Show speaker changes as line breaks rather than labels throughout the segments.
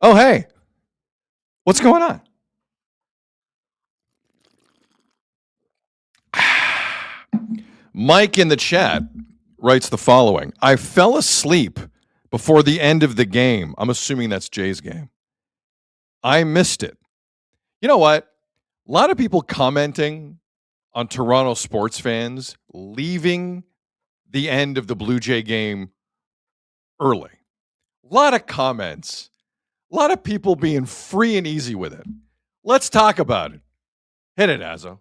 Oh, hey. What's going on? Mike in the chat writes the following. I fell asleep before the end of the game. I'm assuming that's Jay's game. I missed it. You know what? A lot of people commenting on Toronto sports fans leaving the end of the Blue Jay game early. A lot of comments. A lot of people being free and easy with it. Let's talk about it. Hit it, Azzo.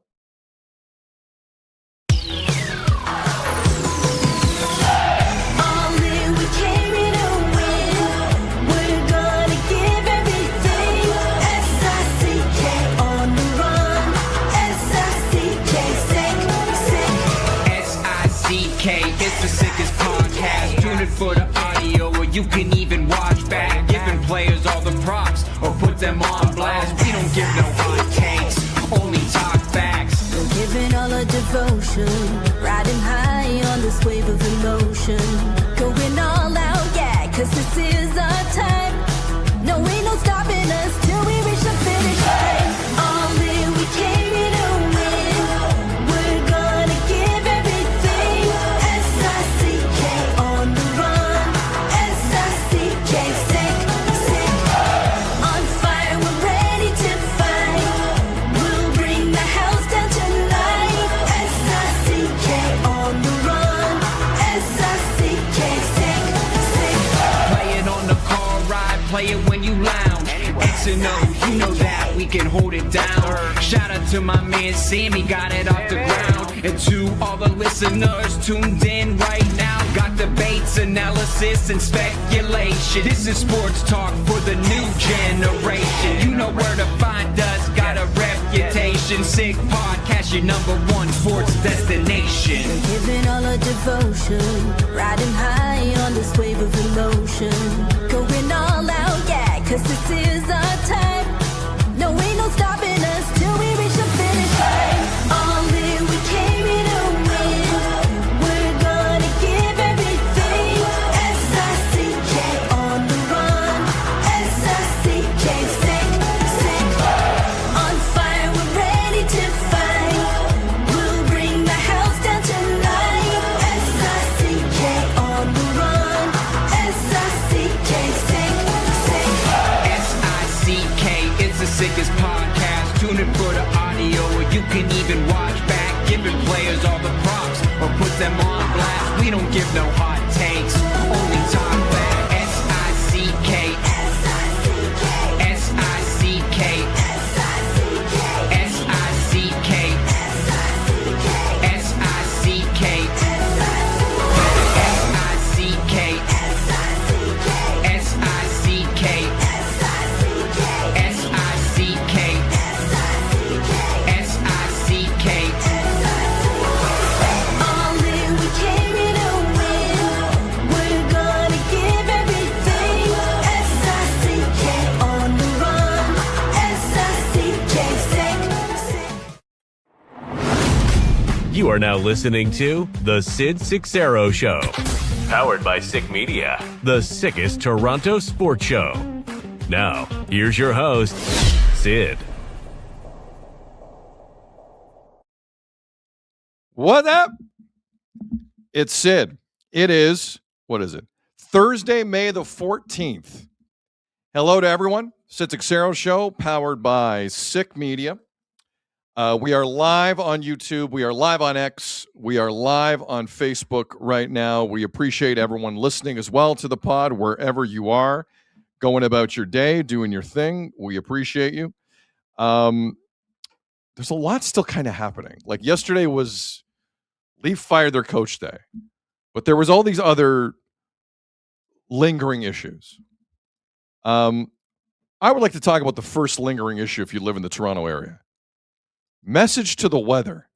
It's the sickest podcast. Tune in for the audio, or you can even watch back. Giving players all the props, or put them on blast. We don't give no hot takes, only talk facts.
We're giving all our devotion, riding high on this wave of emotion. Going all out, yeah, cause this is our time. No, ain't no stopping us till we reach the finish line. All in, we came here to win. We're gonna give everything. S-I-C-K on the run. S-I-C-K, sick. On fire, we're ready to fight. We'll bring the house down tonight. S-I-C-K on the run. S-I-C-K, sick.
Play it on the car ride, play it when you lounge. X and O, you know that we can hold it down. Shout out to my man Sammy, got it off the ground. And to all the listeners tuned in right now, got debates, analysis, and speculation. This is sports talk for the new generation. You know where to find us, got a reputation. Sick podcast, your #1 sports destination.
Giving all our devotion, riding high on this wave of emotion. Going all out, yeah, cause this is our time. No, ain't no stopping us till we reach the finish line. All in, we came here to win. We're gonna give everything. S-I-C-K on the run. S-I-C-K, sick. On fire, we're ready to fight. We'll bring the house down tonight. S-I-C-K on the run. S-I-C-K, sick.
S-I-C-K, it's the sickest podcast. Tune in for the audio, or you can even watch back. Giving players all the props, or put them on blast. We don't give no hot takes, only talk back. S-I-C-K, S-I-C-K, S-I-C-K, S-I-C-K, S-I-C-K, S-I-C-K,
All in, we came here to win. We're gonna give everything. S-I-C-K on the run. S-I-C-K, sick.
You are now listening to The Sid Seixeiro Show. Powered by Sick Media, the sickest Toronto sports show. Now, here's your host, Sid.
What up? It's Sid. It is, what is it? Thursday, May the 14th. Hello to everyone. Sid Seixeiro Show, powered by Sick Media. We are live on YouTube. We are live on X. We are live on Facebook right now. We appreciate everyone listening as well to the pod, wherever you are, going about your day, doing your thing. We appreciate you. There's a lot still kind of happening. Like yesterday was Leaf fired their coach day, but there was all these other lingering issues. I would like to talk about the first lingering issue if you live in the Toronto area. Message to the weather.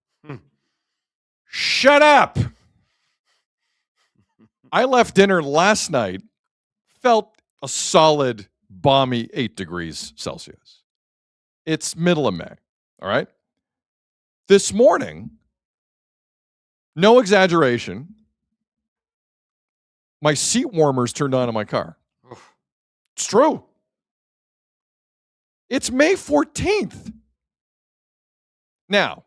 Shut up. I left dinner last night, felt a solid, balmy 8 degrees Celsius. It's middle of May, all right? This morning, no exaggeration, my seat warmers turned on in my car. It's true. It's May 14th. Now,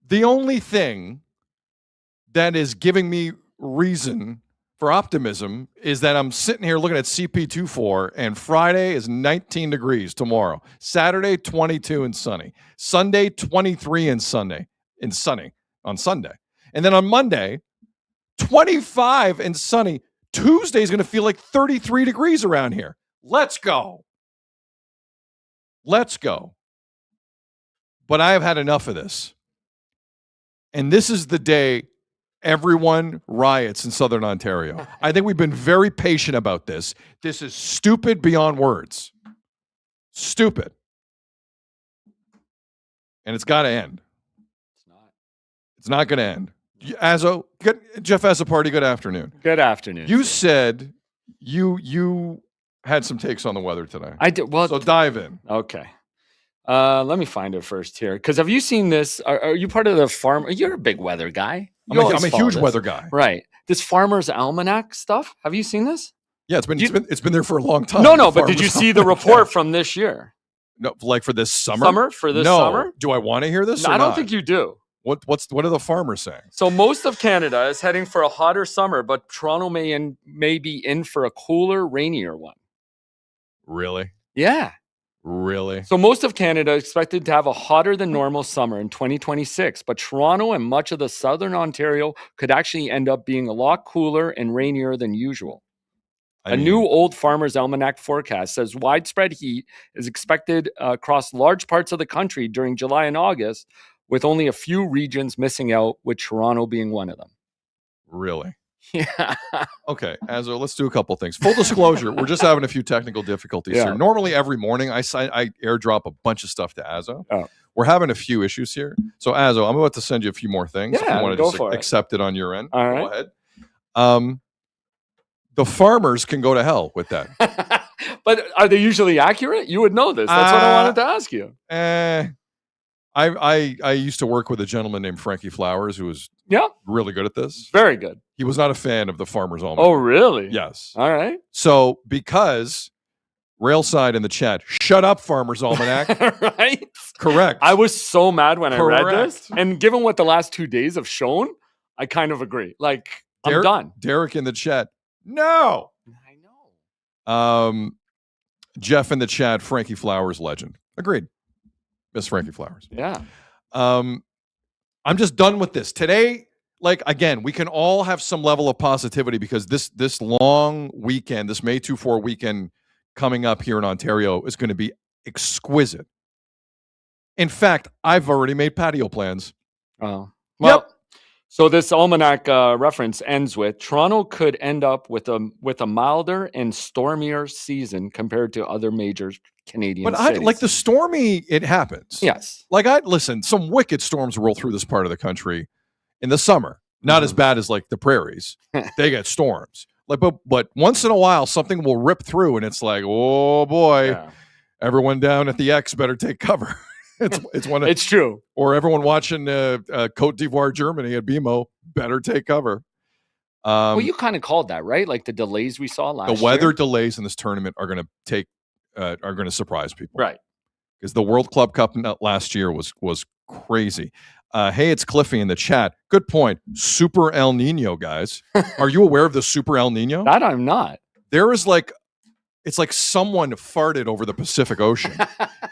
the only thing that is giving me reason for optimism is that I'm sitting here looking at CP24, and Friday is 19 degrees tomorrow. Saturday, 22 and sunny. Sunday, 23 and sunny on Sunday. And then on Monday, 25 and sunny. Tuesday is going to feel like 33 degrees around here. Let's go. Let's go. But I have had enough of this. And this is the day everyone riots in Southern Ontario. I think we've been very patient about this. This is stupid beyond words. Stupid. And it's got to end. It's not going to end. Jeff Azzopardi, good afternoon.
Good afternoon.
You said you had some takes on the weather today.
I did. Well,
so dive in.
Okay. Let me find it first here. Because have you seen this? Are you part of the farm? You're a big weather guy.
I'm a huge weather guy.
Right. This Farmer's Almanac stuff. Have you seen this?
Yeah, it's been there for a long time.
No, but did you see the report from this year?
No, like for this summer?
Summer?
Do I want to hear this?
No, I don't think you do.
What are the farmers saying?
So most of Canada is heading for a hotter summer, but Toronto may be in for a cooler, rainier one.
Really?
Yeah.
Really?
So most of Canada is expected to have a hotter than normal summer in 2026, but Toronto and much of the southern Ontario could actually end up being a lot cooler and rainier than usual. A new Old Farmer's Almanac forecast says widespread heat is expected across large parts of the country during July and August, with only a few regions missing out, with Toronto being one of them.
Really?
Yeah.
Okay, Azzo, let's do a couple things. Full disclosure, we're just having a few technical difficulties here. Normally, every morning, I airdrop a bunch of stuff to Azzo.
Oh.
We're having a few issues here. So, Azzo, I'm about to send you a few more things.
Yeah,
if you want to
go
just
for it.
accept it on your end.
All right.
Go ahead. The farmers can go to hell with that.
But are they usually accurate? You would know this. That's what I wanted to ask you.
I used to work with a gentleman named Frankie Flowers who was really good at this.
Very good.
He was not a fan of the Farmer's Almanac.
Oh, really?
Yes.
All right.
So because Railside in the chat, shut up, Farmer's Almanac.
Right?
Correct.
I was so mad when I read this. And given what the last 2 days have shown, I kind of agree. Like, I'm done.
Derek in the chat. No.
I know.
Jeff in the chat, Frankie Flowers legend. Agreed. Miss Frankie Flowers.
Yeah.
I'm just done with this. Today, like, again, we can all have some level of positivity because this long weekend, this May 2-4 weekend coming up here in Ontario is going to be exquisite. In fact, I've already made patio plans.
Oh. Well, so this almanac reference ends with Toronto could end up with a milder and stormier season compared to other major Canadian cities.
Like the stormy, it happens.
Yes.
Like listen, some wicked storms roll through this part of the country in the summer. Not as bad as like the prairies. They get storms. Like, but once in a while, something will rip through, and it's like, oh boy, everyone down at the X better take cover. It's
true.
Or everyone watching Cote d'Ivoire, Germany at BMO better take cover.
Well, you kind of called that, right? Like the delays we saw last year.
The weather delays in this tournament are going to surprise people,
right?
Because the World Club Cup last year was crazy. Hey, it's Cliffy in the chat. Good point. Super El Nino, guys. Are you aware of the Super El Nino?
That I'm not.
There is it's like someone farted over the Pacific Ocean,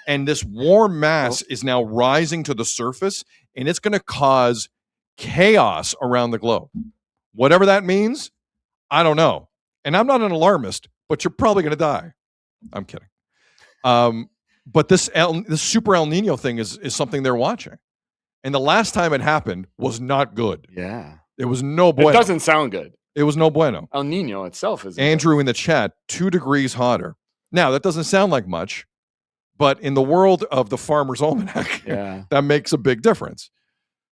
and this warm mass is now rising to the surface, and it's going to cause chaos around the globe. Whatever that means, I don't know. And I'm not an alarmist, but you're probably going to die. I'm kidding. But this Super El Nino thing is something they're watching. And the last time it happened was not good.
Yeah.
It was no bueno.
It doesn't sound good.
It was no bueno.
El Nino itself is.
Andrew in the chat, 2 degrees hotter. Now, that doesn't sound like much, but in the world of the Farmer's Almanac, that makes a big difference.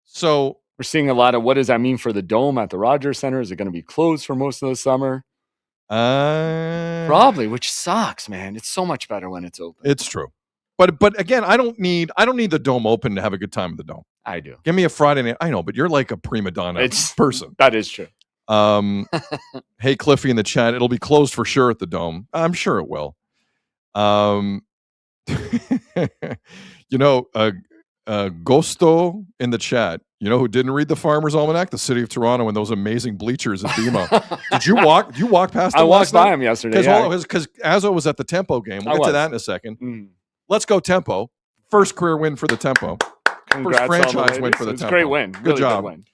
So
we're seeing a lot of, what does that mean for the Dome at the Rogers Center? Is it going to be closed for most of the summer? Probably, which sucks, man. It's so much better when it's open.
It's true. But again, I don't need the Dome open to have a good time at the Dome.
I do.
Give me a Friday night. I know, but you're like a prima donna person.
That is true.
Hey, Cliffy in the chat, it'll be closed for sure at the Dome. I'm sure it will. You know, Gosto in the chat. You know who didn't read the Farmer's Almanac? The city of Toronto and those amazing bleachers at BMO. Did you walk? You walked past them?
I walked by him yesterday.
Because Azzo was at the Tempo game. We'll get to that in a second. Let's go Tempo. First career win for the Tempo.
Congrats,
first franchise win for the Tempo.
Great win.
Good
really
job.
Good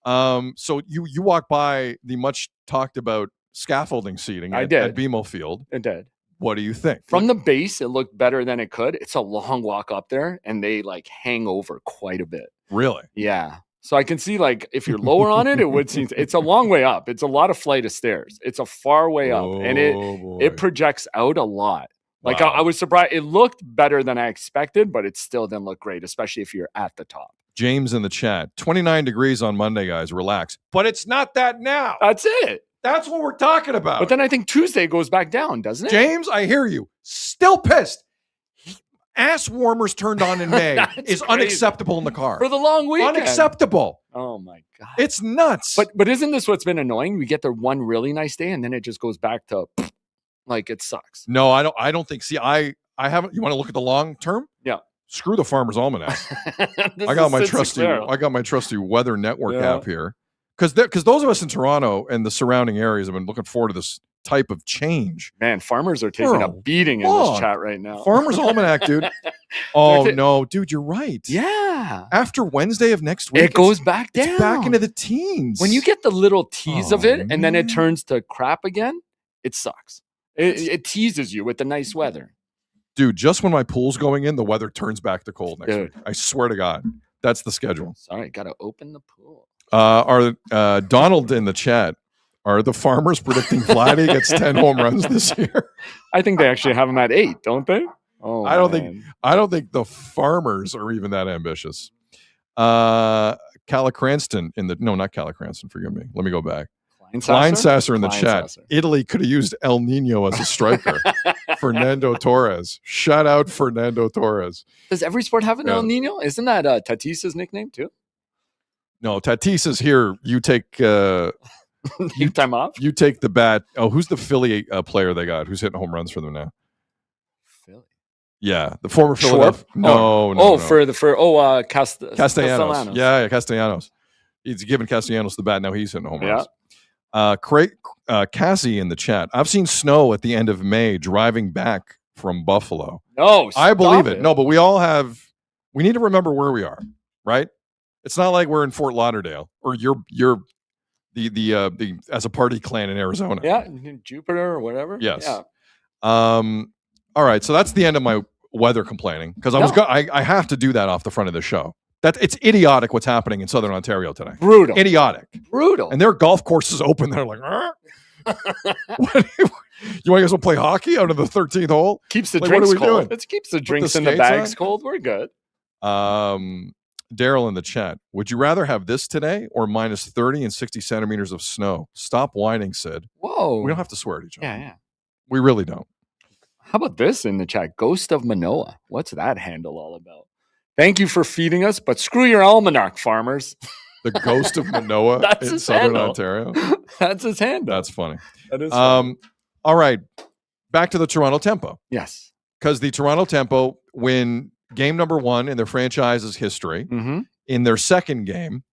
win.
So you walked by the much talked about scaffolding seating at BMO Field.
It did.
What do you think?
From the base, it looked better than it could. It's a long walk up there, and they like hang over quite a bit.
Really?
Yeah. So I can see like if you're lower on it, it would seem it's a long way up. It's a lot of flight of stairs. It's a far way up, and it projects out a lot. Like I was surprised. It looked better than I expected, but it still didn't look great, especially if you're at the top.
James in the chat, 29 degrees on Monday, guys. Relax. But it's not that now.
That's it.
That's what we're talking about.
But then I think Tuesday goes back down, doesn't it?
James, I hear you. Still pissed. Ass warmers turned on in May is crazy. Unacceptable in the car.
For the long weekend.
Unacceptable.
Oh, my God.
It's nuts.
But isn't this what's been annoying? We get the one really nice day, and then it just goes back to, like, it sucks.
No, I don't think. See, I haven't. You want to look at the long term?
Yeah.
Screw the Farmer's Almanac. I got my trusty Weather Network app here. Because those of us in Toronto and the surrounding areas have been looking forward to this type of change.
Man, farmers are taking a beating in this chat right now.
Farmer's Almanac, dude. Oh, no, dude, you're right.
Yeah.
After Wednesday of next week,
it goes back down.
It's back into the teens.
When you get the little tease of it and then it turns to crap again, it sucks. It teases you with the nice weather.
Dude, just when my pool's going in, the weather turns back to cold next week. I swear to God. That's the schedule.
Sorry, got to open the pool.
Donald in the chat, are the Farmers predicting Vladdy gets 10 home runs this year?
I think they actually have him at 8, don't they? Oh,
I don't think the Farmers are even that ambitious. Cranston not Cranston, forgive me. Let me go back. Kleinsasser in the chat. Italy could have used El Nino as a striker. Fernando Torres. Shout out Fernando Torres.
Does every sport have an El Nino? Isn't that Tatis's nickname too?
No, Tatis is here. You take
time off.
You take the bat. Oh, who's the Philly player they got? Who's hitting home runs for them now?
Philly.
Yeah, the former Philadelphia. No.
Castellanos.
Yeah, Castellanos. He's giving Castellanos the bat. Now he's hitting home runs. Cassie in the chat. I've seen snow at the end of May driving back from Buffalo.
No,
I believe it. No, but we need to remember where we are, right? It's not like we're in Fort Lauderdale or you're the as a party clan in Arizona.
Yeah, Jupiter or whatever.
Yes.
Yeah.
All right, so that's the end of my weather complaining because I have to do that off the front of the show. It's idiotic what's happening in Southern Ontario today.
Brutal.
Idiotic.
Brutal.
And their golf courses open. They're like, you want to go play hockey out of the 13th hole?
Keeps the drinks cold. It keeps the drinks in the bags cold. We're good.
Daryl in the chat. Would you rather have this today or minus 30 and 60 centimeters of snow? Stop whining, Sid.
Whoa.
We don't have to swear at each other.
Yeah.
We really don't.
How about this in the chat? Ghost of Manoa. What's that handle all about? Thank you for feeding us, but screw your almanac, farmers.
The Ghost of Manoa in Southern Ontario.
That's his handle.
That's funny.
That is funny.
All right. Back to the Toronto Tempo.
Yes.
Because the Toronto Tempo win game number 1 in their franchise's history.
Mm-hmm.
In their second game,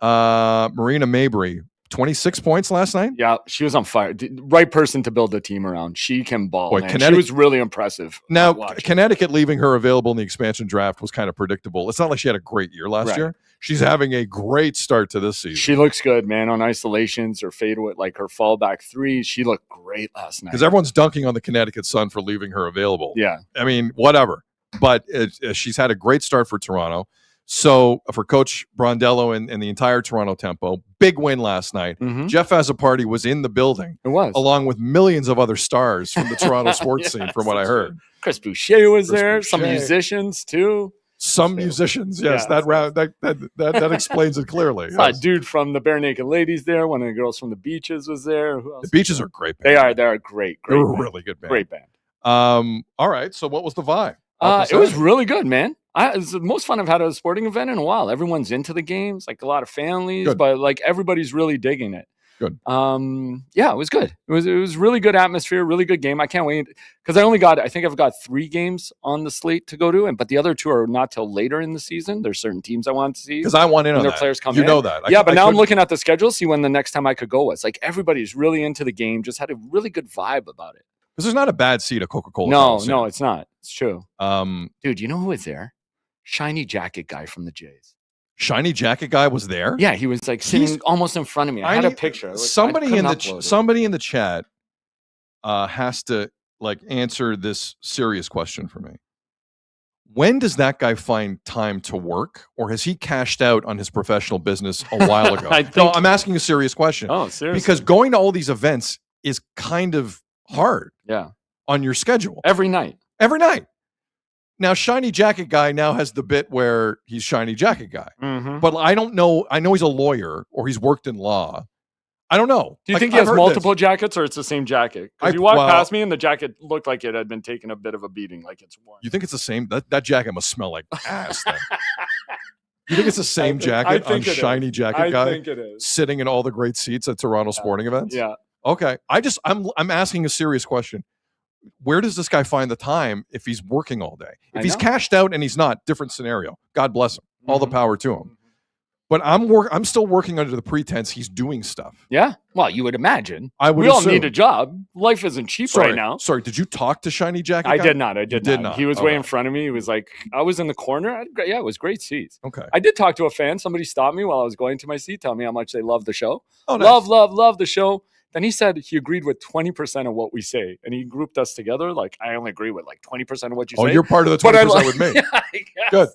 Marina Mabry, 26 points last night.
Yeah, she was on fire. Right person to build a team around. She can ball.
Boy,
she was really impressive.
Now, Connecticut leaving her available in the expansion draft was kind of predictable. It's not like she had a great year last year. She's having a great start to this season.
She looks good, man, on isolations or fadeaway, like her fallback threes. She looked great last night.
Because everyone's dunking on the Connecticut Sun for leaving her available.
Yeah.
I mean, whatever. But she's had a great start for Toronto. So for Coach Brondello and the entire Toronto Tempo, big win last night.
Mm-hmm.
Jeff Azzopardi was in the building.
It was.
Along with millions of other stars from the Toronto sports scene, from what I heard.
Chris Boucher was there. Some musicians, too.
Some musicians, yes. That explains it clearly.
A dude from the Bare Naked Ladies there. One of the girls from the Beaches was there. Who else?
The Beaches are great band.
They're a great
They're
band.
a really good band.
Great band.
All right. So what was the vibe?
It was really good, man. It was the most fun I've had at a sporting event in a while. Everyone's into the games, like a lot of families, but like everybody's really digging it.
Good.
Yeah, it was good. It was really good atmosphere, really good game. I can't wait because I think I've got 3 games on the slate to go to, but the other 2 are not till later in the season. There's certain teams I want to see
Because I want in
when
on
their
that.
players come
you
in.
know that.
But now I'm looking at the schedule, see when the next time I could go was. Like everybody's really into the game, just had a really good vibe about it.
Because there's not a bad seat at Coca-Cola.
No, it's not. It's true. Dude, you know who was there? Shiny jacket guy from the Jays.
Shiny jacket guy was there?
Yeah, he was like sitting almost in front of me. I had a picture.
Somebody in the chat has to like answer this serious question for me. When does that guy find time to work, or has he cashed out on his professional business a while ago? No, I'm asking a serious question.
Oh, seriously?
Because going to all these events is kind of hard.
Yeah.
On your schedule.
Every night.
Now, Shiny Jacket Guy now has the bit where he's Shiny Jacket Guy.
Mm-hmm.
But I don't know. I know he's a lawyer or he's worked in law. I don't know.
Do you think he has multiple jackets or it's the same jacket? Because you walked past me and the jacket looked like it had been taking a bit of a beating, like it's worn.
You think it's the same? That jacket must smell like ass then. You think it's the same jacket on Shiny Jacket Guy?
I think it is.
Sitting in all the great seats at Toronto sporting events?
Yeah.
Okay. I'm asking a serious question. Where does this guy find the time if he's working all day? If he's cashed out and he's not, different scenario. God bless him. All the power to him. But I'm still working under the pretense he's doing stuff.
Yeah. Well, you would imagine.
We
all need a job. Life isn't cheap right now.
Sorry, did you talk to Shiny Jacket Guy?
I did not. He was way in front of me. He was like, I was in the corner. It was great seats.
Okay.
I did talk to a fan. Somebody stopped me while I was going to my seat, telling me how much they love the show.
Oh, nice.
Love the show. Then he said he agreed with 20% of what we say, and he grouped us together. Like, I only agree with like 20% of what you say.
Oh, you're part of the 20% with me.
Yeah,
good.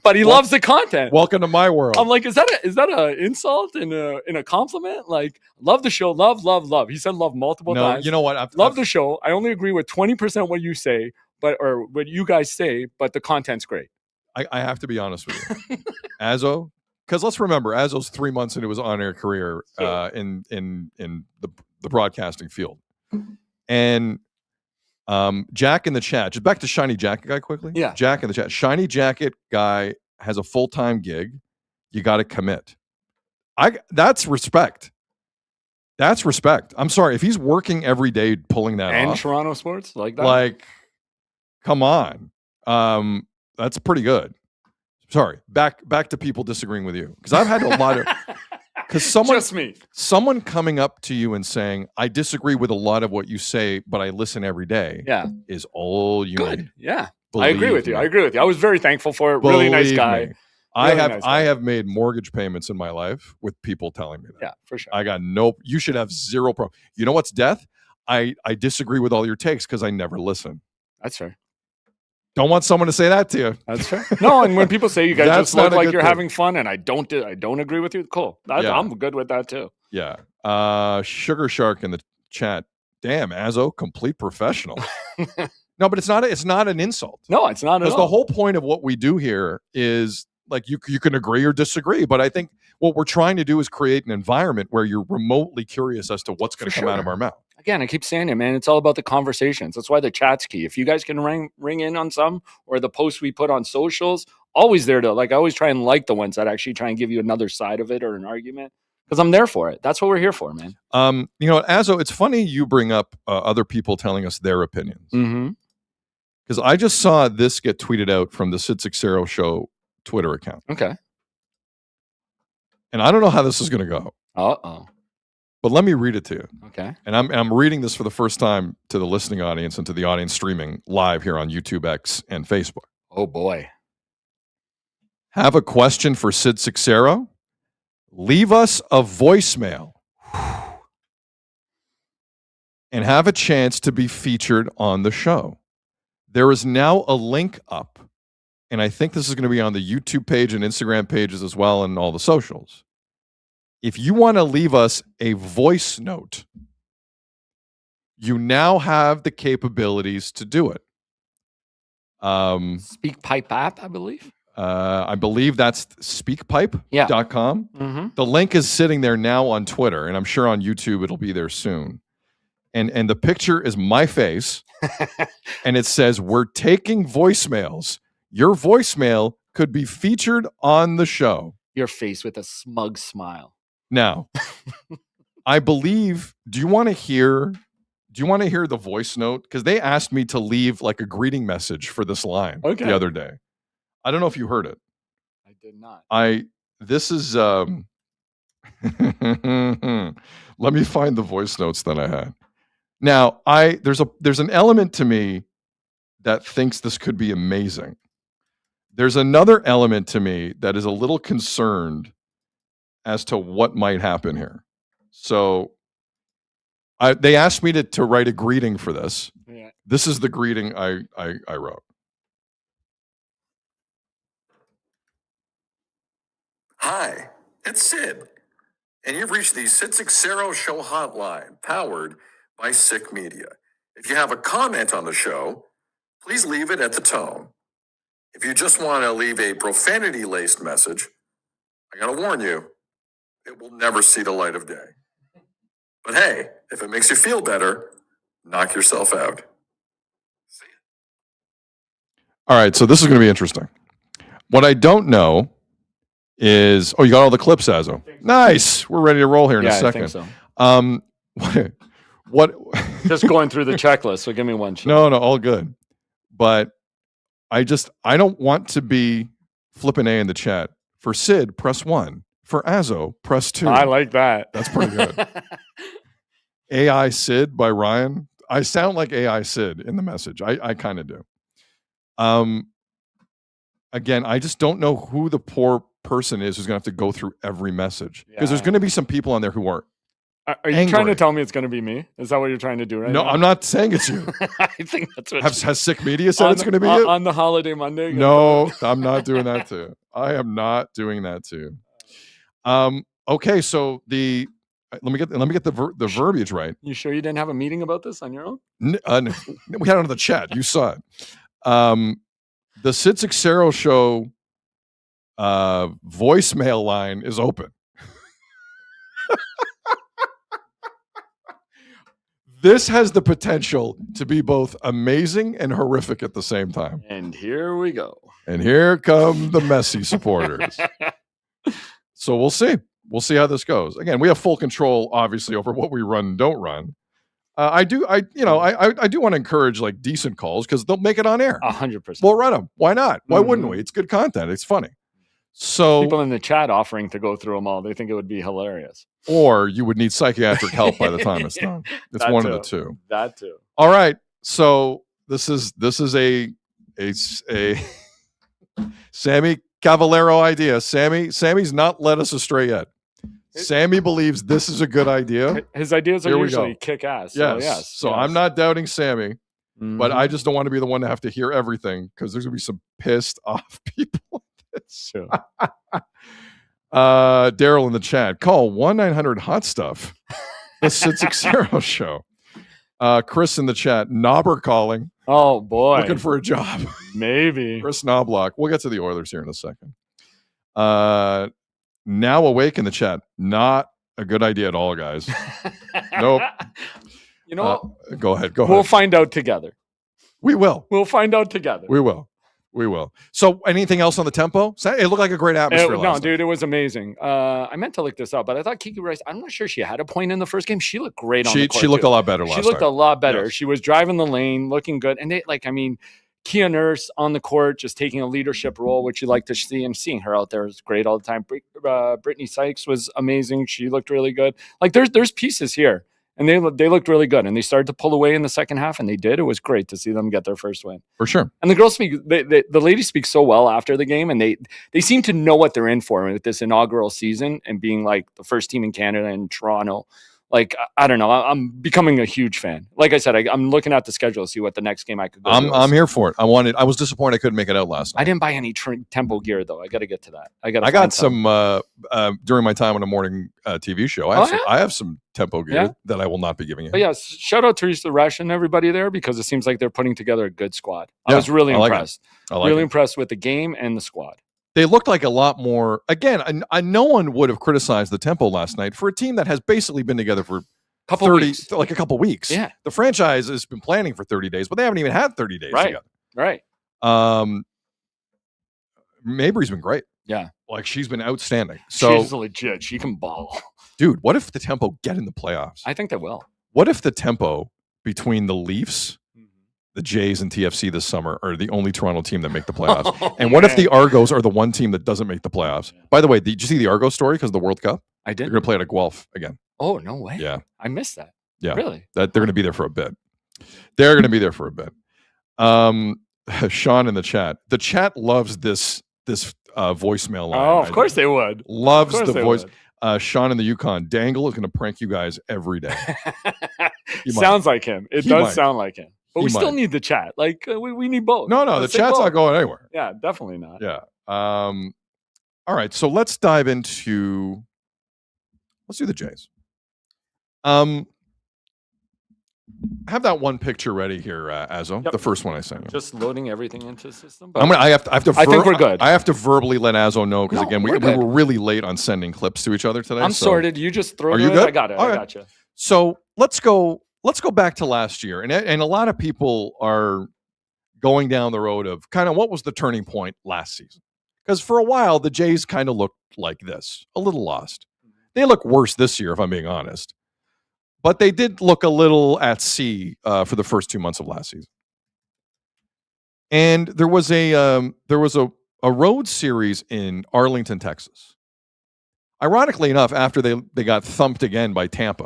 But he loves the content.
Welcome to my world.
I'm like, is that an insult and a compliment? Like, love the show, love. He said love multiple times.
You know what?
Love the show. I only agree with 20% what you say, or what you guys say, but the content's great.
I have to be honest with you, Azzo. Because let's remember, Azzo's 3 months into his on-air career in the broadcasting field, and Jack in the chat. Just back to Shiny Jacket Guy quickly.
Yeah,
Jack in the chat. Shiny Jacket Guy has a full-time gig. You got to commit. That's respect. That's respect. I'm sorry if he's working every day pulling that off.
And Toronto sports like that.
Like, come on, that's pretty good. Sorry, back to people disagreeing with you, because I've had a lot of because someone coming up to you and saying I disagree with a lot of what you say, but I listen every day.
Yeah,
is all you
good.
need.
Yeah, I agree with you. I was very thankful for it. Really nice guy.
I have made mortgage payments in my life with people telling me that.
Yeah, for sure.
I got you should have zero problem. You know what's death? I disagree with all your takes because I never listen.
That's fair.
Don't want someone to say that to you.
That's fair. No, and when people say you guys just look like you're having fun, and I don't agree with you, cool. I'm good with that too.
Yeah. Sugar Shark in the chat. Damn, Azzo, complete professional. No, but it's not an insult.
No, it's not at all.
Because the whole point of what we do here is like you can agree or disagree, but I think what we're trying to do is create an environment where you're remotely curious as to what's going to come out of our mouth.
Again, I keep saying it, man. It's all about the conversations. That's why the chat's key. If you guys can ring in on some, or the posts we put on socials, always there to I always try and like the ones that actually try and give you another side of it or an argument, because I'm there for it. That's what we're here for, man.
You know, Azzo, it's funny you bring up other people telling us their opinions.
Mm-hmm.
Because I just saw this get tweeted out from the Sid Seixeiro Show Twitter account.
Okay.
And I don't know how this is going to go.
Uh-oh.
But let me read it to you.
Okay.
And I'm reading this for the first time to the listening audience and to the audience streaming live here on YouTube, X, and Facebook.
Oh, boy.
Have a question for Sid Seixeiro? Leave us a voicemail and have a chance to be featured on the show. There is now a link up, and I think this is going to be on the YouTube page and Instagram pages as well, and all the socials. If you want to leave us a voice note, you now have the capabilities to do it.
SpeakPipe app, I believe.
I believe that's speakpipe.com.
Mm-hmm.
The link is sitting there now on Twitter, and I'm sure on YouTube it'll be there soon. And the picture is my face, and it says, "We're taking voicemails. Your voicemail could be featured on the show."
Your face with a smug smile.
Now, I believe. Do you want to hear the voice note? Because they asked me to leave like a greeting message for this line the other day. I don't know if you heard it.
I did not.
This is let me find the voice notes that I had. Now, there's an element to me that thinks this could be amazing. There's another element to me that is a little concerned as to what might happen here. So they asked me to write a greeting for this.
Yeah.
This is the greeting I wrote.
Hi, it's Sid, and you've reached the Sid Seixeiro Show hotline, powered by Sick Media. If you have a comment on the show, please leave it at the tone. If you just want to leave a profanity-laced message, I gotta warn you, it will never see the light of day. But hey, if it makes you feel better, knock yourself out. See ya.
All right, so this is going to be interesting. What I don't know is, you got all the clips, Azo. Nice. We're ready to roll here in a second.
I think so.
What?
Just going through the checklist. So give me one.
No, all good. But I don't want to be flipping A in the chat. For Sid, press 1. For Azo, press 2.
I like that.
That's pretty good. AI Sid by Ryan. I sound like AI Sid in the message. I kind of do. Again, I just don't know who the poor person is who's going to have to go through every message, because there's going to be some people on there who are
you
angry.
Trying to tell me it's going to be me? Is that what you're trying to do right now?
No, I'm not saying it's you.
I think that's what
Has Sick Media said it's going to be you?
On the holiday Monday?
No, I'm not doing that too. I am not doing that too. Okay, so let me get the verbiage right.
You sure you didn't have a meeting about this on your own?
We had it on the chat. You saw it. The Sid Seixeiro Show voicemail line is open. This has the potential to be both amazing and horrific at the same time.
And here we go.
And here come the messy supporters. So we'll see. We'll see how this goes. Again, we have full control, obviously, over what we run and don't run. I do want to encourage like decent calls, because they'll make it on air.
100%.
We'll run them. Why not? Why wouldn't we? It's good content. It's funny. So
people in the chat offering to go through them all. They think it would be hilarious.
Or you would need psychiatric help by the time it's done. It's one of the two.
That too.
All right. So this is a Sammy Cavallero idea. Sammy's not led us astray yet. Sammy believes this is a good idea.
His ideas are usually kick ass.
Yes. So I'm not doubting Sammy, but I just don't want to be the one to have to hear everything, because there's going to be some pissed off people.
Sure.
Daryl in the chat, call 1-900-HOT-STUFF. The Sid Seixeiro Show. Chris in the chat, Knobber calling.
Oh boy,
looking for a job.
Maybe
Chris Knobloch. We'll get to the Oilers here in a second. Now awake in the chat, not a good idea at all, guys. Nope.
You know,
go ahead.
We'll find out together.
We will.
We'll find out together.
We will. So anything else on the tempo? It looked like a great atmosphere last night.
Dude, it was amazing. I meant to look this up, but I thought Kiki Rice, I'm not sure she had a point in the first game. She looked great on the court.
She looked a lot better last night.
She looked a lot better.
Yes.
She was driving the lane, looking good. And Kia Nurse on the court, just taking a leadership role, which you like to see, and seeing her out there is great all the time. Brittany Sykes was amazing. She looked really good. Like there's pieces here, and they looked really good, and they started to pull away in the second half, and they did. It was great to see them get their first win.
For sure.
And the girls the ladies speak so well after the game, and they seem to know what they're in for with this inaugural season and being like the first team in Canada and Toronto. Like, I don't know. I'm becoming a huge fan. Like I said, I'm looking at the schedule to see what the next game I could go to.
I'm here for it. I was disappointed I couldn't make it out last night.
I didn't buy any tempo gear, though. I got to get to that. I
got some during my time on a morning TV show. I have some tempo gear that I will not be giving you.
But yes, shout out Teresa Resch and everybody there, because it seems like they're putting together a good squad. I was really impressed. Impressed with the game and the squad.
They looked like a lot more. Again, no one would have criticized the tempo last night for a team that has basically been together for a couple weeks.
Yeah,
the franchise has been planning for 30 days, but they haven't even had 30 days together.
Right.
Mabry's been great.
Yeah,
like she's been outstanding. So
she's legit. She can ball.
Dude, what if the Tempo get in the playoffs?
I think they will.
What if the Tempo between the Leafs, the Jays, and TFC this summer are the only Toronto team that make the playoffs? And what if the Argos are the one team that doesn't make the playoffs? By the way, did you see the Argos story because of the World Cup?
I did.
They're going to play at a Guelph again.
Oh, no way.
Yeah.
I missed that.
Yeah.
Really?
They're going to be there for a bit. They're going to be there for a bit. Sean in the chat. The chat loves this voicemail line.
Oh, of course they would.
Loves the voice. Sean in the Yukon. Dangle is going to prank you guys every day.
Sounds like him. It does sound like him. But we still need the chat. Like, we need both.
No, the chat's not going anywhere.
Yeah, definitely not.
Yeah. All right, so let's dive into. Let's do the Jays. Have that one picture ready here, Azo. Yep. The first one I sent you.
Just loading everything into the system.
I have to.
I think we're good.
I have to verbally let Azo know because again, we were really late on sending clips to each other today.
I'm sorted. You just throw it.
You good?
I got it.
All
I
right.
got you.
So let's go back to last year, and a lot of people are going down the road of kind of what was the turning point last season, because for a while the Jays kind of looked like this, a little lost. They look worse this year, if I'm being honest. But they did look a little at sea for the first 2 months of last season. And there was a road series in Arlington, Texas. Ironically enough, after they got thumped again by Tampa.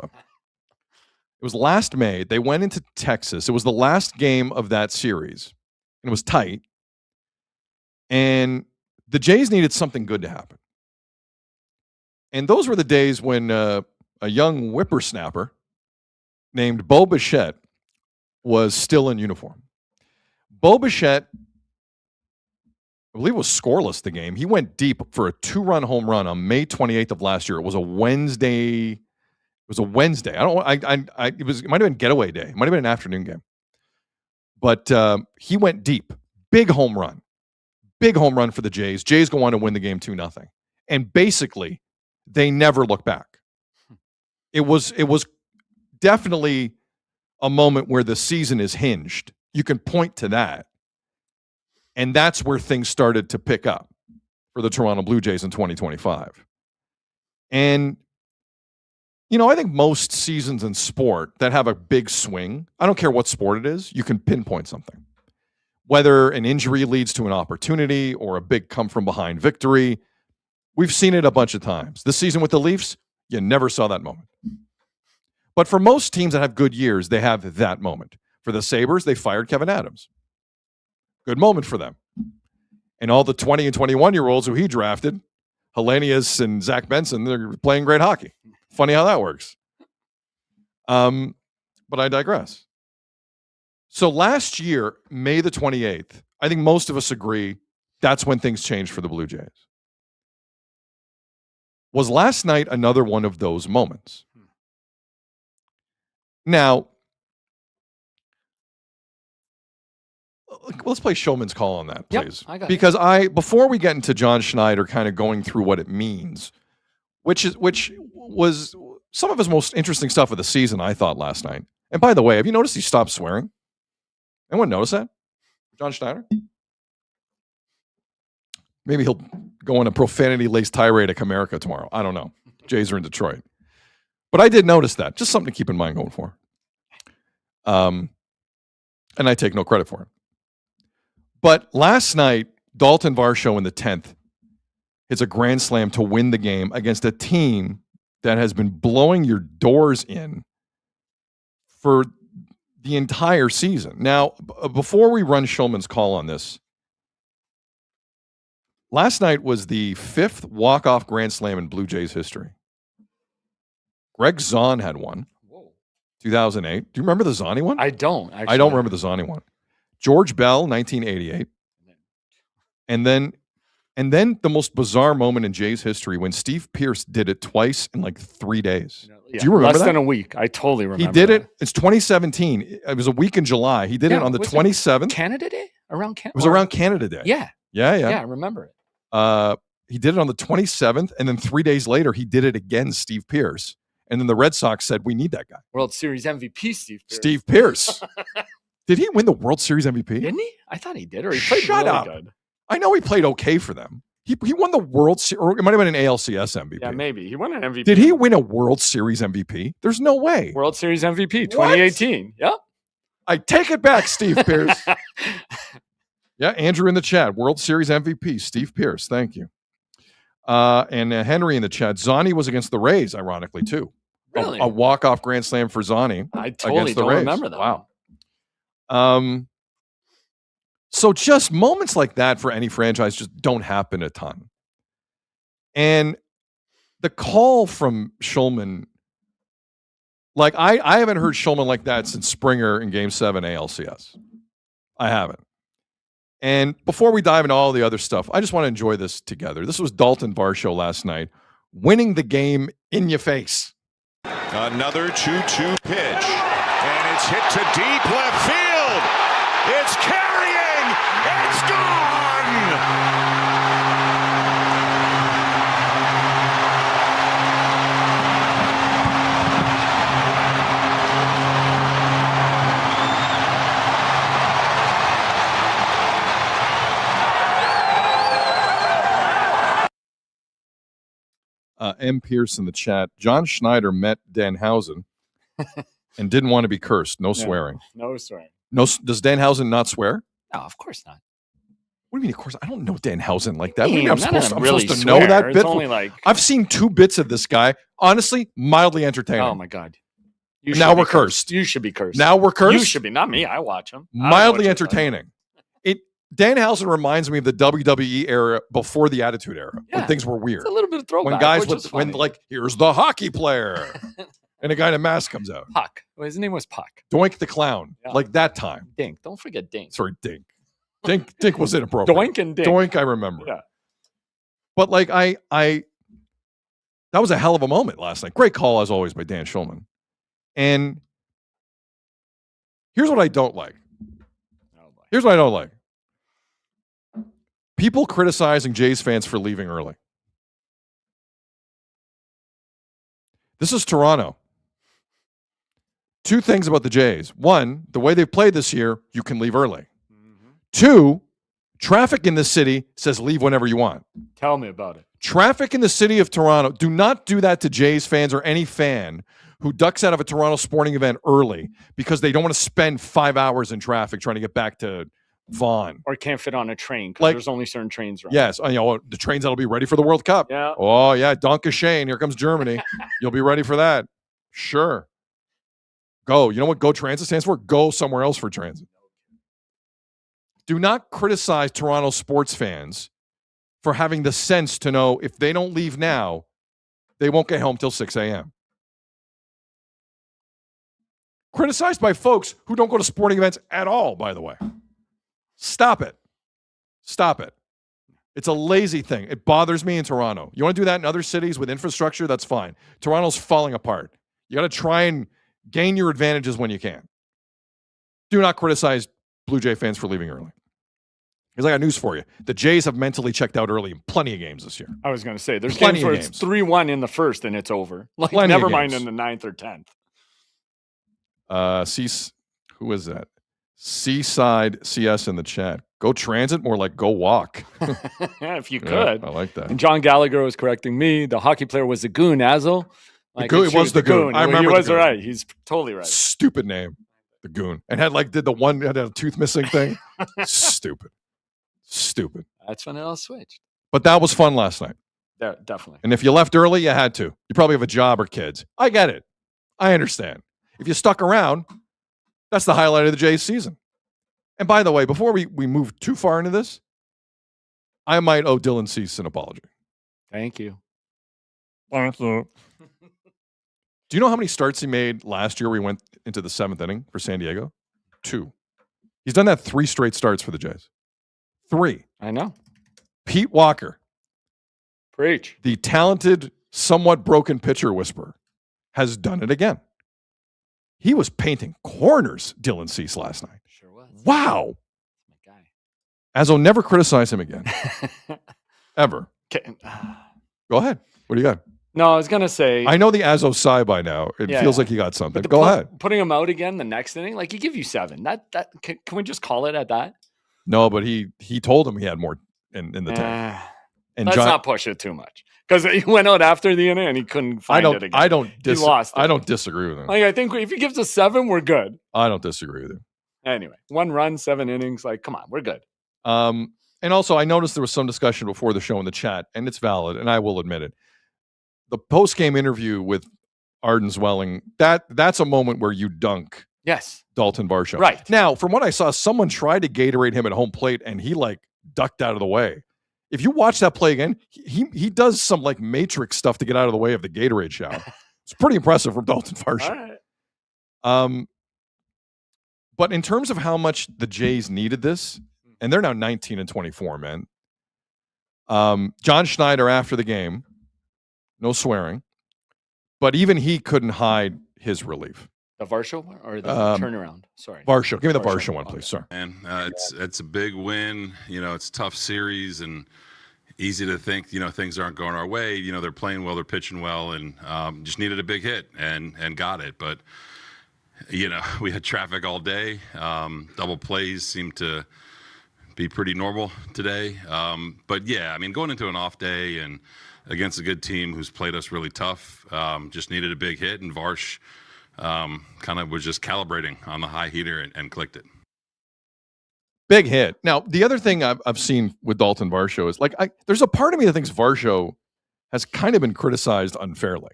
It was last May. They went into Texas. It was the last game of that series. And it was tight. And the Jays needed something good to happen. And those were the days when a young whippersnapper named Bo Bichette was still in uniform. Bo Bichette, I believe, was scoreless the game. He went deep for a 2-run home run on May 28th of last year. It was a Wednesday. It might have been getaway day. It might have been an afternoon game. But he went deep. Big home run. Big home run for the Jays. Jays go on to win the game 2-0. And basically, they never look back. It was definitely a moment where the season is hinged. You can point to that. And that's where things started to pick up for the Toronto Blue Jays in 2025. And, I think most seasons in sport that have a big swing, I don't care what sport it is, you can pinpoint something. Whether an injury leads to an opportunity or a big come-from-behind victory, we've seen it a bunch of times. This season with the Leafs, you never saw that moment. But for most teams that have good years, they have that moment. For the Sabres, they fired Kevin Adams. Good moment for them. And all the 20 and 21-year-olds who he drafted, Hellenius and Zach Benson, they're playing great hockey. Funny how that works. But I digress. So last year, May the 28th, I think most of us agree that's when things changed for the Blue Jays. Was last night another one of those moments? Now, let's play Showman's Call on that, please.
Yep, I got
because before we get into John Schneider kind of going through what it means, which was some of his most interesting stuff of the season, I thought, last night. And by the way, have you noticed he stopped swearing? Anyone notice that? John Schneider? Maybe he'll go on a profanity-laced tirade at Comerica tomorrow. I don't know. Jays are in Detroit. But I did notice that. Just something to keep in mind going forward. And I take no credit for it. But last night, Dalton Varsho in the 10th hits a grand slam to win the game against a team that has been blowing your doors in for the entire season. Now, before we run Showman's Call on this, last night was the 5th walk-off grand slam in Blue Jays history. Greg Zahn had one. 2008. Do you remember the Zahny one?
I don't. Actually.
I don't remember the Zahny one. George Bell, 1988. And then the most bizarre moment in Jays history when Steve Pearce did it twice in like 3 days.
Yeah,
do you remember
less
that?
than a week. I totally remember.
He did it. It's 2017. It was a week in July. He did it on the 27th.
Canada Day? Around Canada?
It was around Canada Day.
Yeah.
Yeah.
Yeah, I remember it.
He did it on the 27th, and then 3 days later, he did it again, Steve Pearce. And then the Red Sox said, we need that guy.
World Series MVP, Steve Pearce.
Steve Pearce. Did he win the World Series MVP?
Didn't he? I thought he did, or he played
Shut
really
up.
good.
I know he played okay for them. He won the World Series, or it might have been an ALCS MVP.
Yeah, maybe. He won an MVP.
Did he win a World Series MVP? There's no way.
World Series MVP 2018. Yep.
I take it back, Steve Pierce. Yeah, Andrew in the chat. World Series MVP, Steve Pierce. Thank you. And Henry in the chat. Zani was against the Rays, ironically, too.
Really?
A walk-off grand slam for Zani.
I totally
against the
don't
Rays.
remember that.
Wow. So just moments like that for any franchise just don't happen a ton. And the call from Schulman, like I haven't heard Schulman like that since Springer in Game 7 ALCS. I haven't. And before we dive into all the other stuff, I just want to enjoy this together. This was Dalton Varsho last night, winning the game in your face.
Another 2-2 pitch, and it's hit to deep left field. It's carrying. It's gone.
M. Pierce in the chat. John Schneider met Danhausen and didn't want to be cursed. No swearing.
No swearing.
No. Does Danhausen not swear?
No, of course not.
What do you mean, of course? I don't know Danhausen like that.
Damn,
I'm supposed to know that bit.
Only like...
I've seen 2 bits of this guy. Honestly, mildly entertaining.
Oh, my God.
Now we're cursed.
You should be cursed.
Now we're cursed?
You should be. Not me. I watch him.
Mildly entertaining. Danhausen reminds me of the WWE era before the Attitude Era, when things were weird.
It's a little bit of throwback.
When guys would, like, here's the hockey player, and a guy in a mask comes out.
Puck. Well, his name was Puck.
Doink the Clown, like that time.
Dink. Don't forget Dink.
Sorry, Dink. Dink was inappropriate.
Doink and Dink.
Doink, I remember.
Yeah.
But like that was a hell of a moment last night. Great call as always by Dan Schulman. And here's what I don't like. Here's what I don't like. People criticizing Jays fans for leaving early. This is Toronto. 2 things about the Jays. 1, the way they've played this year, you can leave early. 2, traffic in this city says leave whenever you want.
Tell me about it.
Traffic in the city of Toronto. Do not do that to Jays fans or any fan who ducks out of a Toronto sporting event early because they don't want to spend 5 hours in traffic trying to get back to Vaughan.
Or can't fit on a train because there's only certain trains around.
Yes. The trains that'll be ready for the World Cup.
Yeah.
Oh, yeah. Danke Shane. Here comes Germany. You'll be ready for that. Sure. Go. You know what Go Transit stands for? Go somewhere else for transit. Do not criticize Toronto sports fans for having the sense to know if they don't leave now, they won't get home till 6 a.m. Criticized by folks who don't go to sporting events at all, by the way. Stop it. Stop it. It's a lazy thing. It bothers me in Toronto. You want to do that in other cities with infrastructure? That's fine. Toronto's falling apart. You got to try and gain your advantages when you can. Do not criticize Blue Jay fans for leaving early. Because I got news for you. The Jays have mentally checked out early in plenty of games this year.
I was going to say, there's
plenty
games where
of
it's 3-1 in the first and it's over. Like,
plenty
never
of
mind
games.
in the 9th or 10th.
Who is that? Seaside CS in the chat. Go transit, more like go walk.
Yeah, if you could.
I like that.
And John Gallagher was correcting me. The hockey player was the Goon, Azel.
Like, it was the Goon. I remember
he was
the Goon.
right. He's totally right.
Stupid name. The Goon. And had a tooth missing thing. Stupid.
That's when it all switched.
But that was fun last night.
Yeah, definitely.
And if you left early, you had to. You probably have a job or kids. I get it. I understand. If you stuck around, that's the highlight of the Jays season. And by the way, before we move too far into this, I might owe Dylan Cease an apology.
Thank you.
Thank you. Do you know how many starts he made last year? We went into the 7th inning for San Diego. 2. He's done that 3 straight starts for the Jays. 3.
I know.
Pete Walker,
Preach.
the talented, somewhat broken pitcher whisperer, has done it again. He was painting corners, Dylan Cease, last night.
Sure was.
Wow.
My guy.
Azzo, never criticize him again. Ever. Go ahead. What do you got?
No, I was going to say.
I know the Azzo sigh by now. It feels like you got something. Go ahead.
Putting him out again the next inning, like he give you 7. Can we just call it at that?
No, but he told him he had more in the tank. And
Let's not push it too much because he went out after the inning and he couldn't find it again.
I don't
lost it.
I don't disagree with him.
Like, I think if he gives us 7, we're good.
I don't disagree with him.
Anyway, 1 run, 7 innings. Like, come on, we're good.
And also, I noticed there was some discussion before the show in the chat, and it's valid, and I will admit it. The post-game interview with Arden Zwelling, that's a moment where you dunk
Yes.
Dalton Varsho.
Right.
Now, from what I saw, someone tried to Gatorade him at home plate, and he, like, ducked out of the way. If you watch that play again, he does some, like, Matrix stuff to get out of the way of the Gatorade shower. It's pretty impressive from Dalton Varsho.
All right.
But in terms of how much the Jays needed this, and they're now 19-24, man. John Schneider after the game, no swearing, but even he couldn't hide his relief.
The Varsho one or the turnaround? Sorry.
Varsho. Give me the Varsho one, please. Sorry.
And it's a big win. You know, it's a tough series and easy to think, you know, things aren't going our way. You know, they're playing well, they're pitching well, and just needed a big hit and got it. But, you know, we had traffic all day. Double plays seemed to be pretty normal today. But, yeah, I mean, going into an off day and against a good team who's played us really tough, just needed a big hit, and Varsh kind of was just calibrating on the high heater and clicked it.
Big hit. Now, the other thing I've seen with Dalton Varsho is, like, there's a part of me that thinks Varsho has kind of been criticized unfairly.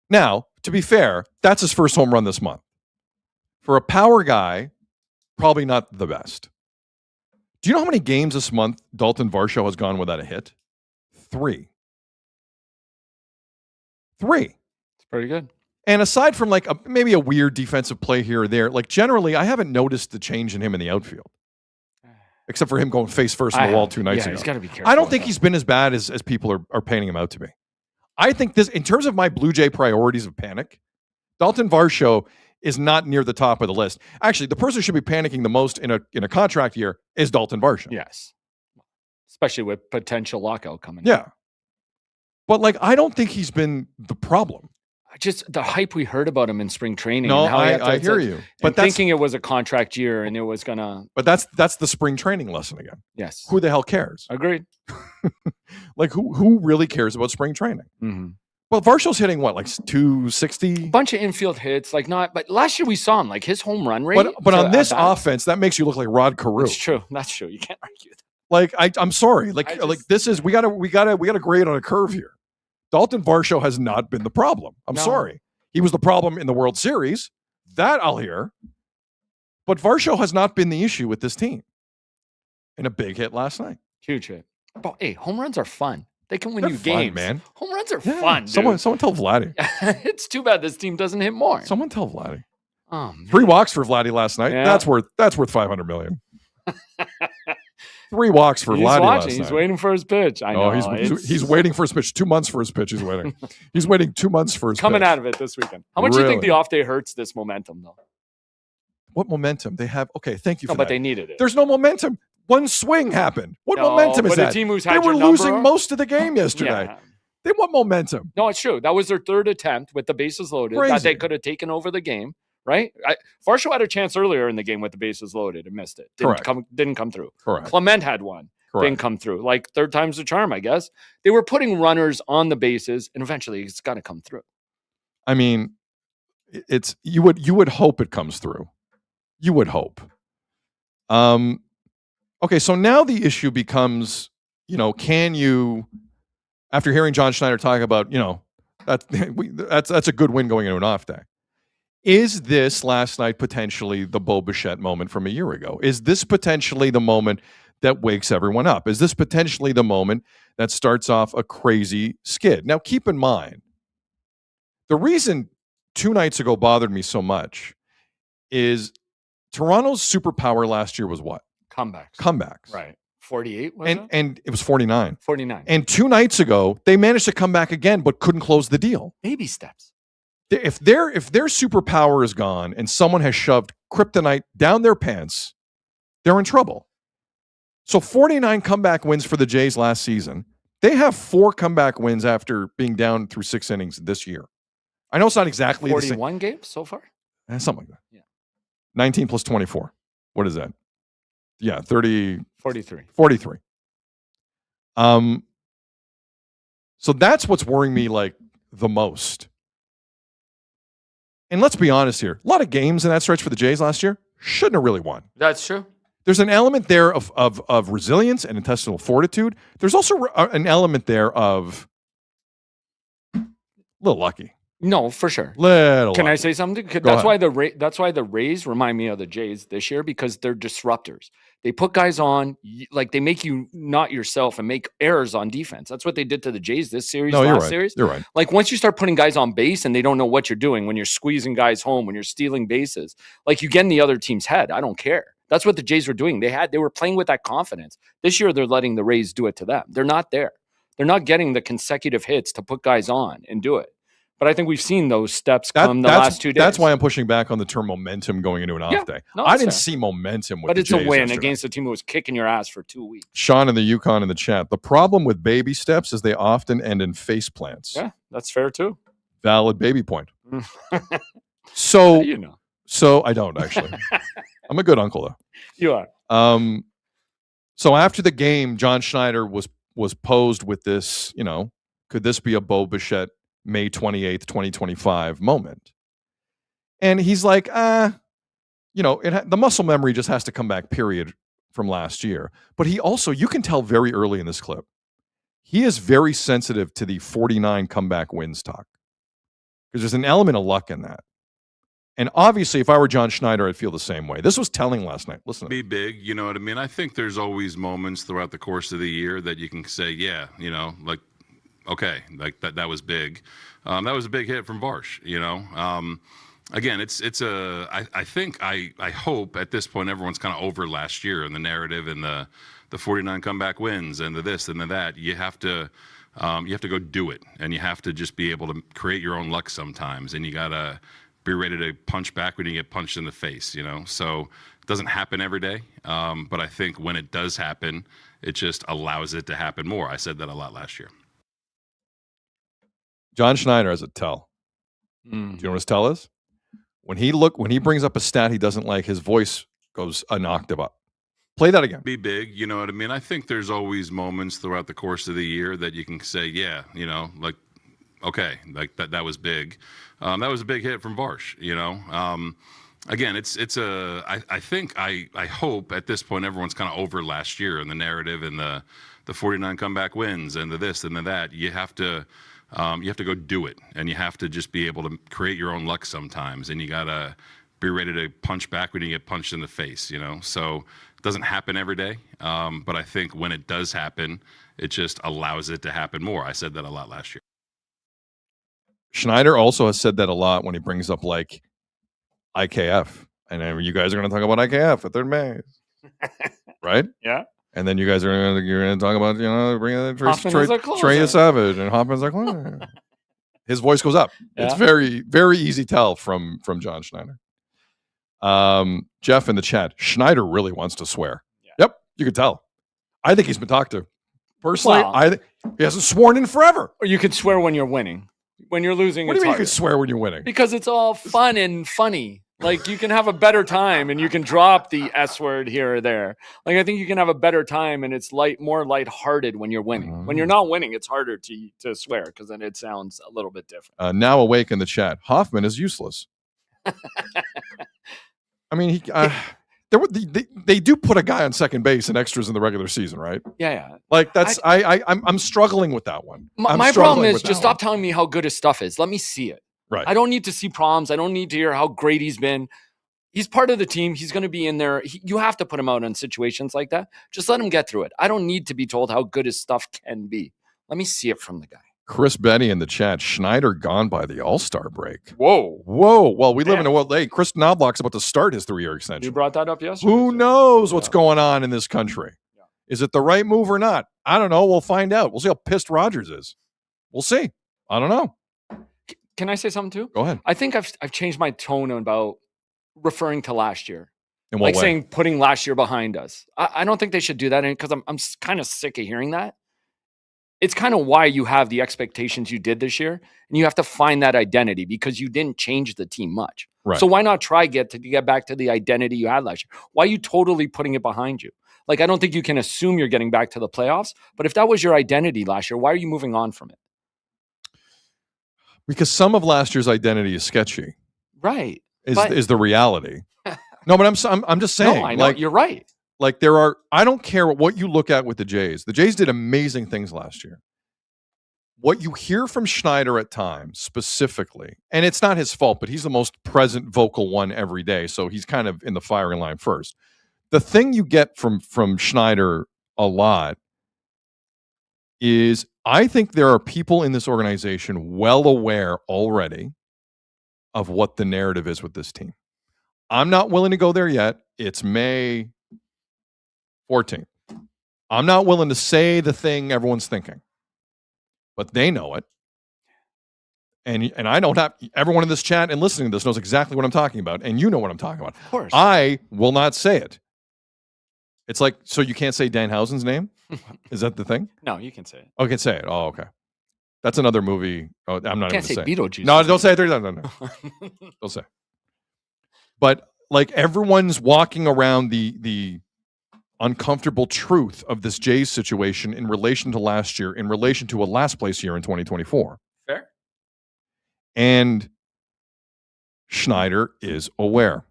Now, to be fair, that's his first home run this month. For a power guy, probably not the best. Do you know how many games this month Dalton Varsho has gone without a hit? 3. It's
pretty good.
And aside from, like, maybe a weird defensive play here or there, like, generally, I haven't noticed the change in him in the outfield. Except for him going face first on the wall 2 nights ago.
He's got to be careful.
I don't think he's been as bad as people are painting him out to be. I think this, in terms of my Blue Jay priorities of panic, Dalton Varsho is not near the top of the list. Actually, the person who should be panicking the most in a contract year is Dalton Varsho.
Yes. Especially with potential lockout coming.
Yeah. But, like, I don't think he's been the problem.
Just the hype we heard about him in spring training.
No,
and how
I hear you.
But thinking it was a contract year and it was going to.
But that's the spring training lesson again.
Yes.
Who the hell cares?
Agreed.
Like, who really cares about spring training?
Mm-hmm.
Well, Varsho's hitting what, like 260?
Bunch of infield hits, like not. But last year we saw him, like his home run rate.
But on this offense, that makes you look like Rod Carew.
That's true. That's true. You can't argue that.
Like, I'm sorry. Like this is we gotta grade on a curve here. Dalton Varsho has not been the problem. I'm sorry. He was the problem in the World Series. That I'll hear. But Varsho has not been the issue with this team. And a big hit last night.
Huge hit. But, hey, home runs are fun. They can win
They're
you
fun,
games,
man.
Home runs are fun. Dude.
Someone tell Vladdy.
It's too bad this team doesn't hit more.
Someone tell Vladdy.
Oh, man.
3 walks for Vladdy last night.
Yeah.
That's worth $500 million. 3 walks for Vladdy last night.
He's waiting for his pitch. I know.
He's waiting for his pitch. 2 months for his pitch. He's waiting. He's waiting 2 months for his
coming
pitch.
out of it this weekend. How much do you think the off day hurts this momentum, though?
What momentum they have? Okay, thank you for that.
But they needed it.
There's no momentum. One swing happened. What momentum is
but
that?
A team who's
they
had
were
your
losing
number,
most of the game yesterday.
Yeah.
They want momentum.
No, it's true. That was their 3rd attempt with the bases loaded.
Crazy.
That they could have taken over the game, right? Varsho had a chance earlier in the game with the bases loaded and missed it. Didn't come through.
Correct.
Clement had one.
Correct.
Didn't come through. Like 3rd time's the charm, I guess. They were putting runners on the bases, and eventually it's got to come through.
I mean, it's you would hope it comes through. You would hope. Okay, so now the issue becomes, can you, after hearing John Schneider talk about, that's a good win going into an off day. Is this last night potentially the Bo Bichette moment from a year ago? Is this potentially the moment that wakes everyone up? Is this potentially the moment that starts off a crazy skid? Now, keep in mind, the reason 2 nights ago bothered me so much is Toronto's superpower last year was what? Comebacks.
Right. 48 was it?
And it was 49.
49.
And 2 nights ago, they managed to come back again, but couldn't close the deal.
Baby steps.
If their superpower is gone and someone has shoved kryptonite down their pants, they're in trouble. So 49 comeback wins for the Jays last season. They have 4 comeback wins after being down through 6 innings this year. I know it's not exactly
41 games so far?
Something like that.
Yeah.
19 plus 24. What is that? Yeah, 30.
43.
43. So that's what's worrying me like the most. And let's be honest here. A lot of games in that stretch for the Jays last year shouldn't have really won.
That's true.
There's an element there of resilience and intestinal fortitude. There's also an element there of a little lucky.
No, for sure.
Little
Can I
lucky.
say something?
Go
That's
ahead.
that's why the Rays remind me of the Jays this year, because they're disruptors. They put guys on, like they make you not yourself and make errors on defense. That's what they did to the Jays this series,
No, you're
last
right.
series.
You're right.
Like once you start putting guys on base and they don't know what you're doing, when you're squeezing guys home, when you're stealing bases, like you get in the other team's head. I don't care. That's what the Jays were doing. They were playing with that confidence. This year, they're letting the Rays do it to them. They're not there. They're not getting the consecutive hits to put guys on and do it. But I think we've seen those steps come the last 2 days.
That's why I'm pushing back on the term momentum going into an off day.
No,
I
that's
didn't
fair.
see momentum with
But
the
it's
Jays
a win
yesterday.
against a team who was kicking your ass for 2 weeks.
Sean in the Yukon in the chat. The problem with baby steps is they often end in face plants.
Yeah, that's fair too.
Valid baby point.
How
So,
do you know?
so I don't actually. I'm a good uncle though.
You are.
So after the game, John Schneider was posed with this, could this be a Bo Bichette May 28th, 2025 moment? And he's like, the muscle memory just has to come back, period, from last year. But he also, you can tell very early in this clip, he is very sensitive to the 49 comeback wins talk. Because there's an element of luck in that. And obviously, if I were John Schneider, I'd feel the same way. This was telling last night. Listen to
Be big, you know what I mean? I think there's always moments throughout the course of the year that you can say, yeah, like, okay, like that was big. That was a big hit from Varsh, Again, I hope at this point everyone's kind of over last year and the narrative and the 49 comeback wins and the this and the that. You have to go do it, and you have to just be able to create your own luck sometimes, and you gotta be ready to punch back when you get punched in the face, So it doesn't happen every day, but I think when it does happen, it just allows it to happen more. I said that a lot last year.
John Schneider has a tell. Do you know what his tell is? When he brings up a stat he doesn't like, his voice goes an octave up. Play that again.
Be big, you know what I mean? I think there's always moments throughout the course of the year that you can say, yeah, like, okay, like that was big. That was a big hit from Varsh, Again, I hope at this point everyone's kind of over last year and the narrative and the 49 comeback wins and the this and the that. You have to go do it, and you have to just be able to create your own luck sometimes, and you gotta be ready to punch back when you get punched in the face, So it doesn't happen every day, but I think when it does happen, it just allows it to happen more. I said that a lot last year.
Schneider also has said that a lot when he brings up like IKF, and you guys are going to talk about IKF at third base, right?
Yeah.
And then you guys you're going to talk about bringing in Trey Savage, and Hoffman's like, well, his voice goes up.
Yeah.
It's very very easy tell from John Schneider. Jeff in the chat, Schneider really wants to swear. Yeah. Yep, you can tell. I think he's been talked to. Personally,
Well,
he hasn't sworn in forever.
Or you could swear when you're winning. When you're losing,
What do
it's
you mean you
harder.
can swear when you're winning?
Because it's all fun and funny. Like you can have a better time and you can drop the S word here or there. Like I think you can have a better time and it's more lighthearted when you're winning. When you're not winning, it's harder to swear because then it sounds a little bit different.
Now awake in the chat, Hoffman is useless. I mean, they do put a guy on second base in extras in the regular season, right?
Yeah.
Like that's I'm struggling with that one.
My problem is just stop telling me how good his stuff is. Let me see it.
Right.
I don't need to see problems. I don't need to hear how great he's been. He's part of the team. He's going to be in there. You have to put him out in situations like that. Just let him get through it. I don't need to be told how good his stuff can be. Let me see it from the guy.
Chris Benny in the chat, Schneider gone by the All-Star break.
Whoa.
Well, we live in a world. Hey, Chris Knobloch's about to start his 3-year extension.
You brought that up yesterday.
Who knows what's going on in this country? Yeah. Is it the right move or not? I don't know. We'll find out. We'll see how pissed Rogers is. We'll see. I don't know.
Can I say something too?
Go ahead.
I think I've changed my tone about referring to last year.
In what way?
Saying putting last year behind us. I don't think they should do that because I'm kind of sick of hearing that. it's kind of why you have the expectations you did this year, and you have to find that identity because you didn't change the team much.
Right.
So why not try to get back to the identity you had last year? Why are you totally putting it behind you? Like, I don't think you can assume you're getting back to the playoffs, but if that was your identity last year, why are you moving on from it?
Because some of last year's identity is sketchy.
Right.
Is the reality. No, but I'm just saying.
No, I know.
Like,
you're right.
Like, I don't care what you look at with the Jays. The Jays did amazing things last year. What you hear from Schneider at times, specifically, and it's not his fault, but he's the most present vocal one every day, so he's kind of in the firing line first. The thing you get from Schneider a lot is I think there are people in this organization well aware already of what the narrative is with this team. I'm not willing to go there yet. It's May 14th. I'm not willing to say the thing everyone's thinking, but they know it. And I don't have everyone in this chat and listening to this knows exactly what I'm talking about. And you know what I'm talking about.
Of course.
I will not say it. It's like, so you can't say Danhausen's name? Is that the thing?
No, you can say it.
Oh, you can say it. Oh, okay. That's another movie. Oh, I'm not
You can't
even
say
saying.
Beetlejuice.
No, don't say it. No. Don't say. But like, everyone's walking around the uncomfortable truth of this Jays situation in relation to last year, in relation to a last place year in 2024.
Fair.
And Schneider is aware.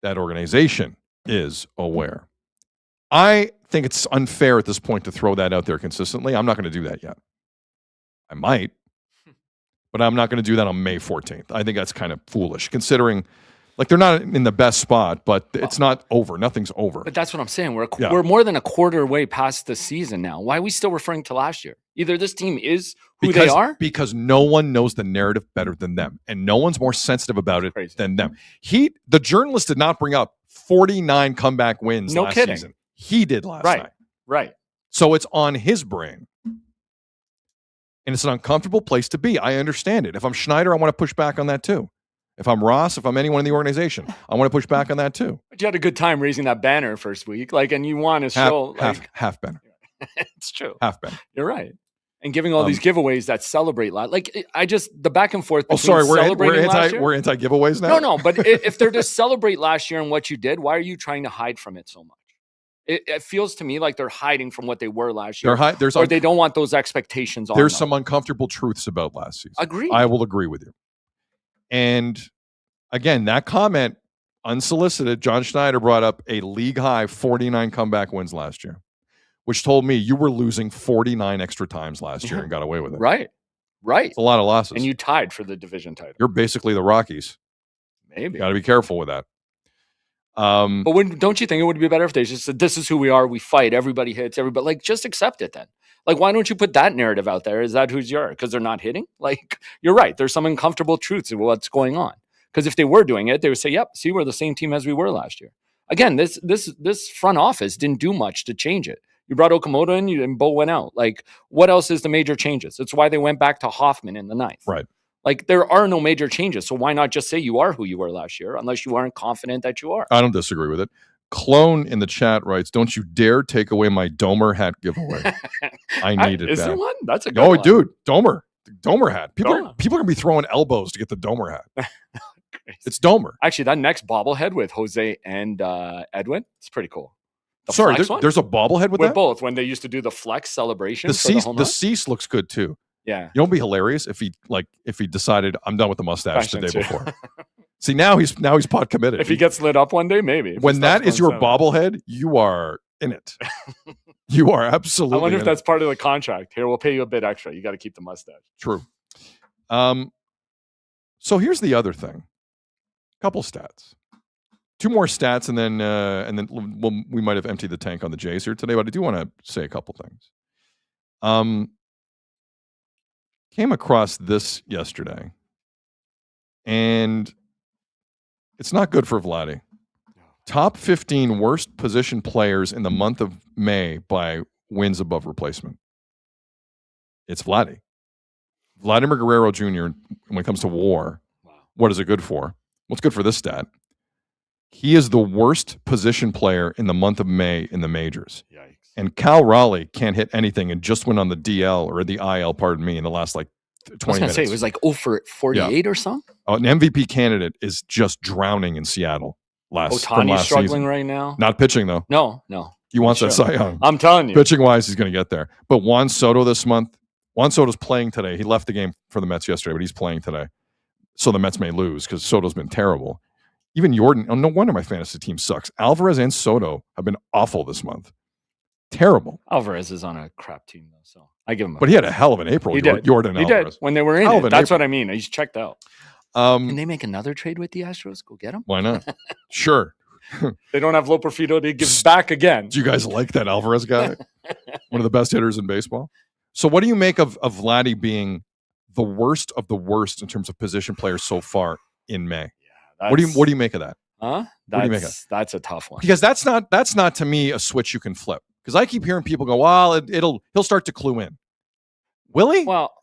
That organization is aware. I think it's unfair at this point to throw that out there consistently. I'm not going to do that yet. I might, but I'm not going to do that on May 14th. I think that's kind of foolish, considering like they're not in the best spot, but it's not over. Nothing's over.
But that's what I'm saying. We're more than a quarter way past the season now. Why are we still referring to last year? Either this team is who they are.
Because no one knows the narrative better than them, and no one's more sensitive about it than them. The journalist did not bring up 49 comeback wins last season. He did last night.
Right.
So it's on his brain. And it's an uncomfortable place to be. I understand it. If I'm Schneider, I want to push back on that too. If I'm Ross, if I'm anyone in the organization, I want to push back on that too.
But you had a good time raising that banner first week, and you want to show
half banner.
It's true.
Half banner.
You're right. And giving all these giveaways that celebrate the back and forth.
Oh, sorry, we're
anti
giveaways now.
No, but if they're to celebrate last year and what you did, why are you trying to hide from it so much? It feels to me like they're hiding from what they were last year. Or they don't want those expectations on.
There's some uncomfortable truths about last season.
Agreed.
I will agree with you. And again, that comment, unsolicited, John Schneider brought up a league high 49 comeback wins last year, which told me you were losing 49 extra times last year and got away with it.
Right.
It's a lot of losses.
And you tied for the division title.
You're basically the Rockies.
Maybe.
Got to be careful with that.
But don't you think it would be better if they just said, this is who we are, we fight, everybody hits, everybody, just accept it then. Why don't you put that narrative out there? Is that who's you are? Because they're not hitting? You're right. There's some uncomfortable truths of what's going on. Because if they were doing it, they would say, yep, see, we're the same team as we were last year. Again, this front office didn't do much to change it. You brought Okamoto in, and Bo went out. What else is the major changes? It's why they went back to Hoffman in the ninth.
Right.
There are no major changes. So why not just say you are who you were last year, unless you aren't confident that you are?
I don't disagree with it. Clone in the chat writes, don't you dare take away my Domer hat giveaway. I need it
back. Is there one? That's a good one.
Oh, dude, Domer hat. People are going to be throwing elbows to get the Domer hat. It's Domer.
Actually, that next bobblehead with Jose and Edwin, it's pretty cool.
Sorry, there's a bobblehead with that?
Both, when they used to do the flex celebration.
The cease looks good too.
Yeah.
You know, it'd be hilarious if he decided I'm done with the mustache the day before. See, now he's pot committed.
If he gets lit up one day, maybe.
When that is your bobblehead, you are in it. You are absolutely.
I wonder if that's part of the contract. Here, we'll pay you a bit extra. You got to keep the mustache.
True. So here's the other thing. Couple stats. Two more stats, and then we might have emptied the tank on the Jays here today, but I do want to say a couple things. Came across this yesterday, and it's not good for Vladdy. Top 15 worst position players in the month of May by wins above replacement. It's Vladdy. Vladimir Guerrero Jr., when it comes to WAR, what is it good for? What's good for this stat? He is the worst position player in the month of May in the majors.
Yikes.
And Cal Raleigh can't hit anything and just went on the DL or the IL, pardon me, in the last like 20
I was
minutes.
Say, it was like 0 for 48 or something.
An MVP candidate is just drowning in Seattle.
Otani's struggling
season.
Right now.
Not pitching though.
No.
He wants that Cy Young.
I'm telling you.
Pitching wise, he's going to get there. But Juan Soto this month. Juan Soto's playing today. He left the game for the Mets yesterday, but he's playing today. So the Mets may lose because Soto's been terrible. Even Jordan. Oh, no wonder my fantasy team sucks. Alvarez and Soto have been awful this month. Terrible.
Alvarez is on a crap team though, so I give him.
But he had a hell of an April.
He did.
Jordan
He
Alvarez.
did when they were in it. That's what I mean. He's checked out. Can they make another trade with the Astros? Go get him.
Why not? Sure.
They don't have Loperfido to give back again.
Do you guys like that Alvarez guy? One of the best hitters in baseball. So what do you make of Vladdy being the worst of the worst in terms of position players so far in May? Yeah, what do you make of that?
Huh?
What do you make of that?
That's a tough one.
Because that's not to me a switch you can flip. Because I keep hearing people go, well, he'll start to clue in. Will he?
Well,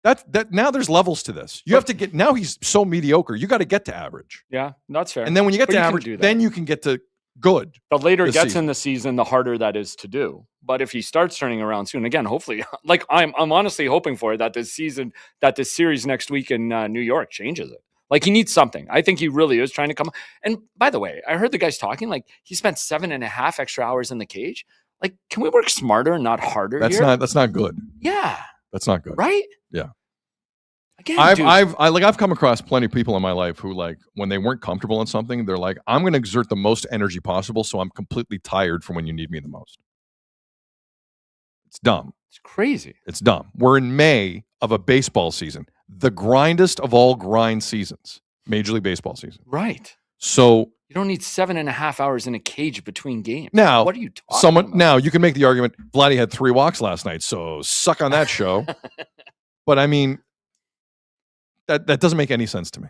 that now there's levels to this. You have to get, now he's so mediocre. You got to get to average.
Yeah, that's fair.
And then when you get to average, then you can get to good.
The later it gets in the season, the harder that is to do. But if he starts turning around soon, again, hopefully, like I'm honestly hoping for that this series next week in New York changes it. Like he needs something. I think he really is trying to come. And by the way, I heard the guys talking like he spent 7.5 extra hours in the cage. Like, can we work smarter and not harder?
That's not good.
Yeah,
that's not good.
Right?
Yeah.
Again,
I've come across plenty of people in my life who, like, when they weren't comfortable in something, they're like, I'm going to exert the most energy possible, so I'm completely tired from when you need me the most. It's dumb.
It's crazy.
It's dumb. We're in May of a baseball season, the grindest of all grind seasons, Major League Baseball season.
Right.
So
you don't need 7.5 hours in a cage between games.
Now,
what are you talking about?
Now you can make the argument Vladdy had 3 walks last night, so suck on that show. But I mean, that doesn't make any sense to me.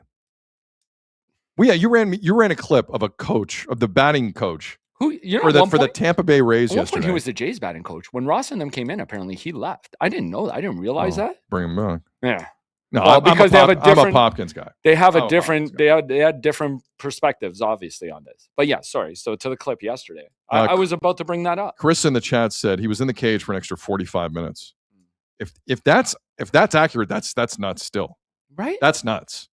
Well, yeah, you ran a clip of a coach, of the batting coach,
for
the Tampa Bay Rays
at one
yesterday.
Point he was the Jays batting coach. When Ross and them came in, apparently he left. I didn't know that. I didn't realize that.
Bring him back.
Yeah.
No,
well, because they have a different.
I'm a Popkins guy.
They have a different. They had different perspectives, obviously, on this. But yeah, sorry. So to the clip yesterday, I was about to bring that up.
Chris in the chat said he was in the cage for an extra 45 minutes. If that's accurate, that's nuts. Still,
right?
That's nuts.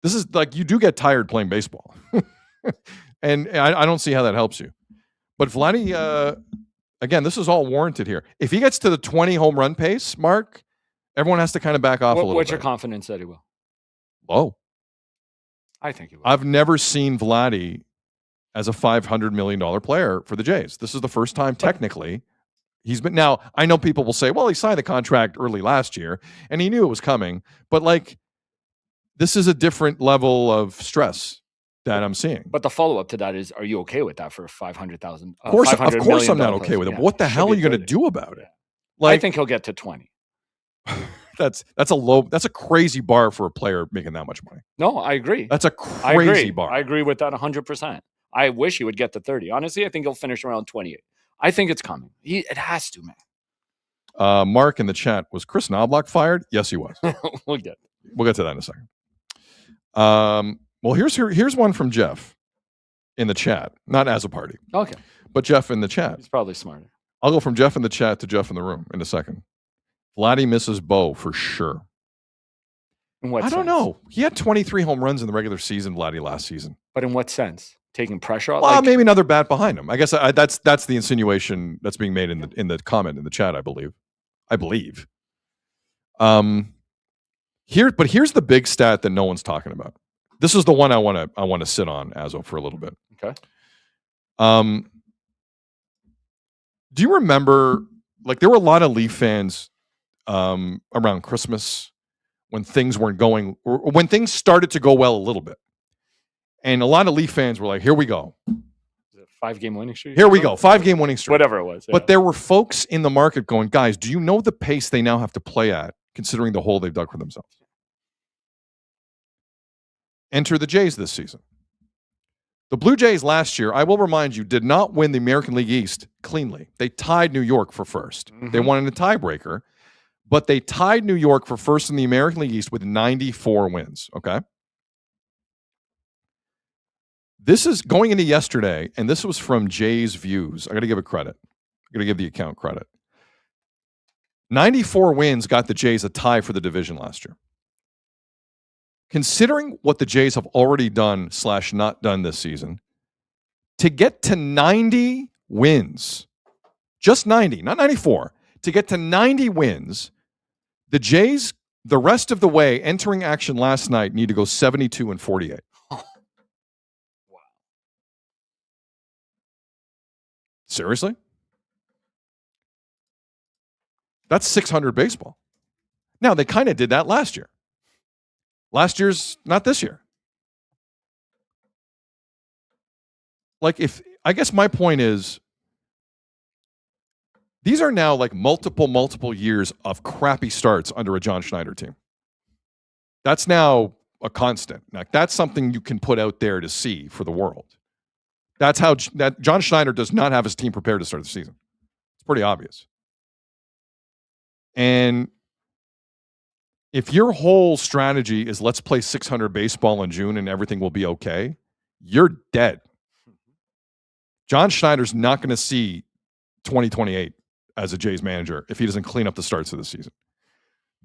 This is like, you do get tired playing baseball, and I don't see how that helps you. But Vladdy, again, this is all warranted here. If he gets to the 20 home run pace, Mark, everyone has to kind of back off a little bit.
What's your confidence that he will?
Low.
I think he will.
I've never seen Vladdy as a $500 million player for the Jays. This is the first time, technically, he's been. Now, I know people will say, well, he signed the contract early last year, and he knew it was coming. But, like, this is a different level of stress that I'm seeing.
But the follow-up to that is, are you okay with that for 500,000?
Of course I'm not okay with it. But what the hell are you going to do about it?
Like, I think he'll get to 20.
That's a crazy bar for a player making that much money.
No, I agree.
That's a crazy bar.
I agree with that 100%. I wish he would get to 30. Honestly, I think he'll finish around 28. I think it's coming. It has to, man.
Mark in the chat, was Chris Knobloch fired? Yes, he was.
We'll get
to that in a second. Well, here's one from Jeff in the chat, not as a party.
Okay.
But Jeff in the chat.
He's probably smarter.
I'll go from Jeff in the chat to Jeff in the room in a second. Vladdy misses Bo for sure.
In what sense?
I don't know. He had 23 home runs in the regular season, Vladdy, last season.
But in what sense? Taking pressure off?
Well, maybe another bat behind him. I guess that's the insinuation that's being made in the comment in the chat, I believe. Here's the big stat that no one's talking about. This is the one I want to sit on, Azo, for a little bit.
Okay.
Do you remember, like, there were a lot of Leaf fans around Christmas when things weren't going, or when things started to go well a little bit, and a lot of Leaf fans were like, "Here we go,
5-game winning streak.
Here we go, 5-game winning streak,
whatever it was." Yeah.
But there were folks in the market going, "Guys, do you know the pace they now have to play at, considering the hole they've dug for themselves?" Enter the Jays this season. The Blue Jays last year, I will remind you, did not win the American League East cleanly. They tied New York for first. Mm-hmm. They won in a tiebreaker, but they tied New York for first in the American League East with 94 wins, okay? This is going into yesterday, and this was from Jays Views. I got to give it credit. I'm going to give the account credit. 94 wins got the Jays a tie for the division last year. Considering what the Jays have already done / not done this season, to get to 90 wins, just 90, not 94, to get to 90 wins, the Jays, the rest of the way, entering action last night, need to go 72-48.
Wow.
Seriously? That's 600 baseball. Now, they kind of did that last year. Last year's not this year. Like, I guess my point is, these are now like multiple years of crappy starts under a John Schneider team. That's now a constant. Like, that's something you can put out there to see for the world. That's how that John Schneider does not have his team prepared to start the season. It's pretty obvious. And if your whole strategy is let's play 600 baseball in June and everything will be okay, you're dead. John Schneider's not going to see 2028 as a Jays manager if he doesn't clean up the starts of the season.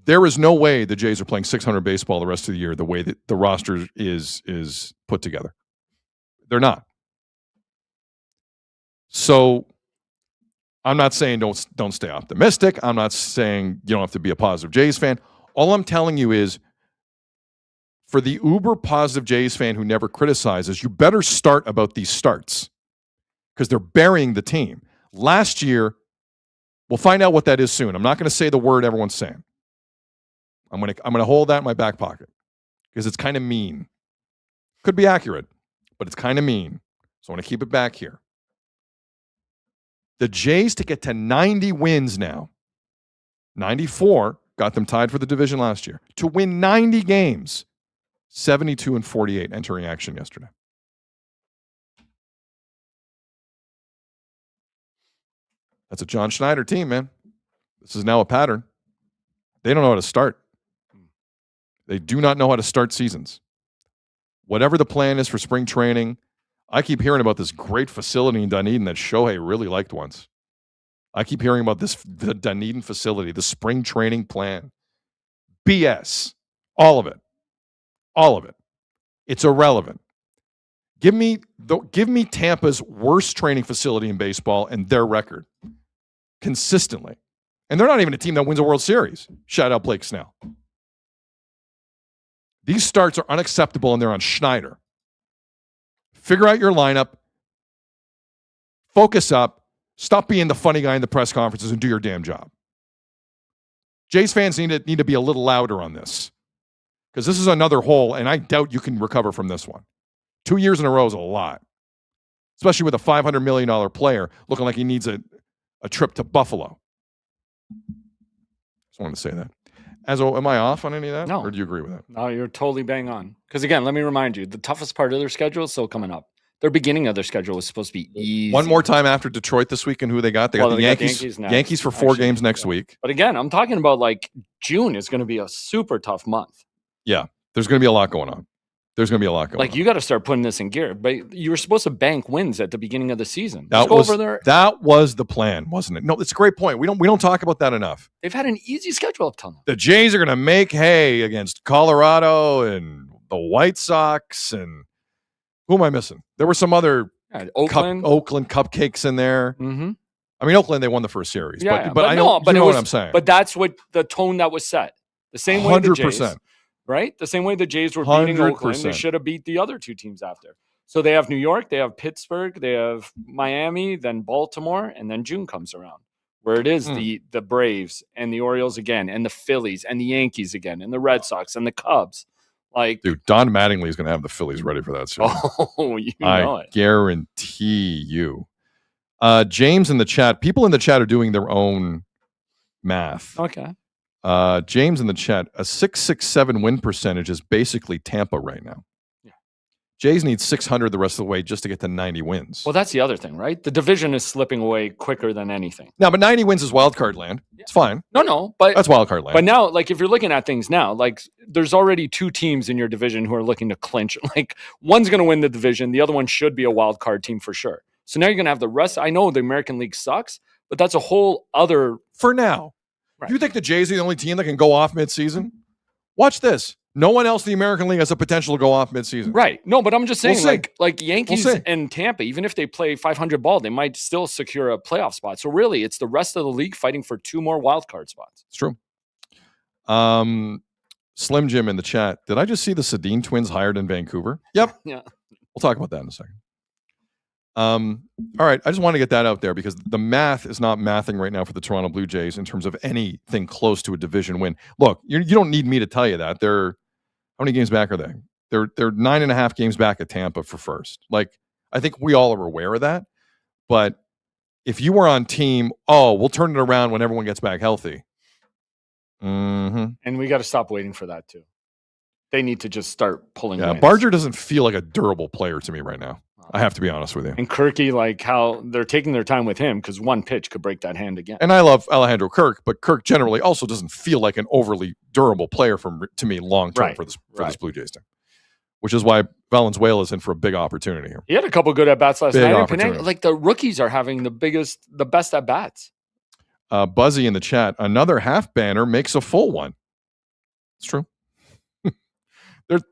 There is no way the Jays are playing 600 baseball the rest of the year the way that the roster is put together. They're not. So I'm not saying don't stay optimistic. I'm not saying you don't have to be a positive Jays fan. All I'm telling you is, for the uber positive Jays fan who never criticizes, you better start about these starts because they're burying the team. Last year, we'll find out what that is soon. I'm not going to say the word everyone's saying. I'm going to hold that in my back pocket because it's kind of mean. Could be accurate, but it's kind of mean. So I want to keep it back here. The Jays, to get to 90 wins now, 94 got them tied for the division last year. To win 90 games, 72-48 entering action yesterday. That's a John Schneider team, man. This is now a pattern. They don't know how to start. They do not know how to start seasons. Whatever the plan is for spring training, I keep hearing about this great facility in Dunedin that Shohei really liked once. I keep hearing about the Dunedin facility, the spring training plan. BS. All of it. All of it. It's irrelevant. Give me Tampa's worst training facility in baseball and their record consistently. And they're not even a team that wins a World Series. Shout out Blake Snell. These starts are unacceptable and they're on Schneider. Figure out your lineup. Focus up. Stop being the funny guy in the press conferences and do your damn job. Jays fans need to be a little louder on this because this is another hole, and I doubt you can recover from this one. 2 years in a row is a lot, especially with a $500 million player looking like he needs a trip to Buffalo. Just wanted to say that. Am I off on any of that?
No.
Or do you agree with that?
No, you're totally bang on. Because again, let me remind you, the toughest part of their schedule is still coming up. Their beginning of their schedule was supposed to be easy.
One more time after Detroit this week, and who they got? They got the Yankees. Yankees for 4 games next week.
But again, I'm talking about like June is going to be a super tough month.
Yeah, there's going to be a lot going on. Like
you got to start putting this in gear. But you were supposed to bank wins at the beginning of the season.
That was the plan, wasn't it? No, it's a great point. We don't talk about that enough.
They've had an easy schedule up till now.
The Jays are going to make hay against Colorado and the White Sox and who am I missing? There were some other
Oakland
cupcakes in there.
Mm-hmm.
I mean, Oakland, they won the first series.
Yeah,
but I know, you know what I'm saying.
But that's what the tone that was set. The same way 100%. The Jays, right? The same way the Jays were beating 100%. Oakland, they should have beat the other 2 teams after. So they have New York, they have Pittsburgh, they have Miami, then Baltimore, and then June comes around, where it is the Braves and the Orioles again, and the Phillies and the Yankees again, and the Red Sox and the Cubs. Like,
dude, Don Mattingly is going to have the Phillies ready for that series.
Oh, you know it.
I guarantee you. James in the chat. People in the chat are doing their own math.
Okay.
James in the chat. A 667 win percentage is basically Tampa right now.
Yeah.
Jays need 600 the rest of the way just to get to 90 wins.
Well, that's the other thing, right? The division is slipping away quicker than anything.
No, but 90 wins is wild card land. Yeah. It's fine.
No, but
that's wild card land.
But now, like, if you're looking at things now, like, there's already 2 teams in your division who are looking to clinch. Like, one's going to win the division. The other one should be a wild card team for sure. So now you're going to have the rest. I know the American League sucks, But that's a whole other.
For now.
Right.
You think the Jays are the only team that can go off midseason? Watch this. No one else in the American League has the potential to go off midseason.
Right. No, but I'm just saying,
We'll
like Yankees and Tampa, even if they play 500 ball, they might still secure a playoff spot. So really, it's the rest of the league fighting for 2 more wild card spots.
It's true. Slim Jim in the chat. Did I just see the Sedin twins hired in Vancouver? Yep.
Yeah.
We'll talk about that in a second. All right. I just want to get that out there because the math is not mathing right now for the Toronto Blue Jays in terms of anything close to a division win. Look, you don't need me to tell you that. How many games back are they? They're 9.5 games back at Tampa for first. Like, I think we all are aware of that. But if you were on team, we'll turn it around when everyone gets back healthy. Mm-hmm.
And we got to stop waiting for that too. They need to just start pulling.
Yeah,
wins.
Barger doesn't feel like a durable player to me right now. I have to be honest with you.
And Kirky, like how they're taking their time with him because one pitch could break that hand again.
And I love Alejandro Kirk, but Kirk generally also doesn't feel like an overly durable player to me long term for this Blue Jays team, which is why Valenzuela is in for a big opportunity here.
He had a couple good at bats last
Big
night.
opportunity.
Like the rookies are having the best at bats.
Buzzy in the chat. Another half banner makes a full one. It's true.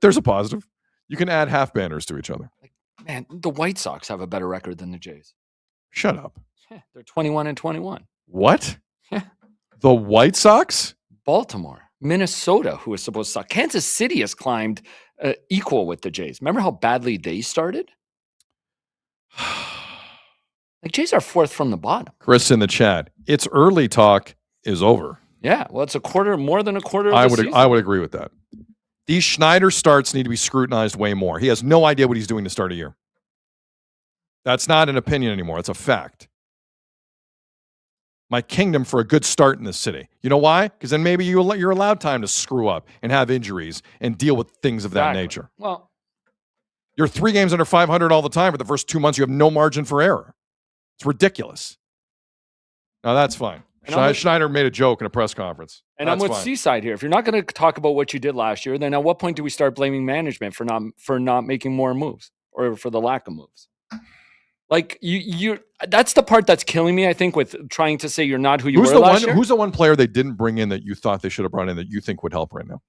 There's a positive. You can add half banners to each other.
Man, the White Sox have a better record than the Jays.
Shut up.
Yeah, they're 21-21.
What?
Yeah.
The White Sox?
Baltimore, Minnesota, who is supposed to suck. Kansas City has climbed equal with the Jays. Remember how badly they started? Like Jays are 4th from the bottom.
Chris in the chat. It's early talk is over.
Yeah, well, it's more than a quarter of
I
the season.
would agree with that. These Schneider starts need to be scrutinized way more. He has no idea what he's doing to start a year. That's not an opinion anymore. It's a fact. My kingdom for a good start in this city. You know why? Because then maybe you're allowed time to screw up and have injuries and deal with things of that nature.
Well,
you're 3 games under 500 all the time. For the first 2 months, you have no margin for error. It's ridiculous. Now, that's fine. Schneider made a joke in a press conference.
And I'm with Seaside here. If you're not going to talk about what you did last year, then at what point do we start blaming management for not making more moves or for the lack of moves? Like you that's the part that's killing me, I think, with trying to say you're not who you were last year.
Who's the one player they didn't bring in that you thought they should have brought in that you think would help right now?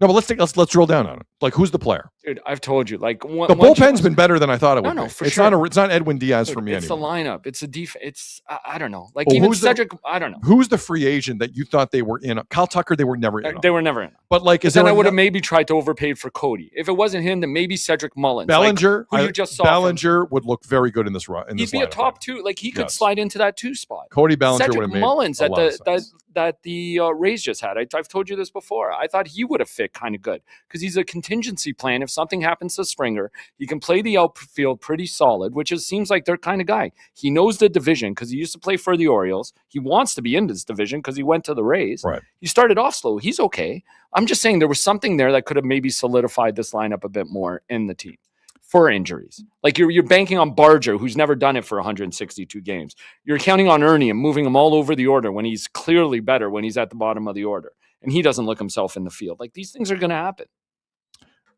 No, but let's drill down on it. Like, who's the player?
Dude, I've told you. Like,
the bullpen's been better than I thought it would.
No, for
it's
sure.
It's not Edwin Diaz for me
it's
anymore.
It's the lineup. It's a defense. It's I don't know. Like even Cedric. I don't know.
Who's the free agent that you thought they were in? Kyle Tucker. They were never in.
They were never in.
But like,
then I would have maybe tried to overpay for Cody. If it wasn't him, then maybe Cedric Mullins.
Bellinger.
Who you just saw.
Bellinger would look very good in this run.
He'd be a top 2. Like he could slide into that 2 spot.
Cody Bellinger would have made
Mullins
a lot of sense.
that the Rays just had. I've told you this before. I thought he would have fit kind of good because he's a contingency plan. If something happens to Springer, he can play the outfield pretty solid, which seems like their kind of guy. He knows the division because he used to play for the Orioles. He wants to be in this division because he went to the Rays.
Right.
He started off slow. He's okay. I'm just saying there was something there that could have maybe solidified this lineup a bit more in the team for injuries. Like you're banking on Barger, who's never done it for 162 games. You're counting on Ernie and moving him all over the order when he's clearly better when he's at the bottom of the order. And he doesn't look himself in the field. Like these things are going to happen.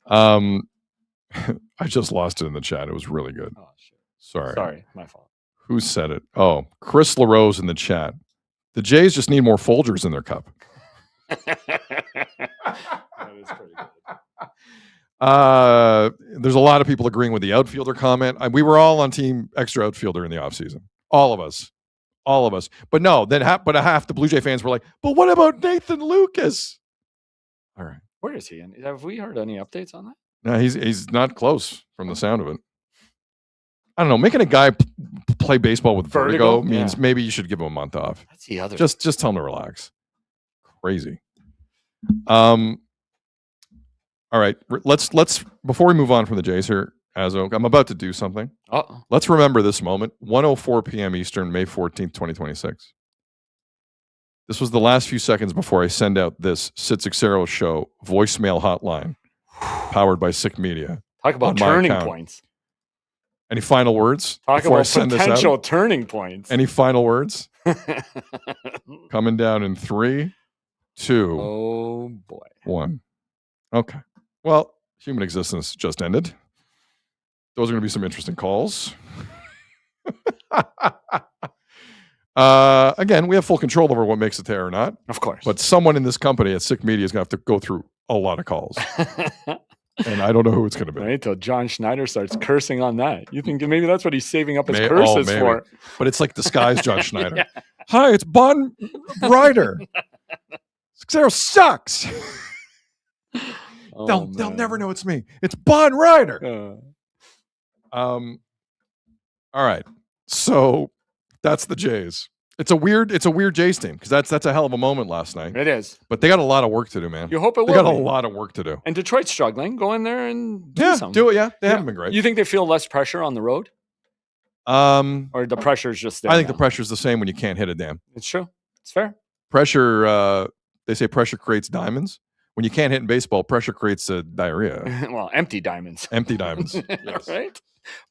I just lost it in the chat. It was really good.
Oh, shit.
Sorry,
my fault.
Who said it? Oh, Chris LaRose in the chat. The Jays just need more Folgers in their cup.
That is pretty good.
There's a lot of people agreeing with the outfielder comment. We were all on team extra outfielder in the offseason. All of us. But no, but half the Blue Jay fans were like, but what about Nathan Lucas? All right.
Where is he? Have we heard any updates on that?
No, he's not close from the sound of it. I don't know. Making a guy play baseball with vertigo means maybe you should give him a month off.
That's the other.
Just tell him to relax. Crazy. All right. Let's before we move on from the Jays here, Azzo, I'm about to do something.
Uh-oh.
Let's remember this moment. 1:04 p.m. Eastern, May 14th, 2026. This was the last few seconds before I send out this Sid Seixeiro Show voicemail hotline powered by Sick Media.
Talk about turning points.
Any final words?
Talk about potential turning points.
Any final words? Coming down in 3, 2,
oh boy,
1. Okay. Well, human existence just ended. Those are going to be some interesting calls. Again, we have full control over what makes it there or not.
Of course.
But someone in this company at Sick Media is going to have to go through a lot of calls. And I don't know who it's going to be.
Wait till John Schneider starts cursing on that. You think maybe that's what he's saving up his curses for?
But it's like disguised John Schneider. Yeah. Hi, it's Bon Ryder. Seixeiro sucks. They'll never know it's me. It's Bon Ryder. All right. So that's the Jays. It's a weird Jays team because that's a hell of a moment last night.
It is.
But they got a lot of work to do, man.
You hope it will.
They got a lot of work to do.
And Detroit's struggling. Go in there and do something.
Do it. Yeah, they haven't been great.
You think they feel less pressure on the road? Or the pressure's just there?
I think the pressure's the same when you can't hit a damn.
It's true. It's fair.
Pressure. They say pressure creates diamonds. When you can't hit in baseball, pressure creates diarrhea.
Well, empty diamonds.
Empty diamonds. Yes.
Right.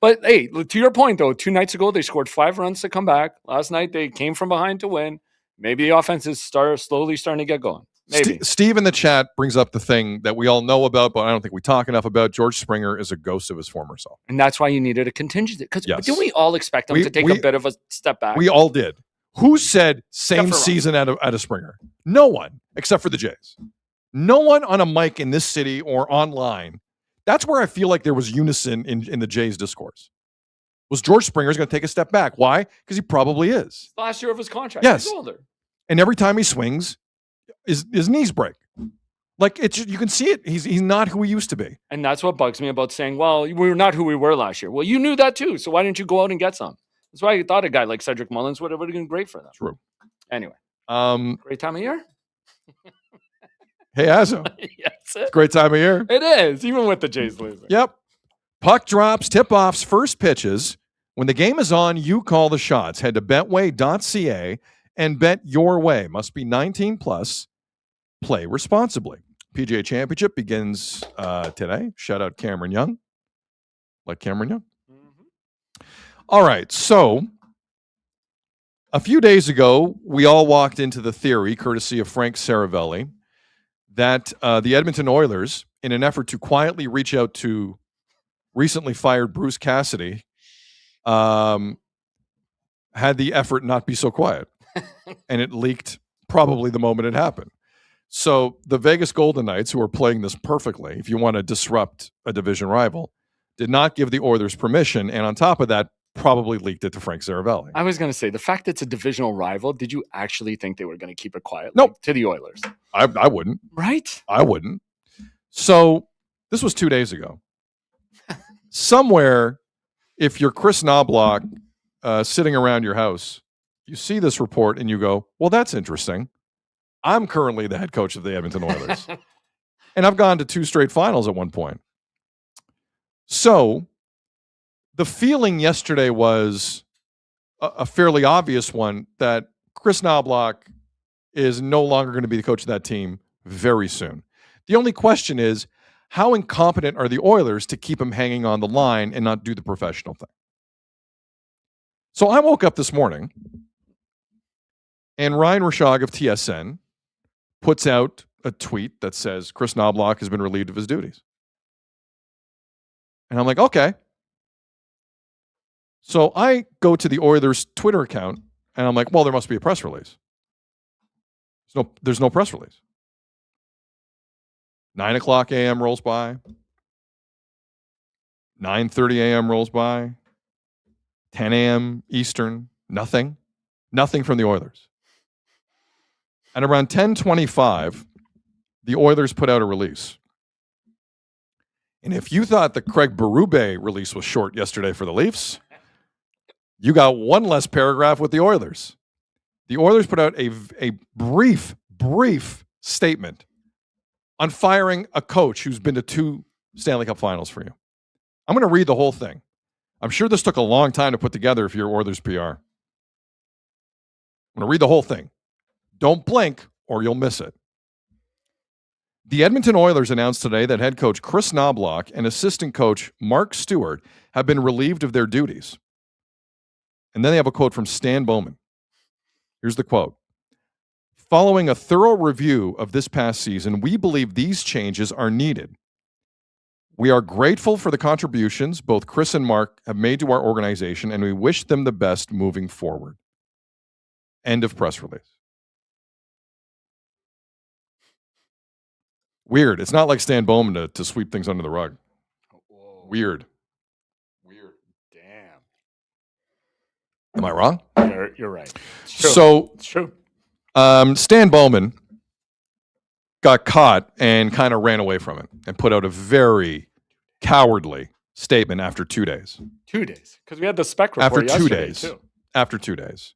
But hey, to your point though, 2 nights ago they scored 5 runs to come back. Last night they came from behind to win. Maybe the offense is slowly starting to get going. Maybe.
Steve in the chat brings up the thing that we all know about, but I don't think we talk enough about. George Springer is a ghost of his former self.
And that's why you needed a contingency. Because didn't we all expect him to take a bit of a step back?
We all did. Who said same season out of Springer? No one, except for the Jays. No one on a mic in this city or online. That's where I feel like there was unison in the Jays discourse. Was George Springer's going to take a step back? Why? Because he probably is.
Last year of his contract.
Yes.
He's older.
And every time he swings, his knees break. Like you can see it. He's not who he used to be.
And that's what bugs me about saying, well, we're not who we were last year. Well, you knew that too. So why didn't you go out and get some? That's why I thought a guy like Cedric Mullins would have been great for them.
True.
Anyway. Great time of year.
Hey, Azzo.
Yes,
it's a great time of year.
It is, even with the Jays losing.
Yep. Puck drops, tip-offs, first pitches. When the game is on, you call the shots. Head to betway.ca and bet your way. Must be 19 plus. Play responsibly. PGA Championship begins today. Shout out Cameron Young. Like Cameron Young. Mm-hmm. All right. So a few days ago, we all walked into the theory, courtesy of Frank Saravelli, that the Edmonton Oilers, in an effort to quietly reach out to recently fired Bruce Cassidy, had the effort not be so quiet. And it leaked probably the moment it happened. So the Vegas Golden Knights, who are playing this perfectly, if you want to disrupt a division rival, did not give the Oilers permission. And on top of that, probably leaked it to Frank Saravelli.
I was going to say, the fact that it's a divisional rival, did you actually think they were going to keep it quiet?
Nope.
To the Oilers.
I wouldn't.
Right?
I wouldn't. So this was 2 days ago. Somewhere, if you're Chris Knobloch sitting around your house, you see this report and you go, well, that's interesting. I'm currently the head coach of the Edmonton Oilers. And I've gone to 2 straight finals at one point. So the feeling yesterday was a fairly obvious one that Chris Knobloch is no longer going to be the coach of that team very soon. The only question is, how incompetent are the Oilers to keep him hanging on the line and not do the professional thing? So I woke up this morning and Ryan Rashog of TSN puts out a tweet that says Chris Knobloch has been relieved of his duties. And I'm like, okay. So I go to the Oilers Twitter account and I'm like, well, there must be a press release. There's no press release. 9:00 a.m. rolls by. 9:30 a.m. rolls by. 10 a.m. Eastern. Nothing from the Oilers. And around 10:25, the Oilers put out a release. And if you thought the Craig Berube release was short yesterday for the Leafs, you got one less paragraph with the Oilers. The Oilers put out a brief statement on firing a coach who's been to 2 Stanley Cup finals for you. I'm going to read the whole thing. I'm sure this took a long time to put together if you're Oilers PR. I'm going to read the whole thing. Don't blink or you'll miss it. The Edmonton Oilers announced today that head coach Chris Knobloch and assistant coach Mark Stewart have been relieved of their duties. And then they have a quote from Stan Bowman. Here's the quote. Following a thorough review of this past season, we believe these changes are needed. We are grateful for the contributions both Chris and Mark have made to our organization, and we wish them the best moving forward. End of press release. Weird. It's not like Stan Bowman to sweep things under the rug.
Whoa.
Weird.
Damn.
Am I wrong?
You're right. It's true.
So
it's true.
Stan Bowman got caught and kind of ran away from it and put out a very cowardly statement after 2 days.
2 days. Because we had the spec report
After 2
yesterday,
days.
too.
After 2 days.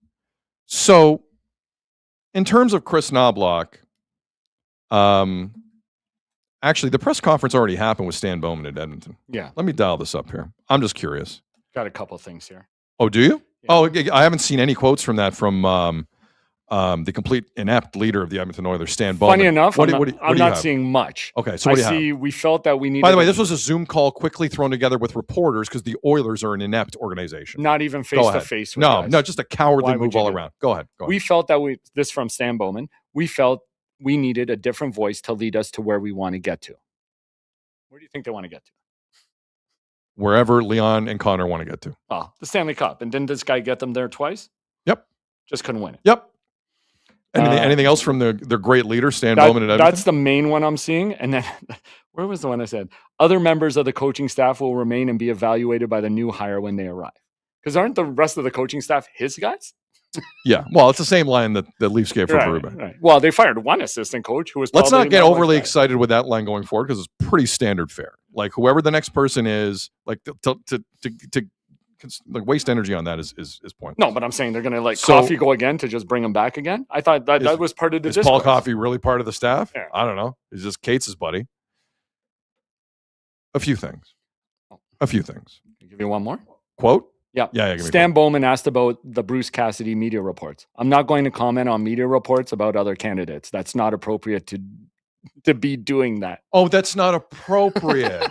So, in terms of Chris Knobloch, actually, the press conference already happened with Stan Bowman at Edmonton.
Yeah.
Let me dial this up here. I'm just curious.
Got a couple things here.
Oh, do you?
Yeah.
Oh, I haven't seen any quotes from that from the complete inept leader of the Edmonton Oilers, Stan Bowman.
Funny enough,
what
I'm
do
not
you have?
seeing much.
Okay, so what do you have?
We felt that we needed.
By the way, this was a Zoom call quickly thrown together with reporters because the Oilers are an inept organization.
not even face to face.
No, just a cowardly
Why would
move
you
all
do
around. Go ahead.
We felt that this from Stan Bowman. We felt we needed a different voice to lead us to where we want to get to. Where do you think they want to get to?
Wherever Leon and Connor want to get to.
Oh, the Stanley Cup. And didn't this guy get them there twice?
Yep.
Just couldn't win it.
Yep. Anything else from their great leader, Stan Bowman at Edmonton?
That's the main one I'm seeing. And then, where was the one I said? Other members of the coaching staff will remain and be evaluated by the new hire when they arrive. Because aren't the rest of the coaching staff his guys?
Yeah. Well, it's the same line that Leafs gave for Berube.
Right. Well, they fired one assistant coach who was.
Let's not get overly
excited.
excited with that line going forward because it's pretty standard fare. Like whoever the next person is, like to waste energy on that is pointless.
No, but I'm saying they're going to let Coffey go again to just bring him back again. I thought that was part of the.
Is Paul Coffey really part of the staff?
Yeah.
I don't know. He's just Kate's buddy. A few things.
Can I give you one more?
Quote.
Yeah.
Give me
Stan Bowman asked about the Bruce Cassidy media reports. I'm not going to comment on media reports about other candidates. That's not appropriate to be doing that.
Oh, that's not appropriate.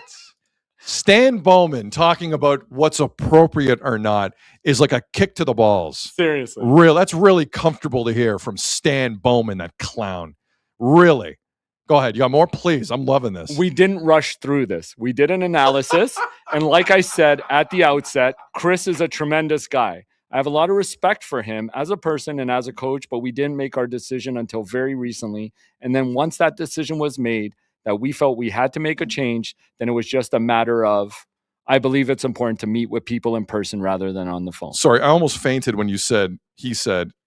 Stan Bowman talking about what's appropriate or not is like a kick to the balls.
Seriously.
That's really comfortable to hear from Stan Bowman, that clown. Really. Go ahead. You got more? Please. I'm loving this.
We didn't rush through this. We did an analysis. And like I said at the outset, Chris is a tremendous guy. I have a lot of respect for him as a person and as a coach, but we didn't make our decision until very recently. And then once that decision was made, that we felt we had to make a change, then it was just a matter of, I believe it's important to meet with people in person rather than on the phone.
Sorry, I almost fainted when he said,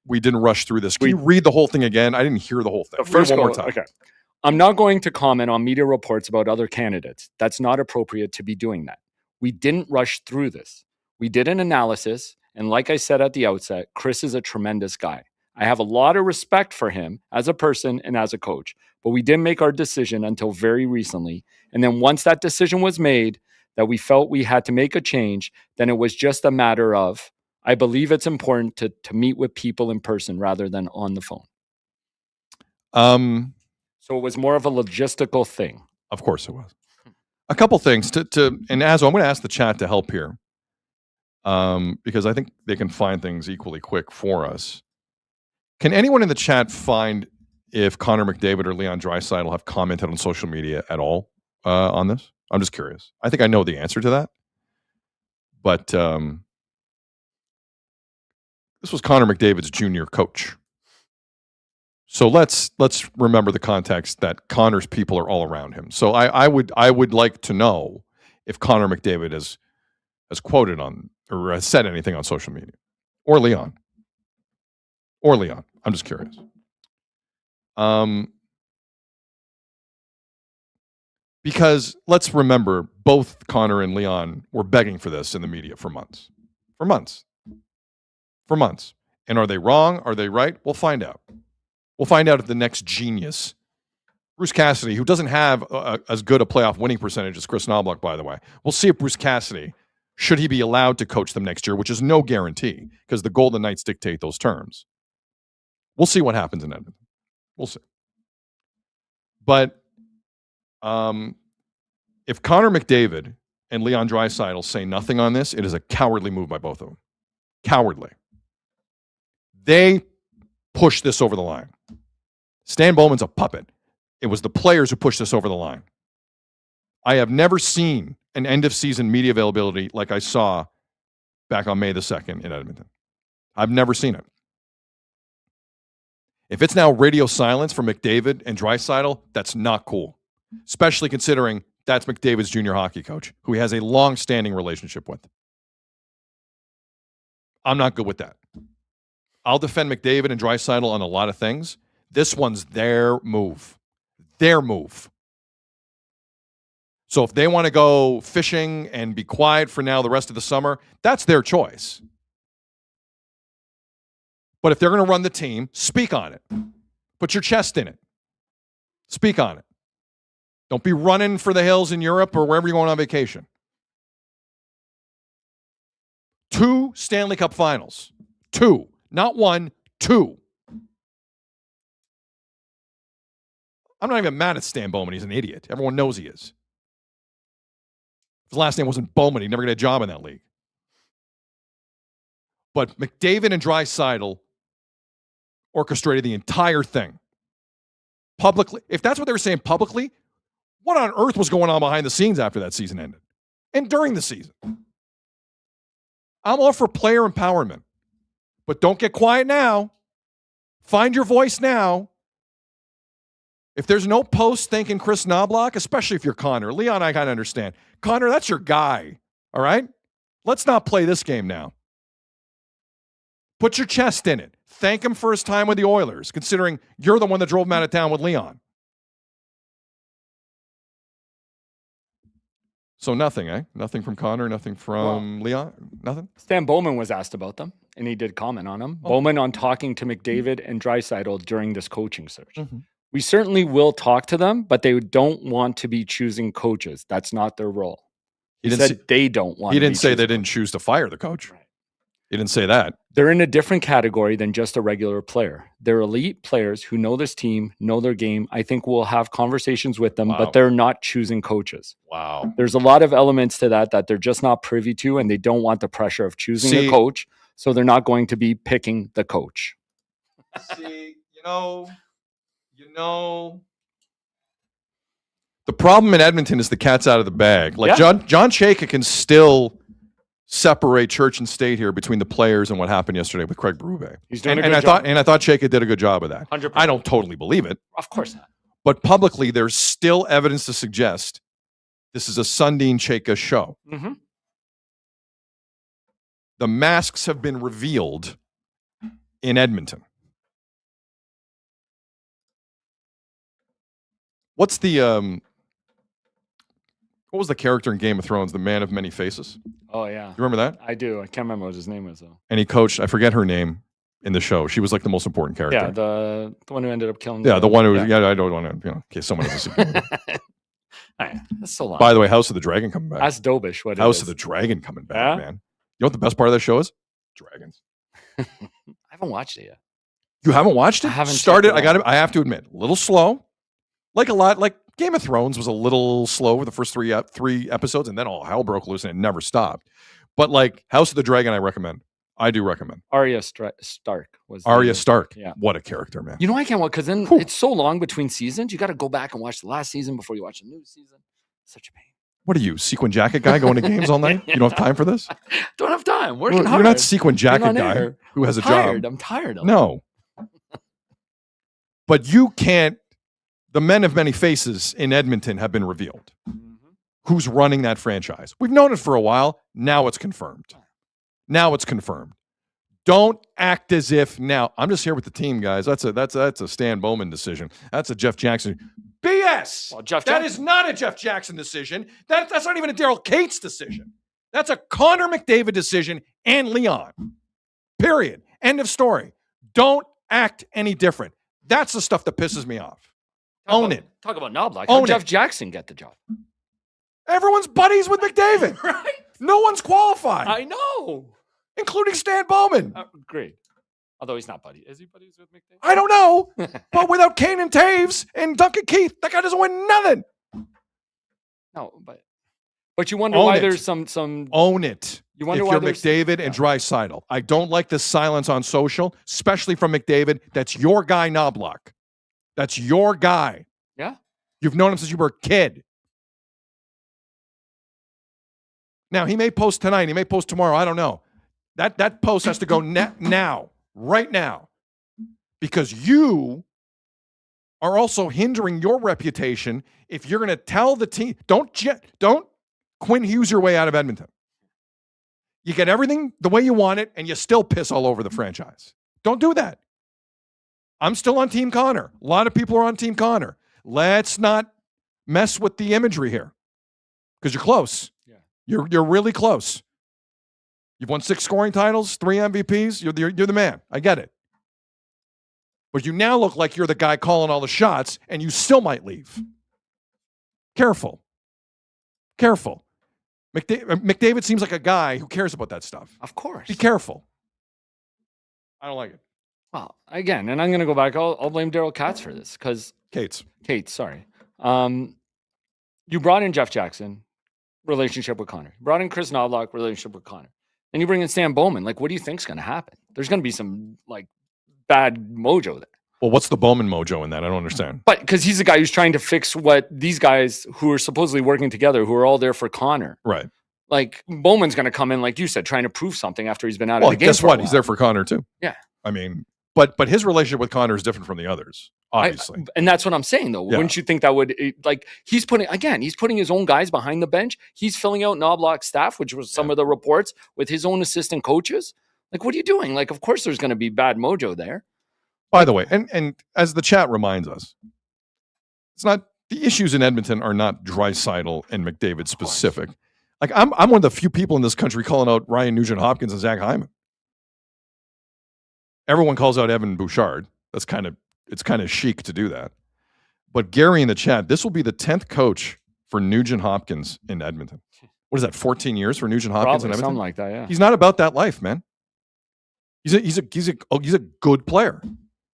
we didn't rush through this. Can you read the whole thing again? I didn't hear the whole thing.
The first
one more
quote,
time.
Okay. I'm not going to comment on media reports about other candidates. That's not appropriate to be doing that. We didn't rush through this. We did an analysis. And like I said at the outset, Chris is a tremendous guy. I have a lot of respect for him as a person and as a coach, but we didn't make our decision until very recently. And then once that decision was made, that we felt we had to make a change, then it was just a matter of, I believe it's important to meet with people in person rather than on the phone. So it was more of a logistical thing.
Of course it was. A couple things and Azo, I'm going to ask the chat to help here. Because I think they can find things equally quick for us. Can anyone in the chat find if Connor McDavid or Leon Draisaitl have commented on social media at all on this? I'm just curious. I think I know the answer to that. But this was Connor McDavid's junior coach. So let's remember the context that Connor's people are all around him. So I would like to know if Connor McDavid has quoted on or has said anything on social media, or Leon. I'm just curious. Because let's remember, both Connor and Leon were begging for this in the media for months. And are they wrong? Are they right? We'll find out. We'll find out if the next genius, Bruce Cassidy, who doesn't have as good a playoff winning percentage as Chris Knobloch, by the way. We'll see if Bruce Cassidy, should he be allowed to coach them next year, which is no guarantee because the Golden Knights dictate those terms. We'll see what happens in Edmonton. We'll see. But if Connor McDavid and Leon Draisaitl say nothing on this, it is a cowardly move by both of them. Cowardly. They push this over the line. Stan Bowman's a puppet. It was the players who pushed this over the line. I have never seen an end-of-season media availability like I saw back on May the 2nd in Edmonton. I've never seen it. If it's now radio silence for McDavid and Draisaitl, that's not cool, especially considering that's McDavid's junior hockey coach, who he has a long-standing relationship with. I'm not good with that. I'll defend McDavid and Draisaitl on a lot of things. This one's their move. Their move. So if they want to go fishing and be quiet for now the rest of the summer, that's their choice. But if they're going to run the team, speak on it. Put your chest in it. Speak on it. Don't be running for the hills in Europe or wherever you're going on vacation. 2 Stanley Cup finals. 2. Not 1, 2. I'm not even mad at Stan Bowman. He's an idiot. Everyone knows he is. If his last name wasn't Bowman, he'd never get a job in that league. But McDavid and Draisaitl orchestrated the entire thing. Publicly. If that's what they were saying publicly, what on earth was going on behind the scenes after that season ended? And during the season? I'm all for player empowerment. But don't get quiet now. Find your voice now. If there's no post thanking Chris Knobloch, especially if you're Connor. Leon, I kind of understand. Connor, that's your guy. All right? Let's not play this game now. Put your chest in it. Thank him for his time with the Oilers, considering you're the one that drove him out of town with Leon. So nothing, eh? Nothing from Connor, nothing from Leon? Nothing?
Stan Bowman was asked about them, and he did comment on them. Bowman on talking to McDavid and Draisaitl during this coaching search. Mm-hmm. We certainly will talk to them, but they don't want to be choosing coaches. That's not their role. He said they don't want to be choosing.
He didn't say they didn't choose to fire the coach. Right. He didn't say that.
They're in a different category than just a regular player. They're elite players who know this team, know their game. I think we'll have conversations with them, but they're not choosing coaches.
Wow.
There's a lot of elements to that they're just not privy to, and they don't want the pressure of choosing a coach, so they're not going to be picking the coach.
See, you know, the problem in Edmonton is the cat's out of the bag. Like John Chayka can still separate church and state here between the players and what happened yesterday with Craig Berube.
He's doing a good job.
I thought Chayka did a good job of that.
100%.
I don't totally believe it.
Of course not.
But publicly, there's still evidence to suggest this is a Sundin Chayka show.
Mm-hmm.
The masks have been revealed in Edmonton. What's the what was the character in Game of Thrones, the man of many faces?
Oh, yeah.
You remember that?
I do. I can't remember what his name was, though.
And he coached, I forget her name in the show. She was like the most important character.
Yeah, the one who ended up killing.
The one who was, I don't want to, in case someone doesn't see.
Right, that's so long.
By the way, House of the Dragon coming back.
That's Dobish. What
House of the Dragon coming back, man. You know what the best part of that show is? Dragons.
I haven't watched it yet.
You haven't watched it?
I haven't
started. I have to admit, a little slow. Like a lot, like Game of Thrones was a little slow for the first three episodes, and then all hell broke loose and it never stopped. But like House of the Dragon, I recommend. I do recommend.
Arya Stark was
Arya Stark.
Yeah,
what a character, man.
You know I can't watch because then it's so long between seasons. You got to go back and watch the last season before you watch the new season. Such a pain.
What are you, sequin jacket guy going to games all night? You don't have time for this?
Don't have time. Working hard.
You're not sequin jacket guy who has a job.
I'm tired of
No. But you can't. The men of many faces in Edmonton have been revealed. Mm-hmm. Who's running that franchise? We've known it for a while. Now it's confirmed. Don't act as if now. I'm just here with the team, guys. That's a Stan Bowman decision. That's a Jeff Jackson. BS.
Well,
that is not a Jeff Jackson decision. That's not even a Daryl Cates decision. That's a Connor McDavid decision and Leon. Period. End of story. Don't act any different. That's the stuff that pisses me off. Own it.
Talk about Knobloch. How Jeff Jackson get the job?
Everyone's buddies with McDavid.
Right?
No one's qualified.
I know.
Including Stan Bowman.
Great. Although he's not buddy. Is he buddies with McDavid?
I don't know. But without Kane and Taves and Duncan Keith, that guy doesn't win nothing.
No, but you wonder why there's some
Own it.
You wonder
if
why
you're
there's
McDavid and Draisaitl. I don't like the silence on social, especially from McDavid. That's your guy, Knobloch. That's your guy.
Yeah.
You've known him since you were a kid. Now, he may post tonight. He may post tomorrow. I don't know. That post has to go now, right now. because you are also hindering your reputation if you're going to tell the team, don't Quinn Hughes your way out of Edmonton. You get everything the way you want it, and you still piss all over the franchise. Don't do that. I'm still on Team Connor. A lot of people are on Team Connor. Let's not mess with the imagery here because you're close.
Yeah.
You're really close. You've won 6 scoring titles, 3 MVPs. You're the man. I get it. But you now look like you're the guy calling all the shots, and you still might leave. Careful. McDavid seems like a guy who cares about that stuff.
Of course.
Be careful. I don't like it.
Well, again, and I'm going to go back. I'll blame Daryl Katz for this because
Cates,
sorry. You brought in Jeff Jackson, relationship with Connor. You brought in Chris Knobloch, relationship with Connor. Then you bring in Stan Bowman. Like, what do you think's going to happen? There's going to be some like bad mojo there.
Well, what's the Bowman mojo in that? I don't understand.
But because he's the guy who's trying to fix what these guys who are supposedly working together, who are all there for Connor.
Right.
Like, Bowman's going to come in, like you said, trying to prove something after he's been out of the game.
Guess what? He's there for Connor too.
Yeah.
I mean, but his relationship with Connor is different from the others, obviously.
And that's what I'm saying, though.
Yeah.
Wouldn't you think that would, like, he's putting his own guys behind the bench. He's filling out Knobloch's staff, which was some of the reports, with his own assistant coaches. Like, what are you doing? Like, of course there's going to be bad mojo there.
By the way, and as the chat reminds us, it's not the issues in Edmonton are not Draisaitl and McDavid specific. Like I'm one of the few people in this country calling out Ryan Nugent-Hopkins and Zach Hyman. Everyone calls out Evan Bouchard. It's kind of chic to do that. But Gary in the chat, this will be the 10th coach for Nugent-Hopkins in Edmonton. What is that? 14 years for Nugent-Hopkins in Edmonton?
Something like that. Yeah.
He's not about that life, man. He's a good player.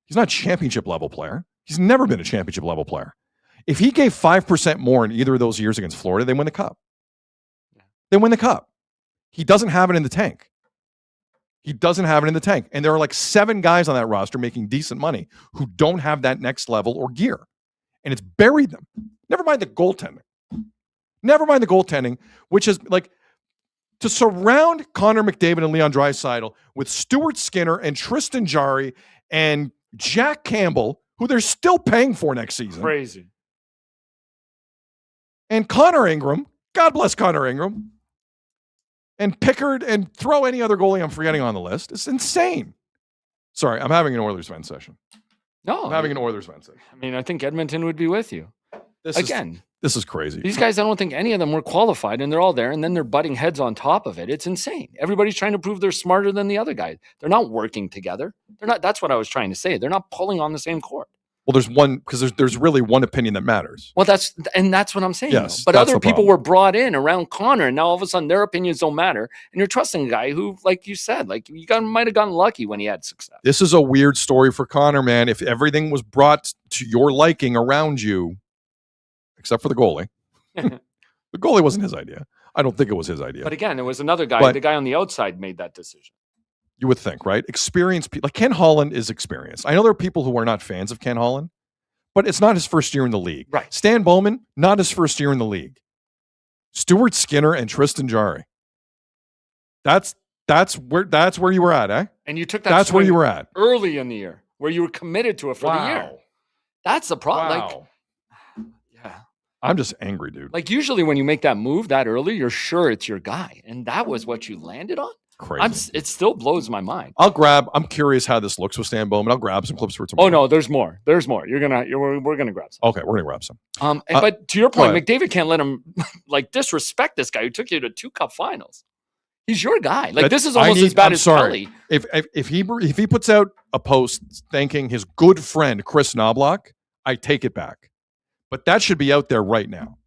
He's not a championship level player. He's never been a championship level player. If he gave 5% more in either of those years against Florida, they win the cup. They win the cup. He doesn't have it in the tank. And there are like 7 guys on that roster making decent money who don't have that next level or gear. And it's buried them. Never mind the goaltending, which is like to surround Connor McDavid and Leon Draisaitl with Stuart Skinner and Tristan Jarry and Jack Campbell, who they're still paying for next season.
Crazy.
And Connor Ingram, God bless Connor Ingram, and Pickard, and throw any other goalie I'm forgetting on the list. It's insane. Sorry, I'm having an Oilers fan session.
No.
I'm having an Oilers fan session.
I mean, I think Edmonton would be with you. This is
crazy.
These guys, I don't think any of them were qualified, and they're all there, and then they're butting heads on top of it. It's insane. Everybody's trying to prove they're smarter than the other guy. They're not working together. They're not. That's what I was trying to say. They're not pulling on the same cord.
Well, there's one, because there's really one opinion that matters.
Well, that's what I'm saying.
Yes,
but
that's
other
the
people
problem.
were brought in around Connor, and now all of a sudden their opinions don't matter. And you're trusting a guy who, like you said, like might have gotten lucky when he had success.
This is a weird story for Connor, man. If everything was brought to your liking around you, except for the goalie. The goalie wasn't his idea. I don't think it was his idea.
But again, it was another guy. The guy on the outside made that decision.
You would think, right? Experienced people. Like Ken Holland is experienced. I know there are people who are not fans of Ken Holland, but it's not his first year in the league.
Right.
Stan Bowman, not his first year in the league. Stuart Skinner and Tristan Jarry. That's where you were at, eh?
And you took that.
That's where you were at
early in the year, where you were committed to it for the year. That's the problem.
Wow.
Yeah.
I'm just angry, dude.
Like usually when you make that move that early, you're sure it's your guy. And that was what you landed on?
Crazy.
It still blows my mind.
I'm curious how this looks with Stan Bowman. I'll grab some clips for tomorrow.
Oh no, there's more. We're gonna grab some.
Okay, we're gonna grab some.
But to your point, McDavid can't let him like disrespect this guy who took you to 2 cup finals. He's your guy. Like this is almost as bad as Kelly.
If he puts out a post thanking his good friend Chris Knobloch, I take it back. But that should be out there right now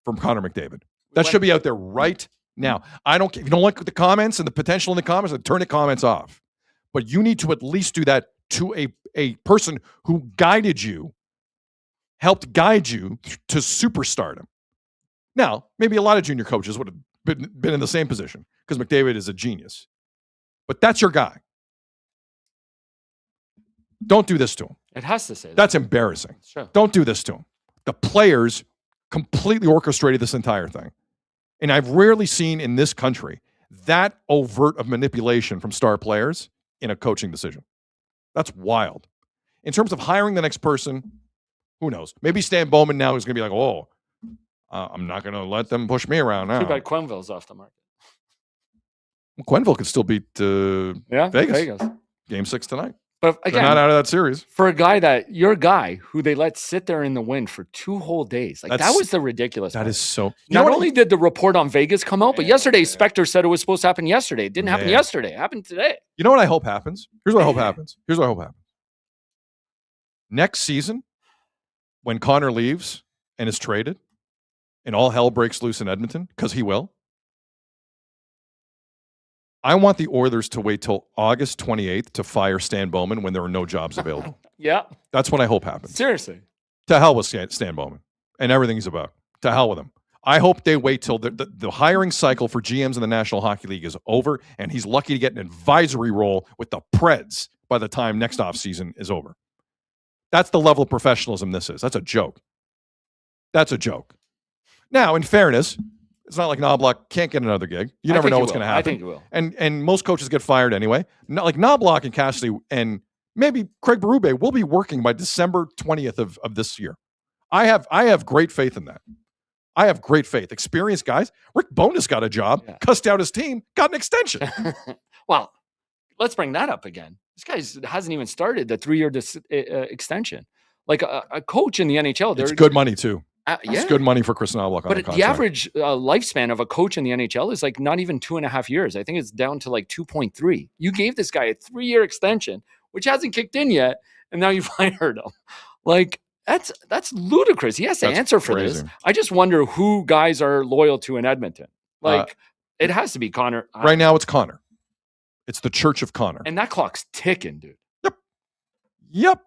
from Connor McDavid. That should be out there right now. I don't care if you don't like the comments and the potential in the comments, then turn the comments off. But you need to at least do that to a person who helped guide you to superstardom. Now, maybe a lot of junior coaches would have been in the same position because McDavid is a genius. But that's your guy. Don't do this to him.
It has to say that.
That's embarrassing.
Sure.
Don't do this to him. The players completely orchestrated this entire thing. And I've rarely seen in this country that overt of manipulation from star players in a coaching decision. That's wild. In terms of hiring the next person, who knows? Maybe Stan Bowman now is going to be like, oh, I'm not going to let them push me around now.
Too bad Quenneville's off the market.
Quenneville could still beat Vegas. Game 6 tonight.
But again,
they're not out of that series.
For a guy your guy who they let sit there in the wind for 2 whole days. Like that was the ridiculous part.
That is so.
Not only did the report on Vegas come out, but yesterday Spectre said it was supposed to happen yesterday. It didn't happen yesterday. It happened today.
You know what I hope happens? Here's what I hope happens. Next season, when Connor leaves and is traded, and all hell breaks loose in Edmonton, because he will, I want the Oilers to wait till August 28th to fire Stan Bowman when there are no jobs available.
Yeah.
That's what I hope happens.
Seriously.
To hell with Stan Bowman and everything he's about. To hell with him. I hope they wait till the hiring cycle for GMs in the National Hockey League is over, and he's lucky to get an advisory role with the Preds by the time next offseason is over. That's the level of professionalism this is. That's a joke. Now, in fairness, it's not like Knobloch can't get another gig. You never know what's going to happen.
I think he will.
And most coaches get fired anyway. Like Knobloch and Cassidy and maybe Craig Berube will be working by December 20th of this year. I have great faith in that. I have great faith. Experienced guys. Rick Bowness got a job, cussed out his team, got an extension.
Well, let's bring that up again. This guy hasn't even started the 3-year extension. Like a coach in the NHL.
It's good money too. It's good money for Chris Knobloch on the contract.
But the average lifespan of a coach in the NHL is like not even 2.5 years. I think it's down to like 2.3. You gave this guy a 3-year extension, which hasn't kicked in yet, and now you fired him. Like that's ludicrous. He has to answer for this. I just wonder who guys are loyal to in Edmonton. Like it has to be Connor.
Right now, it's Connor. It's the Church of Connor,
and that clock's ticking, dude.
Yep.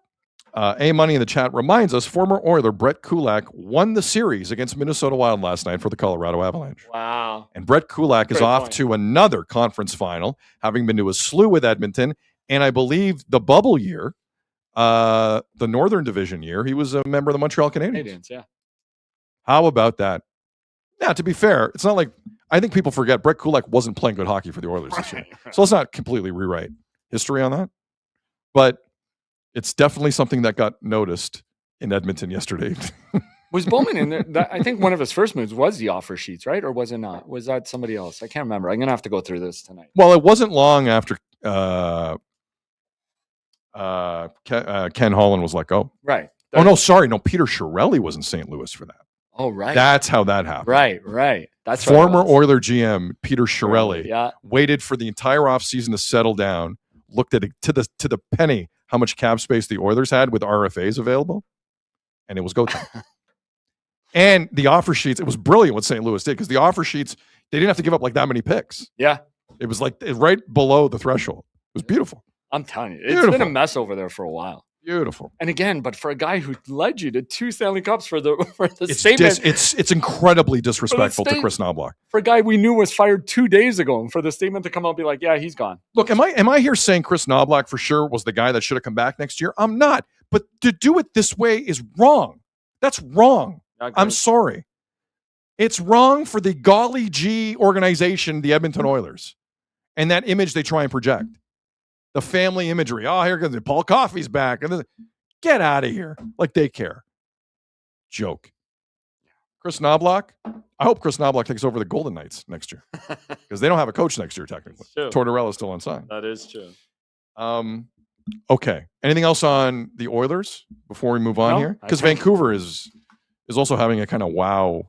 A-Money in the chat reminds us former Oiler Brett Kulak won the series against Minnesota Wild last night for the Colorado Avalanche.
Wow.
And Brett Kulak is off to another conference final, having been to a slew with Edmonton. And I believe the bubble year, the Northern Division year, he was a member of the Montreal Canadiens.
Yeah.
How about that? Now, to be fair, it's not like I think people forget Brett Kulak wasn't playing good hockey for the Oilers this year. So let's not completely rewrite history on that. But it's definitely something that got noticed in Edmonton yesterday.
Was Bowman in there? I think one of his first moves was the offer sheets, right? Or was it not? Was that somebody else? I can't remember. I'm going to have to go through this tonight.
Well, it wasn't long after Ken Holland was let go.
Right.
No, sorry. No, Peter Chiarelli was in St. Louis for that.
Oh, right.
That's how that happened.
Right. That's
former Oiler GM Peter Chiarelli
Yeah.
waited for the entire offseason to settle down, looked at it to the penny how much cap space the Oilers had with RFAs available, and it was go time. And the offer sheets, it was brilliant what St. Louis did, because the offer sheets, they didn't have to give up like that many picks.
Yeah.
It was like right below the threshold. It was beautiful.
I'm telling you, it's been a mess over there for a while.
Beautiful.
And again, but for a guy who led you to 2 Stanley Cups for the statement.
It's incredibly disrespectful to Chris Knobloch.
For a guy we knew was fired 2 days ago, and for the statement to come out and be like, yeah, he's gone.
Look, am I here saying Chris Knobloch for sure was the guy that should have come back next year? I'm not. But to do it this way is wrong. That's wrong. I'm sorry. It's wrong for the golly gee organization, the Edmonton Oilers, and that image they try and project. The family imagery. Oh, here goes Paul Coffey's back. And get out of here. Like they care. Joke. Chris Knobloch. I hope Chris Knobloch takes over the Golden Knights next year, because they don't have a coach next year, technically. Tortorella's still unsigned.
That is true.
Okay. Anything else on the Oilers before we move on here? Because Vancouver is also having a kind of wow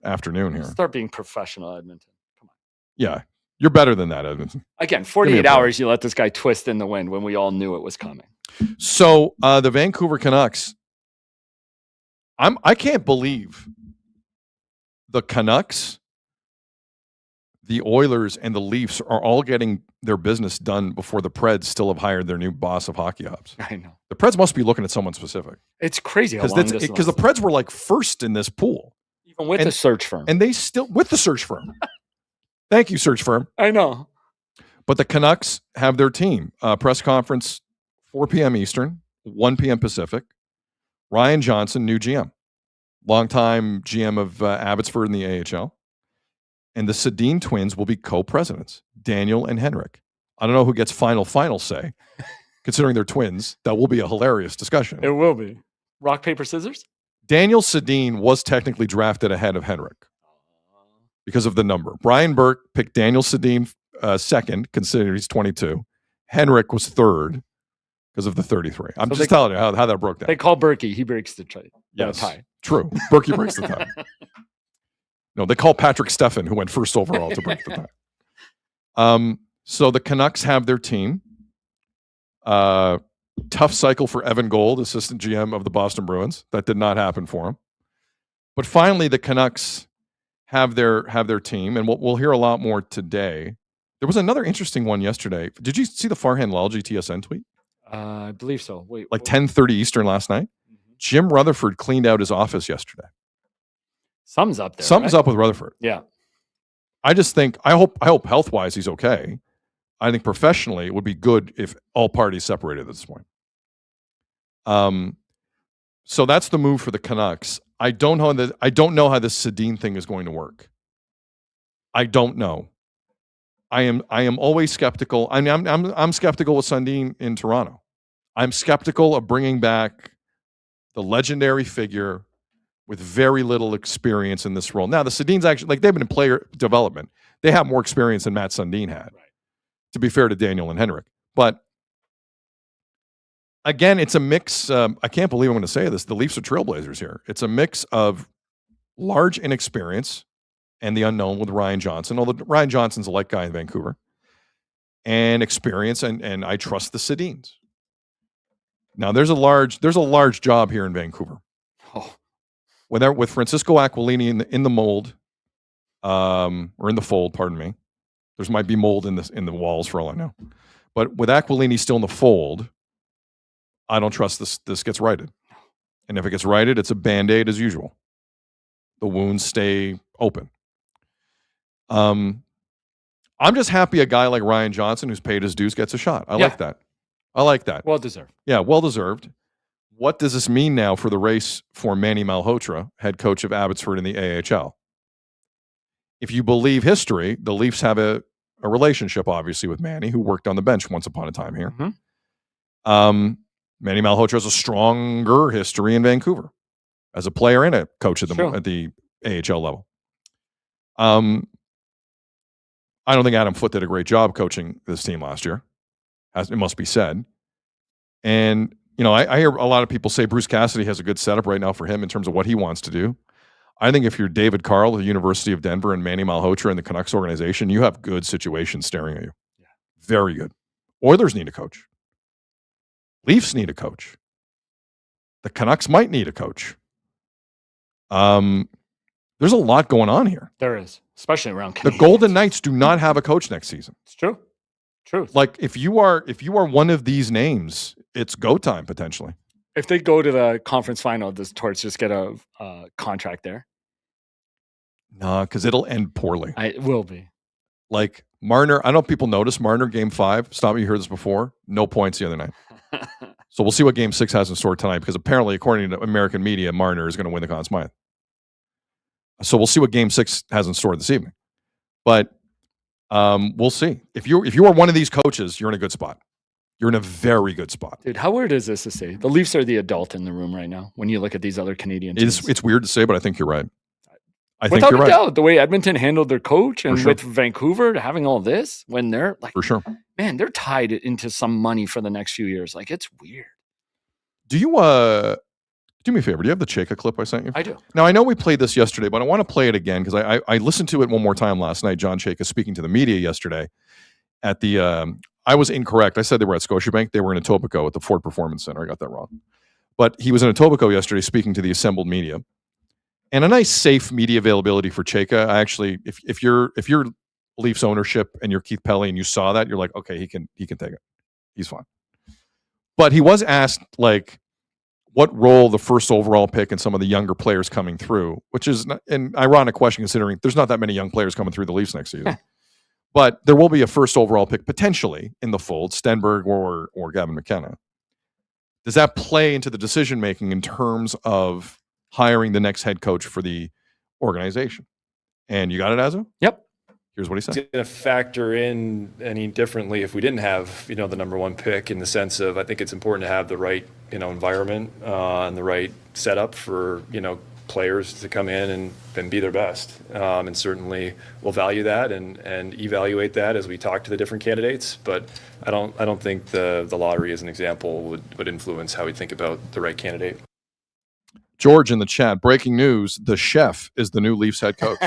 afternoon here.
Start being professional, Edmonton. Come on.
Yeah. You're better than that, Edmonton.
Again, 48 hours, you let this guy twist in the wind when we all knew it was coming.
So the Vancouver Canucks, I can't believe the Canucks, the Oilers, and the Leafs are all getting their business done before the Preds still have hired their new boss of hockey ops.
I know.
The Preds must be looking at someone specific.
It's crazy how long this is.
Because the Preds were like first in this pool.
Even with the search firm.
And they still, with the search firm. Thank you, search firm.
I know.
But the Canucks have their team. Press conference, 4 p.m. Eastern, 1 p.m. Pacific. Ryan Johnson, new GM. Longtime GM of Abbotsford in the AHL. And the Sedin twins will be co-presidents, Daniel and Henrik. I don't know who gets final say, considering they're twins, that will be a hilarious discussion.
It will be. Rock, paper, scissors?
Daniel Sedin was technically drafted ahead of Henrik because of the number. Brian Burke picked Daniel Sedin second, considering he's 22. Henrik was third because of the 33. I'm just telling you how that broke down.
They call Berkey. He breaks the tie.
Yes,
tie.
True. Berkey breaks the tie. No, they call Patrick Steffen, who went first overall, to break the tie. So the Canucks have their team. Tough cycle for Evan Gold, assistant GM of the Boston Bruins. That did not happen for him. But finally, the Canucks have their team, and we'll hear a lot more today. There was another interesting one yesterday. Did you see the Farhan Lalji TSN tweet?
I believe so. Wait,
like 10:30 Eastern last night. Mm-hmm. Jim Rutherford cleaned out his office yesterday.
Something's up there.
Something's up with Rutherford.
Yeah.
I just think I hope health wise he's okay. I think professionally it would be good if all parties separated at this point. So that's the move for the Canucks. I don't know how this Sedin thing is going to work. I don't know. I am always skeptical. I'm skeptical with Sundin in Toronto. I'm skeptical of bringing back the legendary figure with very little experience in this role. Now the Sedin's actually they've been in player development. They have more experience than Matt Sundin had. Right. To be fair to Daniel and Henrik, but again, it's a mix. I can't believe I'm going to say this. The Leafs are trailblazers here. It's a mix of large inexperience and the unknown with Ryan Johnson, although Ryan Johnson's a light guy in Vancouver, and experience, and I trust the Sedins. Now, there's a large job here in Vancouver.
Oh.
With Francisco Aquilini in the mold, or in the fold, pardon me. There might be mold in the walls for all I know. But with Aquilini still in the fold, I don't trust this gets righted. And if it gets righted, it's a Band-Aid as usual. The wounds stay open. I'm just happy a guy like Ryan Johnson, who's paid his dues, gets a shot. I like that.
Well deserved.
Yeah, well deserved. What does this mean now for the race for Manny Malhotra, head coach of Abbotsford in the AHL? If you believe history, the Leafs have a relationship, obviously, with Manny, who worked on the bench once upon a time here.
Mm-hmm.
Manny Malhotra has a stronger history in Vancouver as a player and a coach at the AHL level. I don't think Adam Foote did a great job coaching this team last year, as it must be said. And, I hear a lot of people say Bruce Cassidy has a good setup right now for him in terms of what he wants to do. I think if you're David Carl, the University of Denver, and Manny Malhotra in the Canucks organization, you have good situations staring at you. Yeah. Very good. Oilers need a coach. Leafs need a coach. The Canucks might need a coach. There's a lot going on here.
There is, especially around
Canadians. The Golden Knights do not have a coach next season.
It's true. True.
Like if you are one of these names, it's go time potentially.
If they go to the conference final, does Torts just get a contract there?
No, because it'll end poorly.
It will be.
Like Marner, I don't know if people noticed Marner game 5. Stop me, you heard this before. No points the other night. So we'll see what game 6 has in store tonight, because apparently, according to American media, Marner is going to win the Conn Smythe. So we'll see what game 6 has in store this evening. But we'll see. If you are one of these coaches, you're in a good spot. You're in a very good spot.
Dude, how weird is this to say? The Leafs are the adult in the room right now when you look at these other Canadian teams.
It's weird to say, but I think you're right.
Without a doubt, the way Edmonton handled their coach and with Vancouver having all this, when they're like,
for sure,
man, they're tied into some money for the next few years. Like, it's weird.
Do you, do me a favor? Do you have the Cheka clip I sent you?
I do.
Now, I know we played this yesterday, but I want to play it again because I listened to it one more time last night. John Cheka speaking to the media yesterday at the, I was incorrect. I said they were at Scotiabank. They were in Etobicoke at the Ford Performance Center. I got that wrong. But he was in Etobicoke yesterday speaking to the assembled media. And a nice, safe media availability for Cheka. I actually, if you're Leafs ownership and you're Keith Pelley and you saw that, you're like, okay, he can take it. He's fine. But he was asked like what role the first overall pick and some of the younger players coming through, which is an ironic question considering there's not that many young players coming through the Leafs next season. But there will be a first overall pick potentially in the fold, Stenberg or Gavin McKenna. Does that play into the decision making in terms of hiring the next head coach for the organization? And you got it, Azo?
Yep.
Here's what he said.
It's going to factor in any differently if we didn't have, the number one pick, in the sense of, I think it's important to have the right, environment and the right setup for, players to come in and be their best. And certainly we'll value that and evaluate that as we talk to the different candidates. But I don't think the lottery, as an example, would influence how we think about the right candidate.
George in the chat, breaking news, the chef is the new Leafs head coach.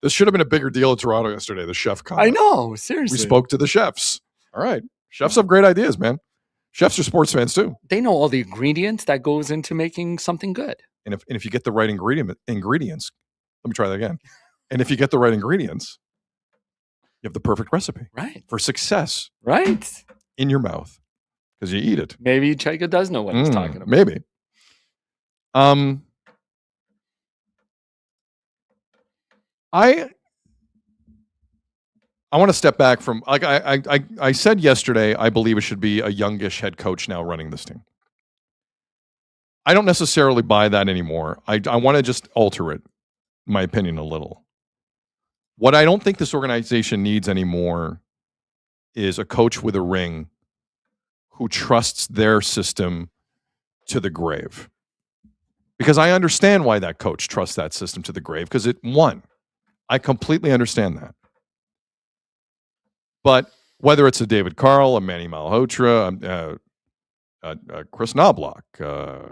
This should have been a bigger deal in Toronto yesterday, the chef comment.
I know, seriously.
We spoke to the chefs. All right. Chefs have great ideas, man. Chefs are sports fans too.
They know all the ingredients that goes into making something good.
And if you get the right ingredients, let me try that again. And if you get the right ingredients, you have the perfect recipe.
Right.
For success.
Right.
In your mouth. Because you eat it.
Maybe Chaika does know what he's talking about.
Maybe. I want to step back from, like I said yesterday, I believe it should be a youngish head coach now running this team. I don't necessarily buy that anymore. I want to just alter it, in my opinion, a little. What I don't think this organization needs anymore is a coach with a ring who trusts their system to the grave. Because I understand why that coach trusts that system to the grave, because it won. I completely understand that. But whether it's a David Carl, a Manny Malhotra, Chris Knobloch, a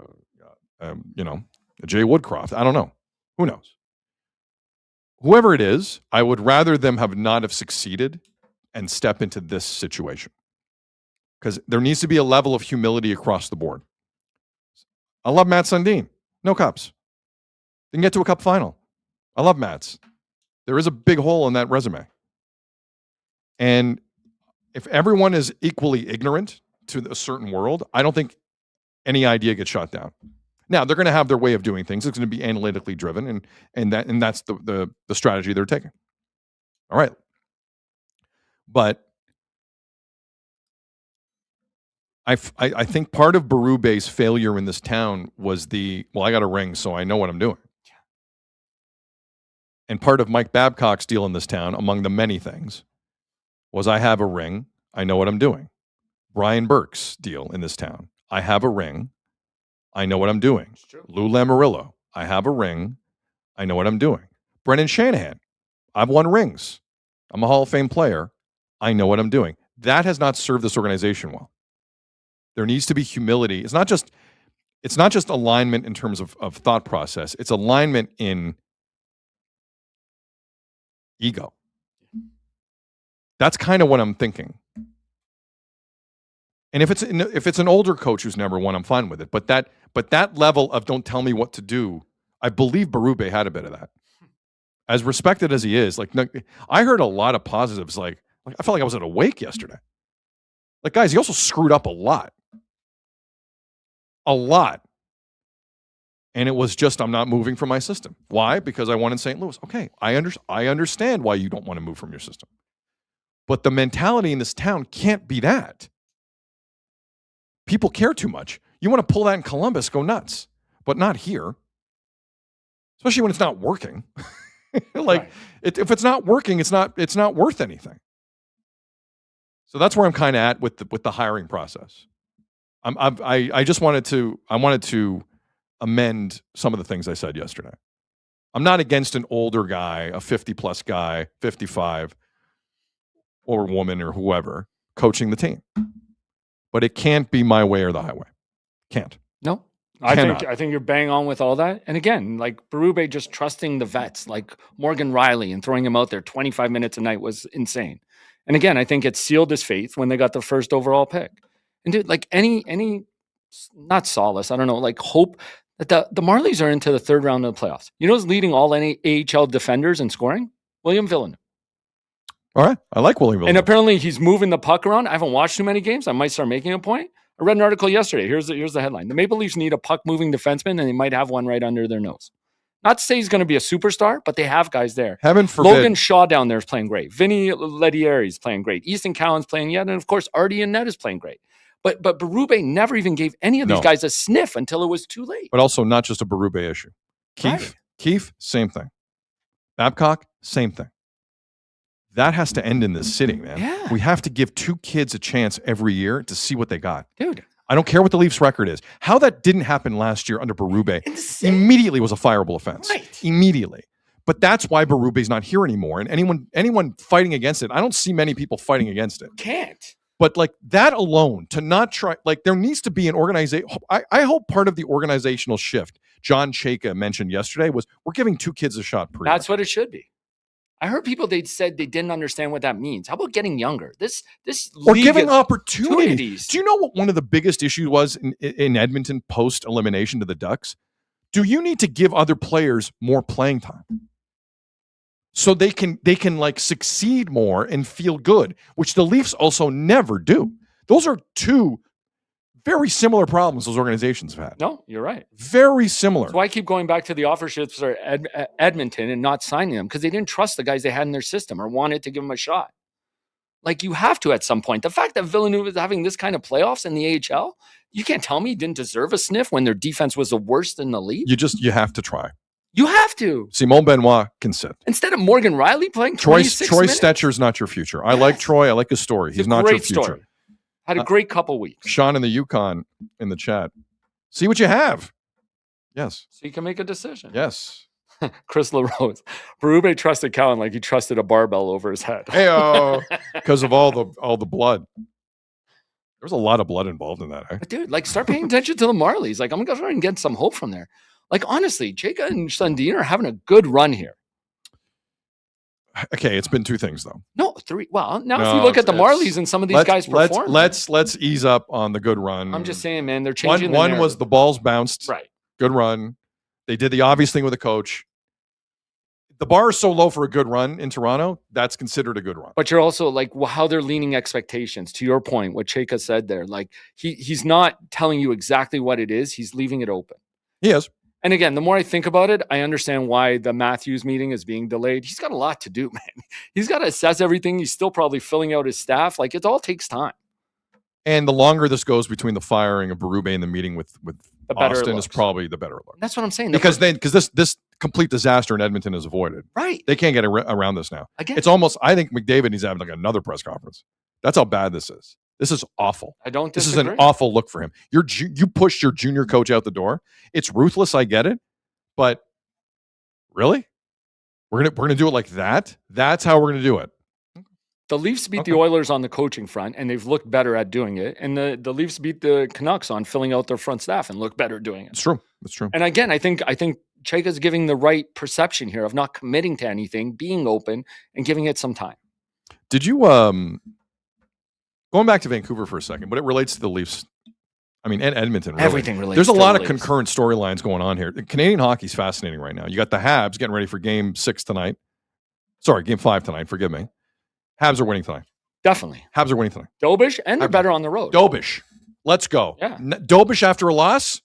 Jay Woodcroft, I don't know. Who knows? Whoever it is, I would rather them not have succeeded and step into this situation. Because there needs to be a level of humility across the board. I love Matt Sundin. No cups. Didn't get to a cup final. I love Matt's. There is a big hole in that resume. And if everyone is equally ignorant to a certain world, I don't think any idea gets shot down. Now, they're going to have their way of doing things. It's going to be analytically driven, and that's the strategy they're taking. All right. But I think part of Berube's failure in this town was I got a ring, so I know what I'm doing. And part of Mike Babcock's deal in this town, among the many things, was I have a ring, I know what I'm doing. Brian Burke's deal in this town, I have a ring, I know what I'm doing. Lou Lamoriello, I have a ring, I know what I'm doing. Brendan Shanahan, I've won rings. I'm a Hall of Fame player, I know what I'm doing. That has not served this organization well. There needs to be humility. It's not just alignment in terms of thought process. It's alignment in ego. That's kind of what I'm thinking. And if it's an older coach who's number one, I'm fine with it. But that level of don't tell me what to do, I believe Berube had a bit of that. As respected as he is, I heard a lot of positives. Like I felt like I was at a wake yesterday. Like, guys, he also screwed up a lot. A lot. And it was just, I'm not moving from my system. Why? Because I won in St. Louis. Okay, I understand why you don't want to move from your system. But the mentality in this town can't be that. People care too much. You want to pull that in Columbus, go nuts. But not here. Especially when it's not working. Right. If it's not working, it's not worth anything. So that's where I'm kind of at with the hiring process. I wanted to amend some of the things I said yesterday. I'm not against an older guy, a 50-plus guy, 55, or woman or whoever, coaching the team. But it can't be my way or the highway. Can't.
No. I think you're bang on with all that. And again, like Berube just trusting the vets, like Morgan Riley, and throwing him out there 25 minutes a night was insane. And again, I think it sealed his faith when they got the first overall pick. And dude, like any not solace, I don't know, like hope that the Marlies are into the third round of the playoffs. You know who's leading all any AHL defenders in scoring? William Villeneuve.
All right. I like William Villeneuve.
And apparently he's moving the puck around. I haven't watched too many games. I might start making a point. I read an article yesterday. Here's the headline. The Maple Leafs need a puck-moving defenseman, and they might have one right under their nose. Not to say he's going to be a superstar, but they have guys there.
Heaven forbid.
Logan Shaw down there is playing great. Vinny Lettieri is playing great. Easton Cowan's playing yet, and of course, Artie and Ned is playing great. But Berube never even gave any of these guys a sniff until it was too late.
But also not just a Berube issue. Keefe, same thing. Babcock, same thing. That has to end in this sitting, man.
Yeah.
We have to give 2 kids a chance every year to see what they got.
Dude.
I don't care what the Leafs record is. How that didn't happen last year under Berube immediately was a fireable offense.
Right.
Immediately. But that's why Berube's not here anymore. And anyone fighting against it, I don't see many people fighting against it.
Can't.
But like that alone, to not try, like there needs to be an organization. I hope part of the organizational shift John Chayka mentioned yesterday was we're giving 2 kids a shot per year.
That's what it should be. I heard people they said they didn't understand what that means. How about getting younger? This
or
league
giving
is-
opportunities. Do you know what one of the biggest issues was in Edmonton post elimination to the Ducks? Do you need to give other players more playing time so they can like succeed more and feel good, which the Leafs also never do. Those are 2 very similar problems those organizations have had.
No, you're right.
Very similar.
That's why I keep going back to the offer sheets for Edmonton and not signing them because they didn't trust the guys they had in their system or wanted to give them a shot. Like you have to at some point. The fact that Villeneuve is having this kind of playoffs in the AHL, you can't tell me he didn't deserve a sniff when their defense was the worst in the league.
You have to try.
You have to.
Simone Benoit can sit.
Instead of Morgan Riley playing
Troy
26 minutes.
Stetcher's not your future. I like Troy. I like his story. He's not your future.
Story. Had a great couple weeks.
Sean in the Yukon in the chat. See what you have. Yes.
So you can make a decision.
Yes.
Chris LaRose. Berube trusted Cowan like he trusted a barbell over his head.
Hey, because of all the blood. There was a lot of blood involved in that. Eh?
But dude, like start paying attention to the Marlies. Like I'm going to try and get some hope from there. Like honestly, Chayka and Sundin are having a good run here.
Okay, it's been 2 things though.
No, 3. Well, now if you look at the Marlies and some of these guys perform.
Let's ease up on the good run.
I'm just saying, man, they're changing.
One was the balls bounced.
Right.
Good run. They did the obvious thing with the coach. The bar is so low for a good run in Toronto, that's considered a good run.
But you're also like how they're leaning expectations. To your point, what Chayka said there, like he's not telling you exactly what it is. He's leaving it open.
He is.
And again, the more I think about it, I understand why the Matthews meeting is being delayed. He's got a lot to do, man. He's got to assess everything. He's still probably filling out his staff. Like it all takes time.
And the longer this goes between the firing of Berube and the meeting with Austin is probably the better look.
That's what I'm saying.
Because this complete disaster in Edmonton is avoided.
Right.
They can't get around this now.
Again,
it's almost, I think McDavid needs to have like another press conference. That's how bad this is. This is awful.
I don't
This
disagree.
is an awful look for him. You pushed your junior coach out the door. It's ruthless. I get it. But really? We're gonna do it like that? That's how we're gonna do it.
The Leafs beat the Oilers on the coaching front, and they've looked better at doing it. And the Leafs beat the Canucks on filling out their front staff and look better doing it.
It's true. It's true.
And again, I think Chayka's giving the right perception here of not committing to anything, being open, and giving it some time.
Did you going back to Vancouver for a second, but it relates to the Leafs. I mean, and Edmonton. Really.
Everything relates.
There's a
to
lot
the
of
Leafs.
concurrent storylines going on here. Canadian hockey's fascinating right now. You got the Habs getting ready for Game 6 tonight. Sorry, Game 5 tonight. Forgive me. Habs are winning tonight.
Definitely.
Habs are winning tonight.
Dobish, and they're better on the road.
Dobish. Let's go.
Yeah.
Dobish after a loss.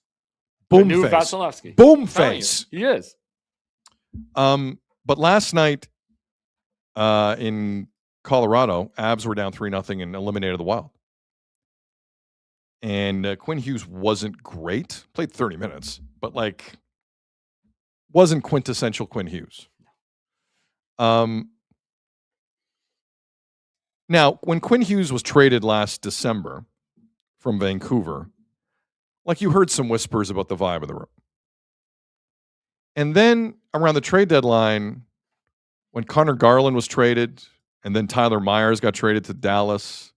The
Boom
new
face.
Vasilevsky.
Boom face.
He is.
But last night in Colorado, Abs were down 3-0 and eliminated the Wild. And Quinn Hughes wasn't great. Played 30 minutes, but like wasn't quintessential Quinn Hughes. Now, when Quinn Hughes was traded last December from Vancouver, like you heard some whispers about the vibe of the room. And then around the trade deadline, when Connor Garland was traded, and then Tyler Myers got traded to Dallas,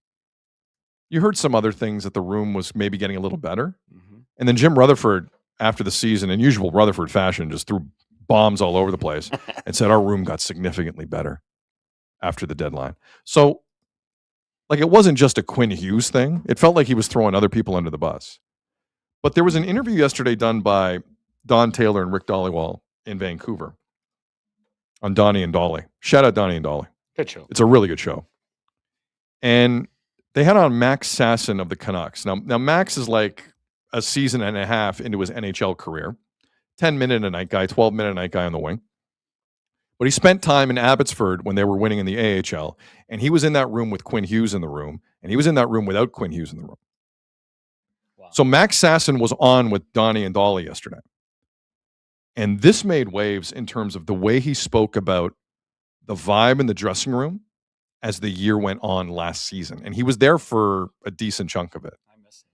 you heard some other things that the room was maybe getting a little better. Mm-hmm. And then Jim Rutherford, after the season, in usual Rutherford fashion, just threw bombs all over the place and said our room got significantly better after the deadline. So, like, it wasn't just a Quinn Hughes thing. It felt like he was throwing other people under the bus. But there was an interview yesterday done by Don Taylor and Rick Dollywall in Vancouver on Donnie and Dolly. Shout out Donnie and Dolly.
Good show.
It's a really good show. And they had on Max Sasson of the Canucks. Now Max is like a season and a half into his NHL career. 10-minute-a-night guy, 12-minute-a-night guy on the wing. But he spent time in Abbotsford when they were winning in the AHL, and he was in that room with Quinn Hughes in the room, and he was in that room without Quinn Hughes in the room. Wow. So Max Sasson was on with Donnie and Dolly yesterday. And this made waves in terms of the way he spoke about the vibe in the dressing room as the year went on last season. And he was there for a decent chunk of it.
I missed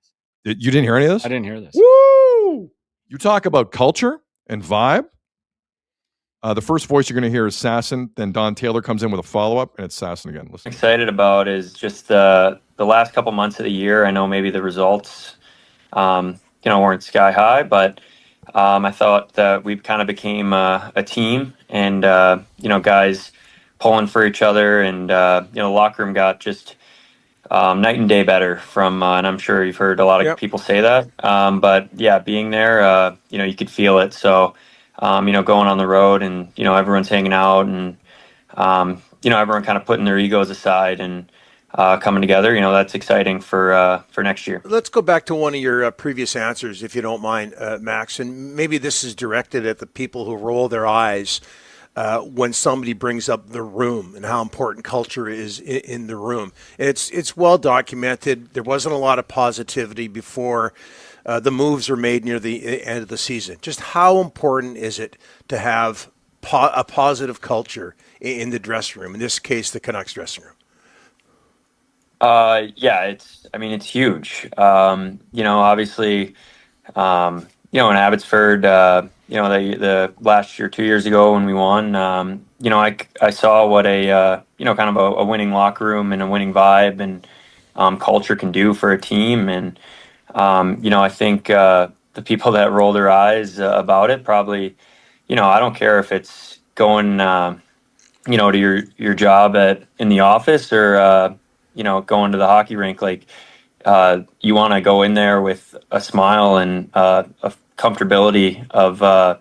this.
You didn't hear any of this?
I didn't hear this.
Woo! You talk about culture and vibe. The first voice you're going to hear is Sasson. Then Don Taylor comes in with a follow-up, and it's Sasson again. Listen.
Excited about is just the last couple months of the year. I know maybe the results, weren't sky high, but I thought that we kind of became a team, and guys pulling for each other, and the locker room got just night and day better from, and I'm sure you've heard a lot of people say that. But yeah, being there, you could feel it. So, going on the road, and everyone's hanging out, and everyone kind of putting their egos aside and coming together. That's exciting for next year.
Let's go back to one of your previous answers, if you don't mind, Max. And maybe this is directed at the people who roll their eyes when somebody brings up the room and how important culture is in the room. It's well documented. There wasn't a lot of positivity before the moves were made near the end of the season. Just how important is it to have a positive culture in the dressing room, in this case, the Canucks dressing room?
It's huge. Obviously, in Abbotsford, the last year, 2 years ago when we won, I saw what a kind of a winning locker room and a winning vibe and culture can do for a team. And, I think the people that roll their eyes about it probably, I don't care if it's going, to your job in the office or, going to the hockey rink. Like, you want to go in there with a smile and a comfortability of,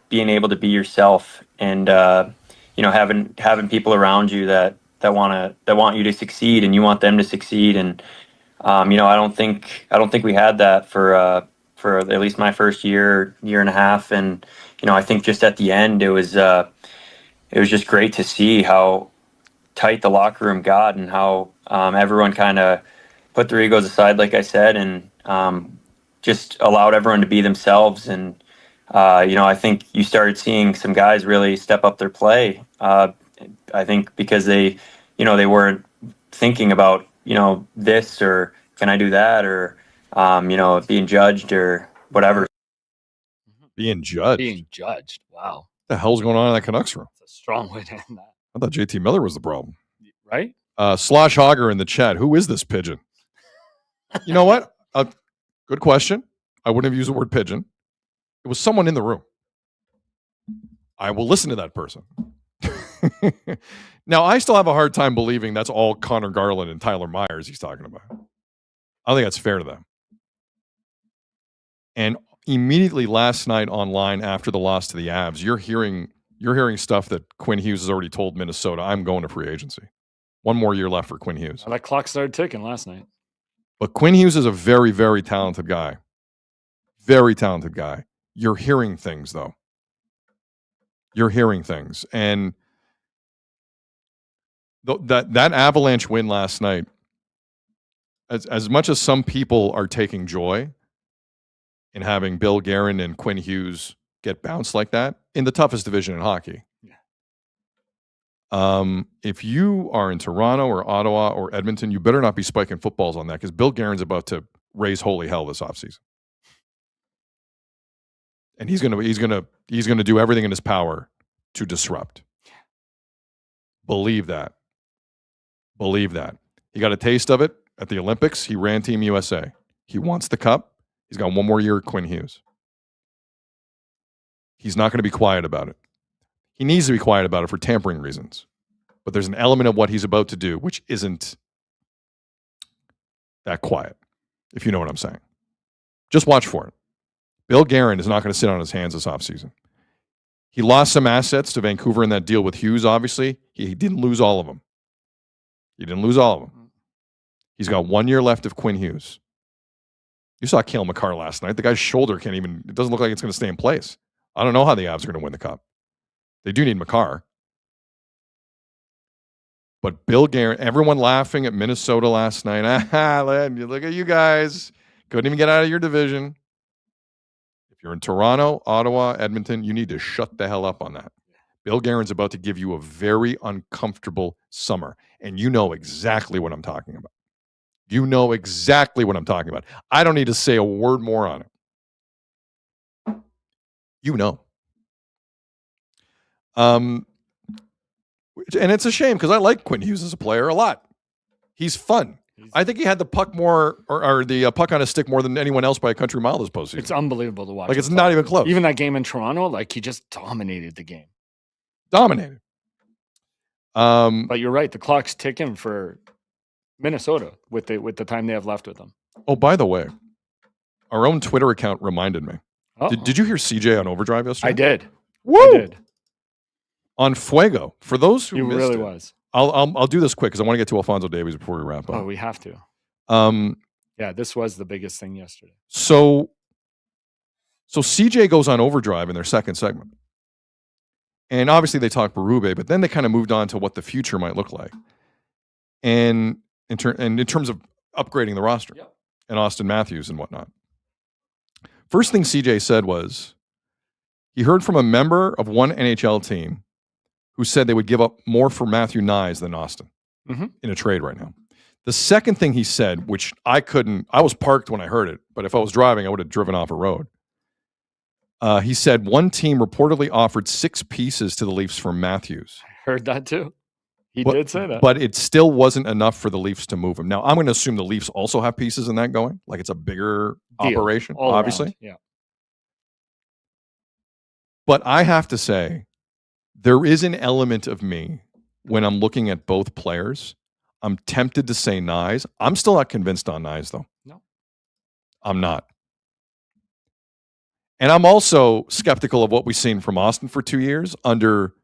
being able to be yourself and, having people around you that want you to succeed and you want them to succeed. And, I don't think we had that for at least my first year and a half. And, I think just at the end, it was just great to see how tight the locker room got and how everyone kind of put their egos aside, like I said, and just allowed everyone to be themselves. And, I think you started seeing some guys really step up their play. I think because they weren't thinking about, this or can I do that or, being judged or whatever.
Being judged?
Being judged. Wow.
What the hell's going on in that Canucks room?
That's a strong way to end that.
I thought JT Miller was the problem.
Right?
Slosh Hogger in the chat. Who is this pigeon? You know what? Good question. I wouldn't have used the word pigeon. It was someone in the room. I will listen to that person. Now, I still have a hard time believing that's all Connor Garland and Tyler Myers he's talking about. I don't think that's fair to them. And immediately last night online after the loss to the Avs, you're hearing stuff that Quinn Hughes has already told Minnesota, I'm going to free agency. One more year left for Quinn Hughes.
That clock started ticking last night.
But Quinn Hughes is a very, very talented guy. Very talented guy. You're hearing things, though. You're hearing things. And that Avalanche win last night, as much as some people are taking joy in having Bill Guerin and Quinn Hughes get bounced like that in the toughest division in hockey. If you are in Toronto or Ottawa or Edmonton, you better not be spiking footballs on that because Bill Guerin's about to raise holy hell this offseason. And he's gonna do everything in his power to disrupt. Believe that. Believe that. He got a taste of it at the Olympics. He ran Team USA. He wants the cup. He's got one more year at Quinn Hughes. He's not going to be quiet about it. He needs to be quiet about it for tampering reasons. But there's an element of what he's about to do which isn't that quiet, if you know what I'm saying. Just watch for it. Bill Guerin is not going to sit on his hands this offseason. He lost some assets to Vancouver in that deal with Hughes, obviously. He didn't lose all of them. He didn't lose all of them. He's got 1 year left of Quinn Hughes. You saw Cale Makar last night. The guy's shoulder it doesn't look like it's going to stay in place. I don't know how the Avs are going to win the cup. They do need Makar. But Bill Guerin, everyone laughing at Minnesota last night. Look at you guys. Couldn't even get out of your division. If you're in Toronto, Ottawa, Edmonton, you need to shut the hell up on that. Bill Guerin's about to give you a very uncomfortable summer, and you know exactly what I'm talking about. You know exactly what I'm talking about. I don't need to say a word more on it. You know. And it's a shame because I like Quinn Hughes as a player a lot. He's fun. I think he had the puck more, or the puck on his stick more than anyone else by a country mile this postseason.
It's unbelievable to watch.
Like, it's not even close.
Even that game in Toronto, like, he just dominated the game.
Dominated.
But you're right. The clock's ticking for Minnesota with the time they have left with them.
Oh, by the way, our own Twitter account reminded me. Did you hear CJ on Overdrive yesterday?
I did.
Woo!
I did.
On Fuego. For those who missed
really
it,
was.
I'll do this quick because I want to get to Alfonso Davies before we wrap up.
Oh, we have to. Yeah, this was the biggest thing yesterday.
So CJ goes on Overdrive in their second segment. And obviously they talk Berube, but then they kind of moved on to what the future might look like. And in terms of upgrading the roster and Austin Matthews and whatnot. First thing CJ said was he heard from a member of one NHL team who said they would give up more for Matthew Nyes than Austin in a trade right now. The second thing he said, which I was parked when I heard it, but if I was driving, I would have driven off a road. He said one team reportedly offered 6 pieces to the Leafs for Matthews.
I heard that too. He did say that.
But it still wasn't enough for the Leafs to move him. Now, I'm going to assume the Leafs also have pieces in that going. Like, it's a bigger operation,
all
obviously.
around. Yeah.
But I have to say, there is an element of me when I'm looking at both players. I'm tempted to say Nyes. I'm still not convinced on Nyes, though.
No.
I'm not. And I'm also skeptical of what we've seen from Austin for 2 years under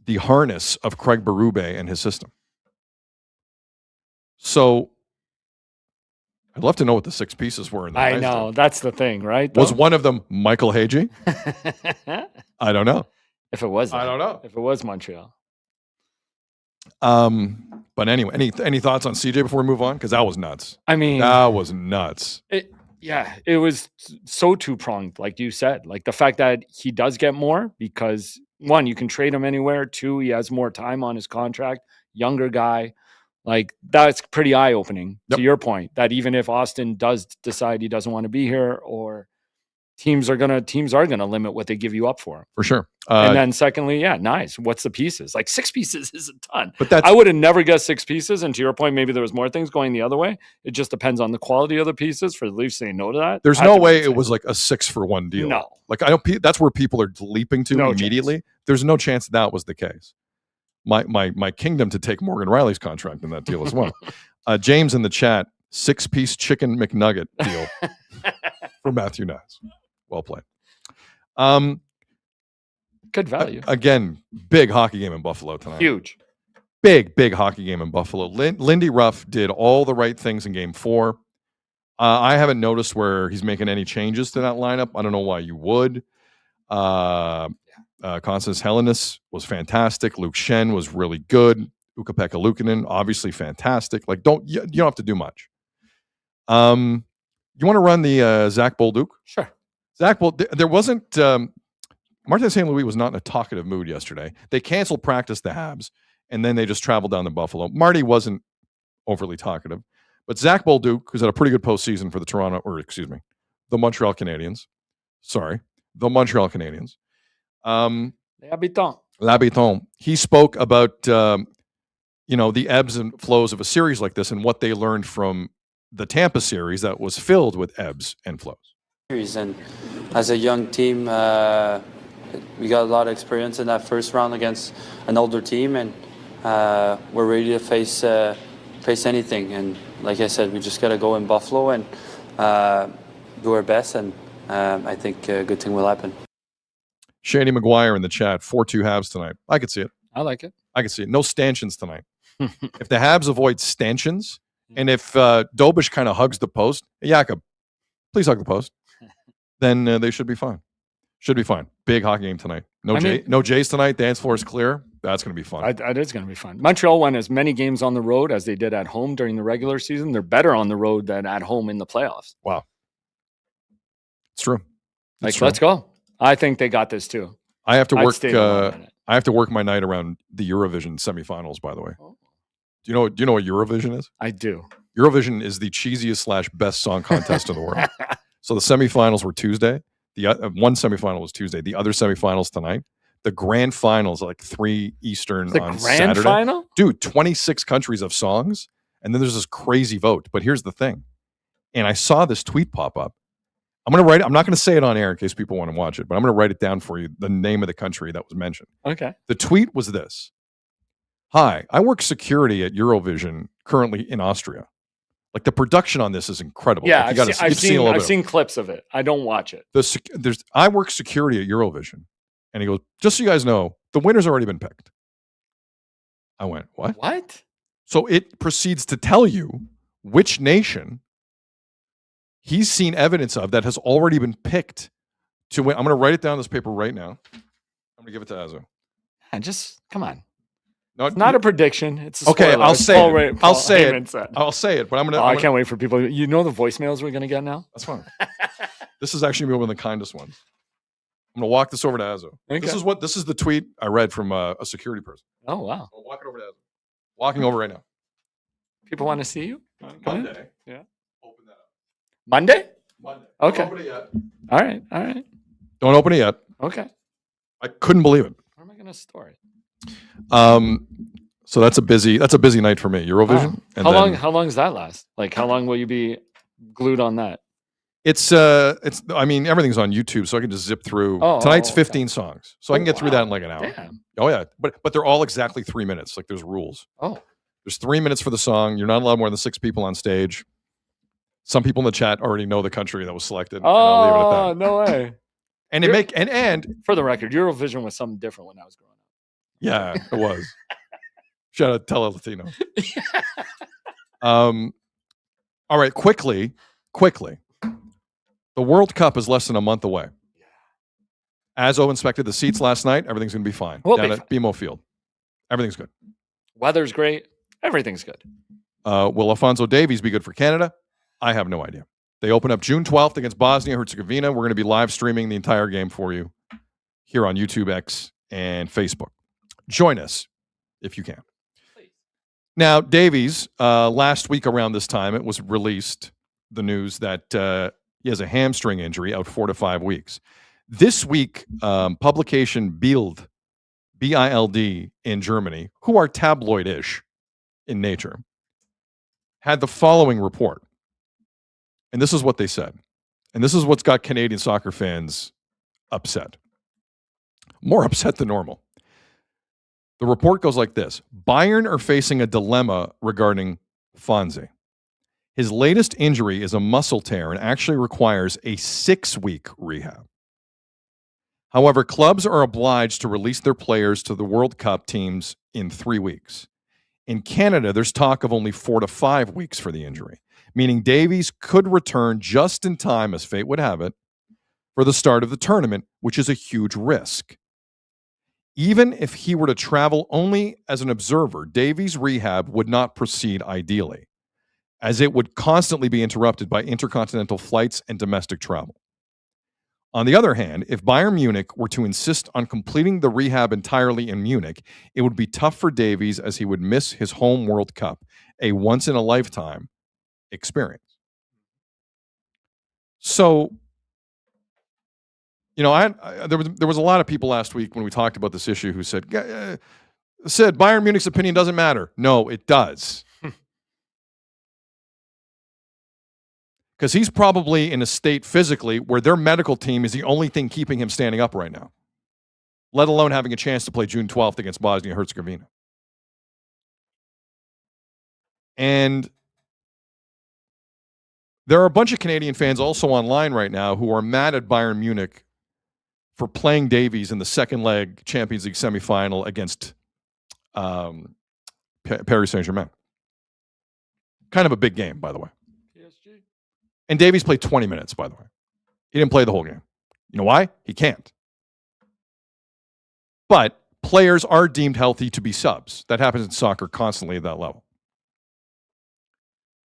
the harness of Craig Berube and his system. So I'd love to know what the 6 pieces were.
I know. That's the thing, right?
Was one of them Michael Hagee? I don't know.
If it was,
I don't know.
If it was Montreal.
But anyway, any thoughts on CJ before we move on? Because that was nuts.
I mean,
that was nuts.
It was so two-pronged, like you said. Like the fact that he does get more because, one, you can trade him anywhere. 2, he has more time on his contract. Younger guy. Like, that's pretty eye-opening to your point, that even if Austin does decide he doesn't want to be here, or teams are gonna limit what they give you up for him.
For sure.
And then secondly, nice. What's the pieces? Like 6 pieces is a ton.
But
I would have never guessed 6 pieces. And to your point, maybe there was more things going the other way. It just depends on the quality of the pieces for the Leafs saying no to that.
There's no way it was like a 6-for-1 deal.
No.
Like, I don't. That's where people are leaping to immediately.
Chance.
There's no chance that was the case. My kingdom to take Morgan Riley's contract in that deal as well. James in the chat, 6-piece chicken McNugget deal for Matthew Nyes. Well played.
Good value.
Again, big hockey game in Buffalo tonight.
Huge.
Big hockey game in Buffalo. Lindy Ruff did all the right things in game 4. I haven't noticed where he's making any changes to that lineup. I don't know why you would. Constance Hellenis was fantastic. Luke Shen was really good. Ukko-Pekka Luukkonen, obviously fantastic. Like, you don't have to do much. You want to run the Zach Bolduc?
Sure.
Zach, there wasn't. Martin St. Louis was not in a talkative mood yesterday. They canceled practice, the Habs, and then they just traveled down to Buffalo. Marty wasn't overly talkative, but Zach Bolduc, who's had a pretty good postseason for the Montreal Canadiens. Sorry, the Montreal Canadiens. L'Habitant. He spoke about the ebbs and flows of a series like this and what they learned from the Tampa series that was filled with ebbs and flows.
And as a young team, we got a lot of experience in that first round against an older team, and we're ready to face anything. And like I said, we just got to go in Buffalo and do our best, and I think a good thing will happen.
Shady McGuire in the chat, 4-2 Habs tonight. I could see it.
I like it.
I could see it. No stanchions tonight. If the Habs avoid stanchions, and if Dobish kind of hugs the post, Jakob, please hug the post, then they should be fine. Should be fine. Big hockey game tonight. No Jays tonight. Dance floor is clear. That's going to be fun.
That is going to be fun. Montreal won as many games on the road as they did at home during the regular season. They're better on the road than at home in the playoffs.
Wow. It's true.
Let's go. I think they got this too.
I have to work. I have to work my night around the Eurovision semifinals, by the way.
Oh.
Do you know what Eurovision is?
I do.
Eurovision is the cheesiest / best song contest in the world. So the semifinals were Tuesday. The one semifinal was Tuesday. The other semifinals tonight. The grand finals like 3 Eastern
The
on
grand
Saturday.
final?
Dude, 26 countries of songs, and then there's this crazy vote. But here's the thing. And I saw this tweet pop up. I'm going to write it. I'm not going to say it on air in case people want to watch it, but I'm going to write it down for you, the name of the country that was mentioned.
Okay.
The tweet was this. Hi, I work security at Eurovision, currently in Austria. Like the production on this is incredible.
Yeah,
Like
I've seen clips of it. I don't watch it.
I work security at Eurovision. And he goes, just so you guys know, the winner's already been picked. I went, what?
What?
So it proceeds to tell you which nation he's seen evidence of that has already been picked to win. I'm going to write it down on this paper right now. I'm going to give it to Azo.
And just, come on.
No,
It's not a prediction. It's a
okay.
spoiler.
I'll
It's
say
Paul
it.
Ray-
I'll
Paul
say
Heyman
it.
said.
I'll say it. But I'm going to.
I can't wait for people. You know the voicemails we're going to get now?
That's fine. This is actually one of the kindest ones. I'm going to walk this over to Azo.
Okay.
This is the tweet I read from a security person.
Oh, wow.
I'll walk it over to Azo. Walking over right now.
People want to see you?
Monday.
Yeah.
Open that up.
Monday?
Monday.
Okay.
Don't open it yet.
All right. All right.
Don't open it yet.
Okay.
I couldn't believe it.
Where am I going to store it?
So that's a busy night for me. Eurovision.
Wow.
And
How
then
long? How long does that last? Like, how long will you be glued on that?
It's I mean, everything's on YouTube, so I can just zip through. Tonight's 15 songs, so I can get through that in like an hour.
Damn.
Oh yeah, but they're all exactly 3 minutes. Like there's rules.
Oh.
There's 3 minutes for the song. You're not allowed more than 6 people on stage. Some people in the chat already know the country that was selected. And I'll leave it at that.
No way.
And it make and
For the record, Eurovision was something different when I was growing up.
yeah, it was. Shout out Tele Latino. All right, quickly. The World Cup is less than a month away. Azo inspected the seats last night. Everything's going to be fine.
We'll
Down
be
at BMO Field. Everything's good.
Weather's great. Everything's good.
Will Alfonso Davies be good for Canada? I have no idea. They open up June 12th against Bosnia-Herzegovina. We're going to be live streaming the entire game for you here on YouTube, X, and Facebook. Join us if you can.
Please.
Now, Davies, last week around this time, it was released, the news that he has a hamstring injury out 4 to 5 weeks. This week, publication Bild, B-I-L-D, in Germany, who are tabloid-ish in nature, had the following report. And this is what they said. And this is what's got Canadian soccer fans upset. More upset than normal. The report goes like this. Bayern are facing a dilemma regarding Fonzie. His latest injury is a muscle tear and actually requires a 6-week rehab. However, clubs are obliged to release their players to the World Cup teams in 3 weeks. In Canada, there's talk of only 4 to 5 weeks for the injury, meaning Davies could return just in time, as fate would have it, for the start of the tournament, which is a huge risk. Even if he were to travel only as an observer, Davies' rehab would not proceed ideally, as it would constantly be interrupted by intercontinental flights and domestic travel. On the other hand, if Bayern Munich were to insist on completing the rehab entirely in Munich, it would be tough for Davies as he would miss his home World Cup, a once-in-a-lifetime experience. So, you know, there was a lot of people last week when we talked about this issue who said, Bayern Munich's opinion doesn't matter. No, it does. Because he's probably in a state physically where their medical team is the only thing keeping him standing up right now, let alone having a chance to play June 12th against Bosnia-Herzegovina. And there are a bunch of Canadian fans also online right now who are mad at Bayern Munich for playing Davies in the second leg Champions League semifinal against Paris Saint-Germain. Kind of a big game, by the way. And Davies played 20 minutes, by the way. He didn't play the whole game. You know why? He can't. But players are deemed healthy to be subs. That happens in soccer constantly at that level.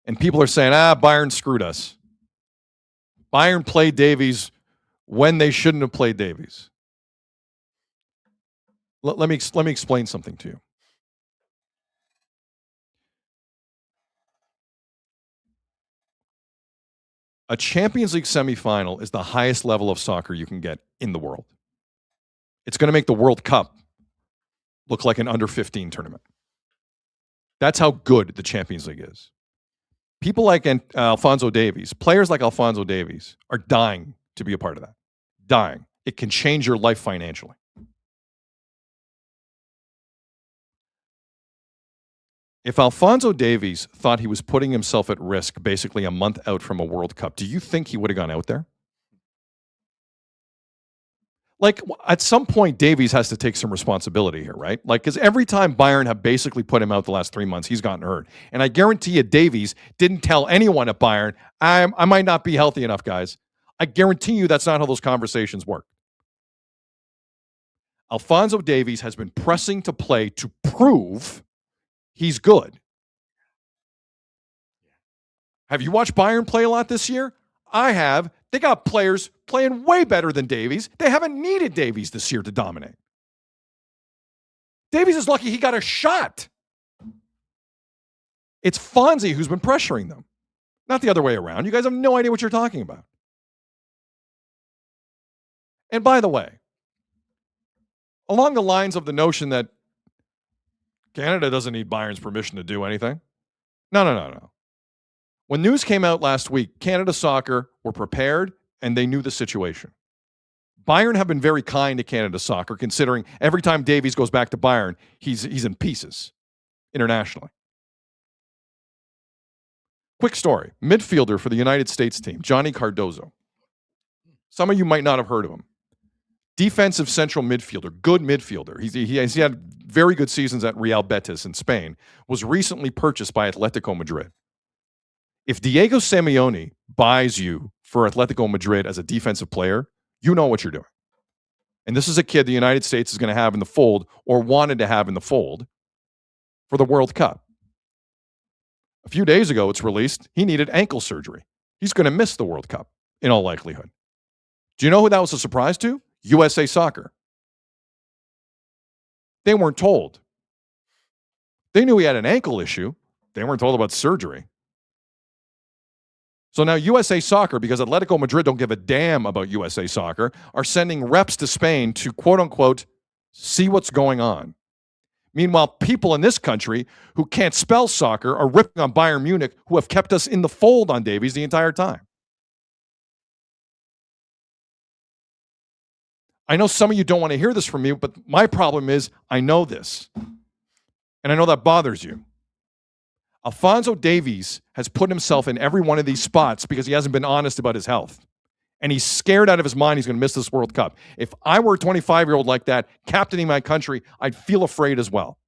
And people are saying, Bayern screwed us. Bayern played Davies when they shouldn't have played Davies. Let me explain something to you. A Champions League semifinal is the highest level of soccer you can get in the world. It's going to make the World Cup look like an under-15 tournament. That's how good the Champions League is. People like Alfonso Davies, players like Alfonso Davies, are dying to be a part of that. Dying. It can change your life financially. If Alfonso Davies thought he was putting himself at risk basically a month out from a World Cup, do you think he would have gone out there? Like, at some point, Davies has to take some responsibility here, right? Like, because every time Bayern have basically put him out the last 3 months, he's gotten hurt. And I guarantee you, Davies didn't tell anyone at Bayern, I might not be healthy enough, guys. I guarantee you that's not how those conversations work. Alfonso Davies has been pressing to play to prove he's good. Have you watched Bayern play a lot this year? I have. They got players playing way better than Davies. They haven't needed Davies this year to dominate. Davies is lucky he got a shot. It's Fonzie who's been pressuring them, not the other way around. You guys have no idea what you're talking about. And by the way, along the lines of the notion that Canada doesn't need Bayern's permission to do anything. No. When news came out last week, Canada Soccer were prepared and they knew the situation. Bayern have been very kind to Canada Soccer, considering every time Davies goes back to Bayern, he's in pieces internationally. Quick story. Midfielder for the United States team, Johnny Cardozo. Some of you might not have heard of him. Defensive central midfielder, good midfielder. He had very good seasons at Real Betis in Spain, was recently purchased by Atletico Madrid. If Diego Simeone buys you for Atletico Madrid as a defensive player, you know what you're doing. And this is a kid the United States is going to have in the fold or wanted to have in the fold for the World Cup. A few days ago, it's released, he needed ankle surgery. He's going to miss the World Cup in all likelihood. Do you know who that was a surprise to? USA Soccer. They weren't told. They knew he had an ankle issue. They weren't told about surgery. So now USA Soccer, because Atletico Madrid don't give a damn about USA Soccer, are sending reps to Spain to, quote unquote, see what's going on. Meanwhile, people in this country who can't spell soccer are ripping on Bayern Munich, who have kept us in the fold on Davies the entire time. I know some of you don't want to hear this from me, but my problem is I know this. And I know that bothers you. Alfonso Davies has put himself in every one of these spots because he hasn't been honest about his health. And he's scared out of his mind he's going to miss this World Cup. If I were a 25-year-old like that, captaining my country, I'd feel afraid as well.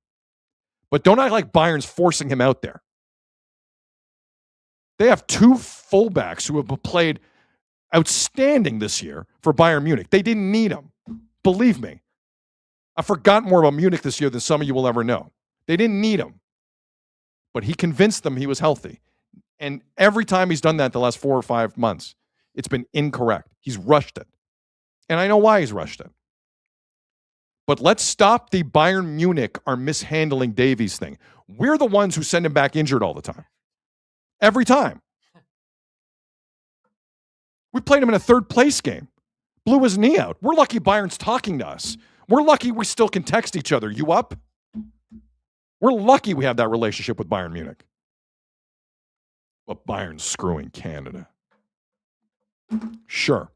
But don't act like Bayern's forcing him out there. They have two fullbacks who have played outstanding this year for Bayern Munich. They didn't need him. Believe me. I've forgotten more about Munich this year than some of you will ever know. They didn't need him. But he convinced them he was healthy. And every time he's done that the last 4 or 5 months, it's been incorrect. He's rushed it. And I know why he's rushed it. But let's stop the Bayern Munich are mishandling Davies thing. We're the ones who send him back injured all the time. Every time. We played him in a third place game. Blew his knee out. We're lucky Bayern's talking to us. We're lucky we still can text each other. You up? We're lucky we have that relationship with Bayern Munich. But Bayern's screwing Canada. Sure.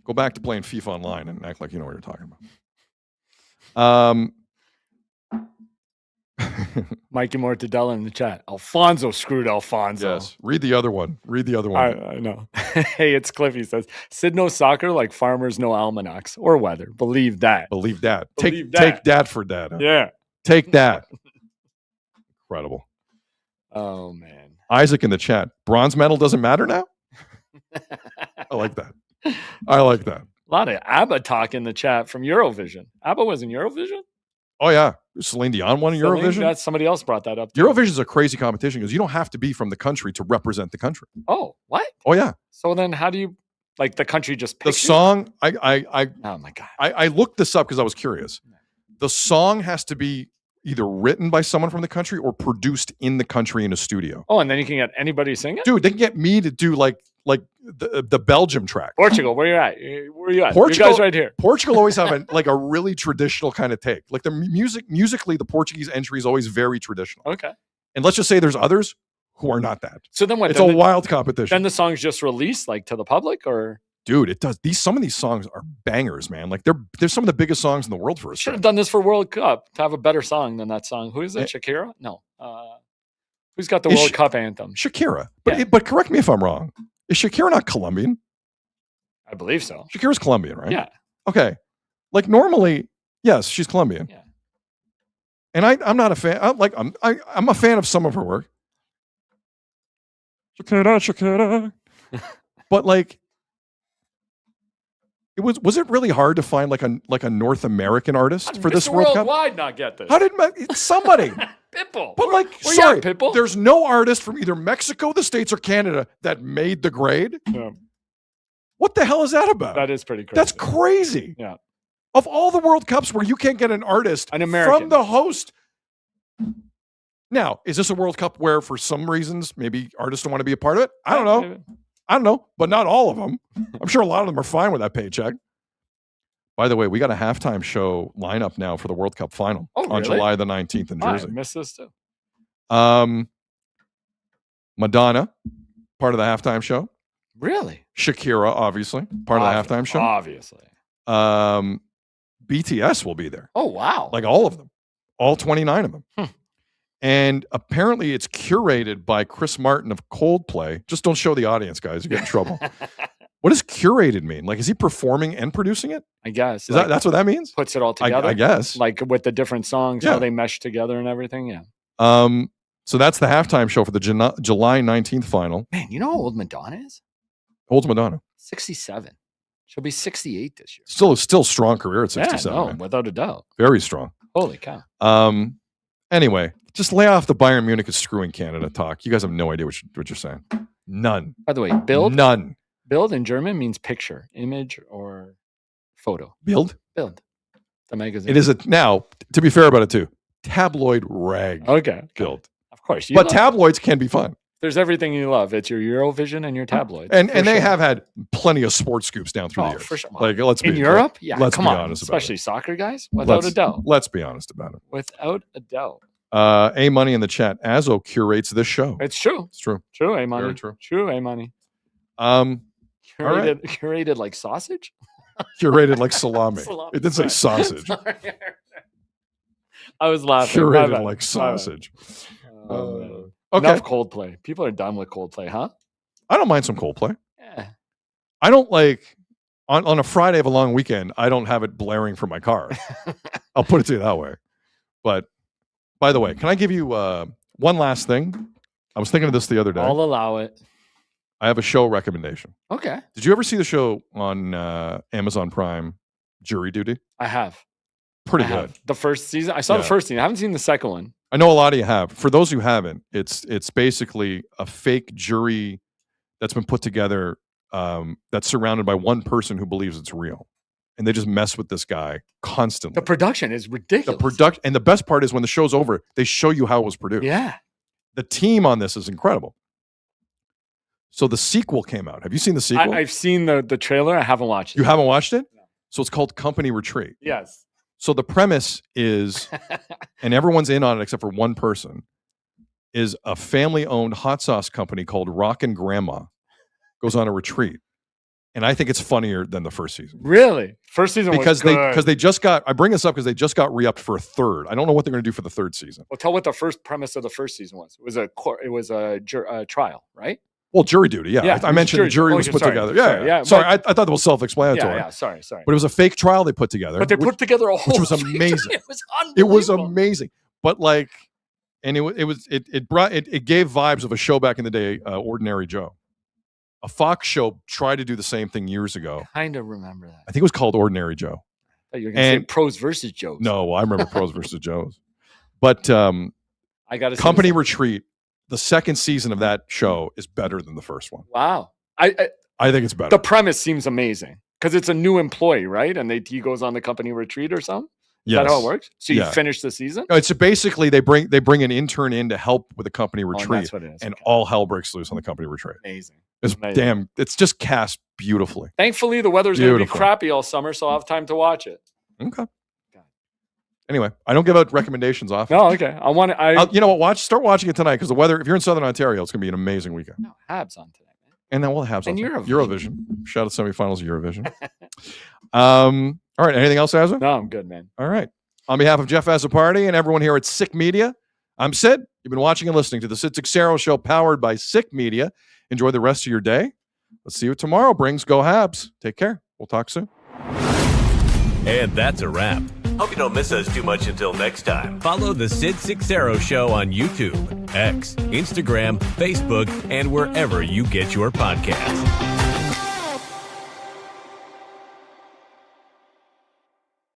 Go back to playing FIFA Online and act like you know what you're talking about.
Mikey Mortadella in the chat. Alfonso screwed Alfonso.
Yes. Read the other one.
I know. Hey, it's Cliffy says, Sid knows soccer like farmers know almanacs or weather. Believe that.
Take that for data.
Yeah.
Take that. Incredible.
Oh, man.
Isaac in the chat. Bronze medal doesn't matter now? I like that.
A lot of ABBA talk in the chat from Eurovision. ABBA was in Eurovision?
Oh, yeah. Celine Dion won in Eurovision?
Somebody else brought that up.
Eurovision is a crazy competition because you don't have to be from the country to represent the country.
Oh, what?
Oh, yeah.
So then how do you Like the country just
The
picks you?
song,
Oh my God.
I looked this up because I was curious. The song has to be either written by someone from the country or produced in the country in a studio.
Oh, and then you can get anybody to sing it?
Dude, they can get me to do like the Belgium track.
Portugal, where you at? Where you at?
Portugal,
You guys right here.
Portugal always have a really traditional kind of take. Like the musically, the Portuguese entry is always very traditional.
Okay.
And let's just say there's others who are not that.
So then what?
It's
then
a wild competition.
Then the song's just released like to the public, or
dude, it does. Some of these songs are bangers, man. Like they're some of the biggest songs in the world for us.
should have done this for World Cup to have a better song than that song. Who is it? Shakira? No. Who's got the World Cup anthem?
Shakira. But correct me if I'm wrong. Is Shakira not Colombian?
I believe so.
Shakira's Colombian, right?
Yeah.
Okay. Like normally, yes, she's Colombian.
Yeah.
And I'm not a fan. I'm a fan of some of her work. Shakira. But like, was it really hard to find like a North American artist for this
Mr.
World Cup?
Worldwide not get this.
How did somebody?
Pitbull.
But like,
Where you
sorry,
at, Pitbull?
there's no artist from either Mexico, the States, or Canada that made the grade.
Yeah.
What the hell is that about?
That is pretty crazy.
That's crazy.
Yeah.
Of all the World Cups where you can't get an artist
American
from the host. Now, is this a World Cup where for some reasons maybe artists don't want to be a part of it? I don't know.
Maybe.
I don't know, but not all of them. I'm sure a lot of them are fine with that paycheck. By the way, we got a halftime show lineup now for the World Cup final on
really?
July the 19th in Jersey.
I missed this too.
Madonna, part of the halftime show.
Really?
Shakira, obviously, part of the halftime show.
Obviously.
BTS will be there.
Oh, wow.
Like all of them. All 29 of them. And apparently it's curated by Chris Martin of Coldplay. Just don't show the audience, guys. You get in trouble. What does curated mean? Like, is he performing and producing it?
I guess.
Is that's what that means?
Puts it all together?
I guess.
Like with the different songs,
Yeah.
how they mesh together and everything? Yeah.
So that's the halftime show for the July 19th final.
Man, you know how old Madonna is?
How old's Madonna?
67. She'll be 68 this year.
Still strong career at 67.
Yeah, no,
man.
without a doubt.
Very strong.
Holy cow.
Anyway, just lay off the Bayern Munich is screwing Canada talk. You guys have no idea what you're saying. None.
By the way, build?
None.
Build in German means picture, image, or photo.
Build?
Build. The magazine.
It is now, to be fair about it too, tabloid rag.
Okay.
Build.
Of course.
But tabloids can be fun.
There's everything you love. It's your Eurovision and your tabloids.
And they have had plenty of sports scoops down through the years.
For sure.
Like, let's be
in Europe? Yeah,
let's
come
be
on.
honest about
Especially
it.
soccer guys? Without a doubt.
Let's be honest about it.
Without a doubt.
A Money in the chat. Azo curates this show.
It's true.
It's true.
True, A Money.
Very true.
True, A Money.
Right.
Curated like sausage?
Curated like salami.
Salami.
It didn't say sausage.
Sorry. I was laughing. My
Curated
bad.
like sausage.
Okay.
Okay.
Enough Coldplay. People are done with Coldplay, huh?
I don't mind some Coldplay.
Yeah.
I don't like on a Friday of a long weekend, I don't have it blaring from my car. I'll put it to you that way. But by the way, can I give you one last thing? I was thinking of this the other day.
I'll allow it.
I have a show recommendation.
Okay.
Did you ever see the show on Amazon Prime, Jury Duty?
I have.
Pretty
I
good.
have. The first season. I saw the
Yeah.
first season. I haven't seen the second one.
I know a lot of you have. For those who haven't, it's basically a fake jury that's been put together that's surrounded by one person who believes it's real. And they just mess with this guy constantly.
The production is ridiculous.
And the best part is when the show's over, they show you how it was produced.
Yeah.
The team on this is incredible. So the sequel came out. Have you seen the sequel?
I've seen the trailer. I haven't watched it.
You haven't watched it? So it's called Company Retreat.
Yes.
So the premise is, and everyone's in on it except for one person, is a family-owned hot sauce company called Rockin' Grandma goes on a retreat. And I think it's funnier than the first season.
Really? First season was good.
Because they just got, I bring this up because they just got re-upped for a third. I don't know what they're going to do for the third season.
Well, tell what the first premise of the first season was. It was a trial, right?
Well, jury duty, yeah.
Yeah,
I mentioned the jury
oh,
was put
sorry,
together.
sorry,
Yeah.
yeah,
Sorry,
but-
I thought that was self-explanatory.
Yeah, sorry.
But it was a fake trial they put together.
But they put together a whole
which was
fake
amazing.
trial. It was
It was
unbelievable.
amazing. But like, and it gave vibes of a show back in the day, Ordinary Joe. A Fox show tried to do the same thing years ago.
Kind of remember that.
I think it was called Ordinary Joe.
I thought you were going to say pros versus Joes.
No, I remember Pros versus Joes. But
I got to
Company Retreat, the second season of that show is better than the first one.
Wow. I
I think it's better.
The premise seems amazing because it's a new employee, right? And he goes on the company retreat or something. Is that how it works? So you finish the season?
No, it's basically they bring an intern in to help with the company retreat,
that's what it is.
and all hell breaks loose on the company retreat.
Amazing.
It's just cast beautifully.
Thankfully, the weather's going to be crappy all summer, so I'll have time to watch it.
Okay. Anyway, I don't give out recommendations often.
No, okay.
You know what? Start watching it tonight because the weather. If you're in Southern Ontario, it's going to be an amazing weekend.
No, Habs on tonight, man.
And then we'll have some
Eurovision.
Shout out semifinals of Eurovision. All right. Anything else, Azza?
No, I'm good, man.
All right. On behalf of Jeff Azzapardi and everyone here at Sick Media, I'm Sid. You've been watching and listening to the Sid Seixeiro Show, powered by Sick Media. Enjoy the rest of your day. Let's see what tomorrow brings. Go Habs. Take care. We'll talk soon.
And that's a wrap. Hope you don't miss us too much until next time. Follow the Sid Seixeiro Show on YouTube, X, Instagram, Facebook, and wherever you get your podcasts.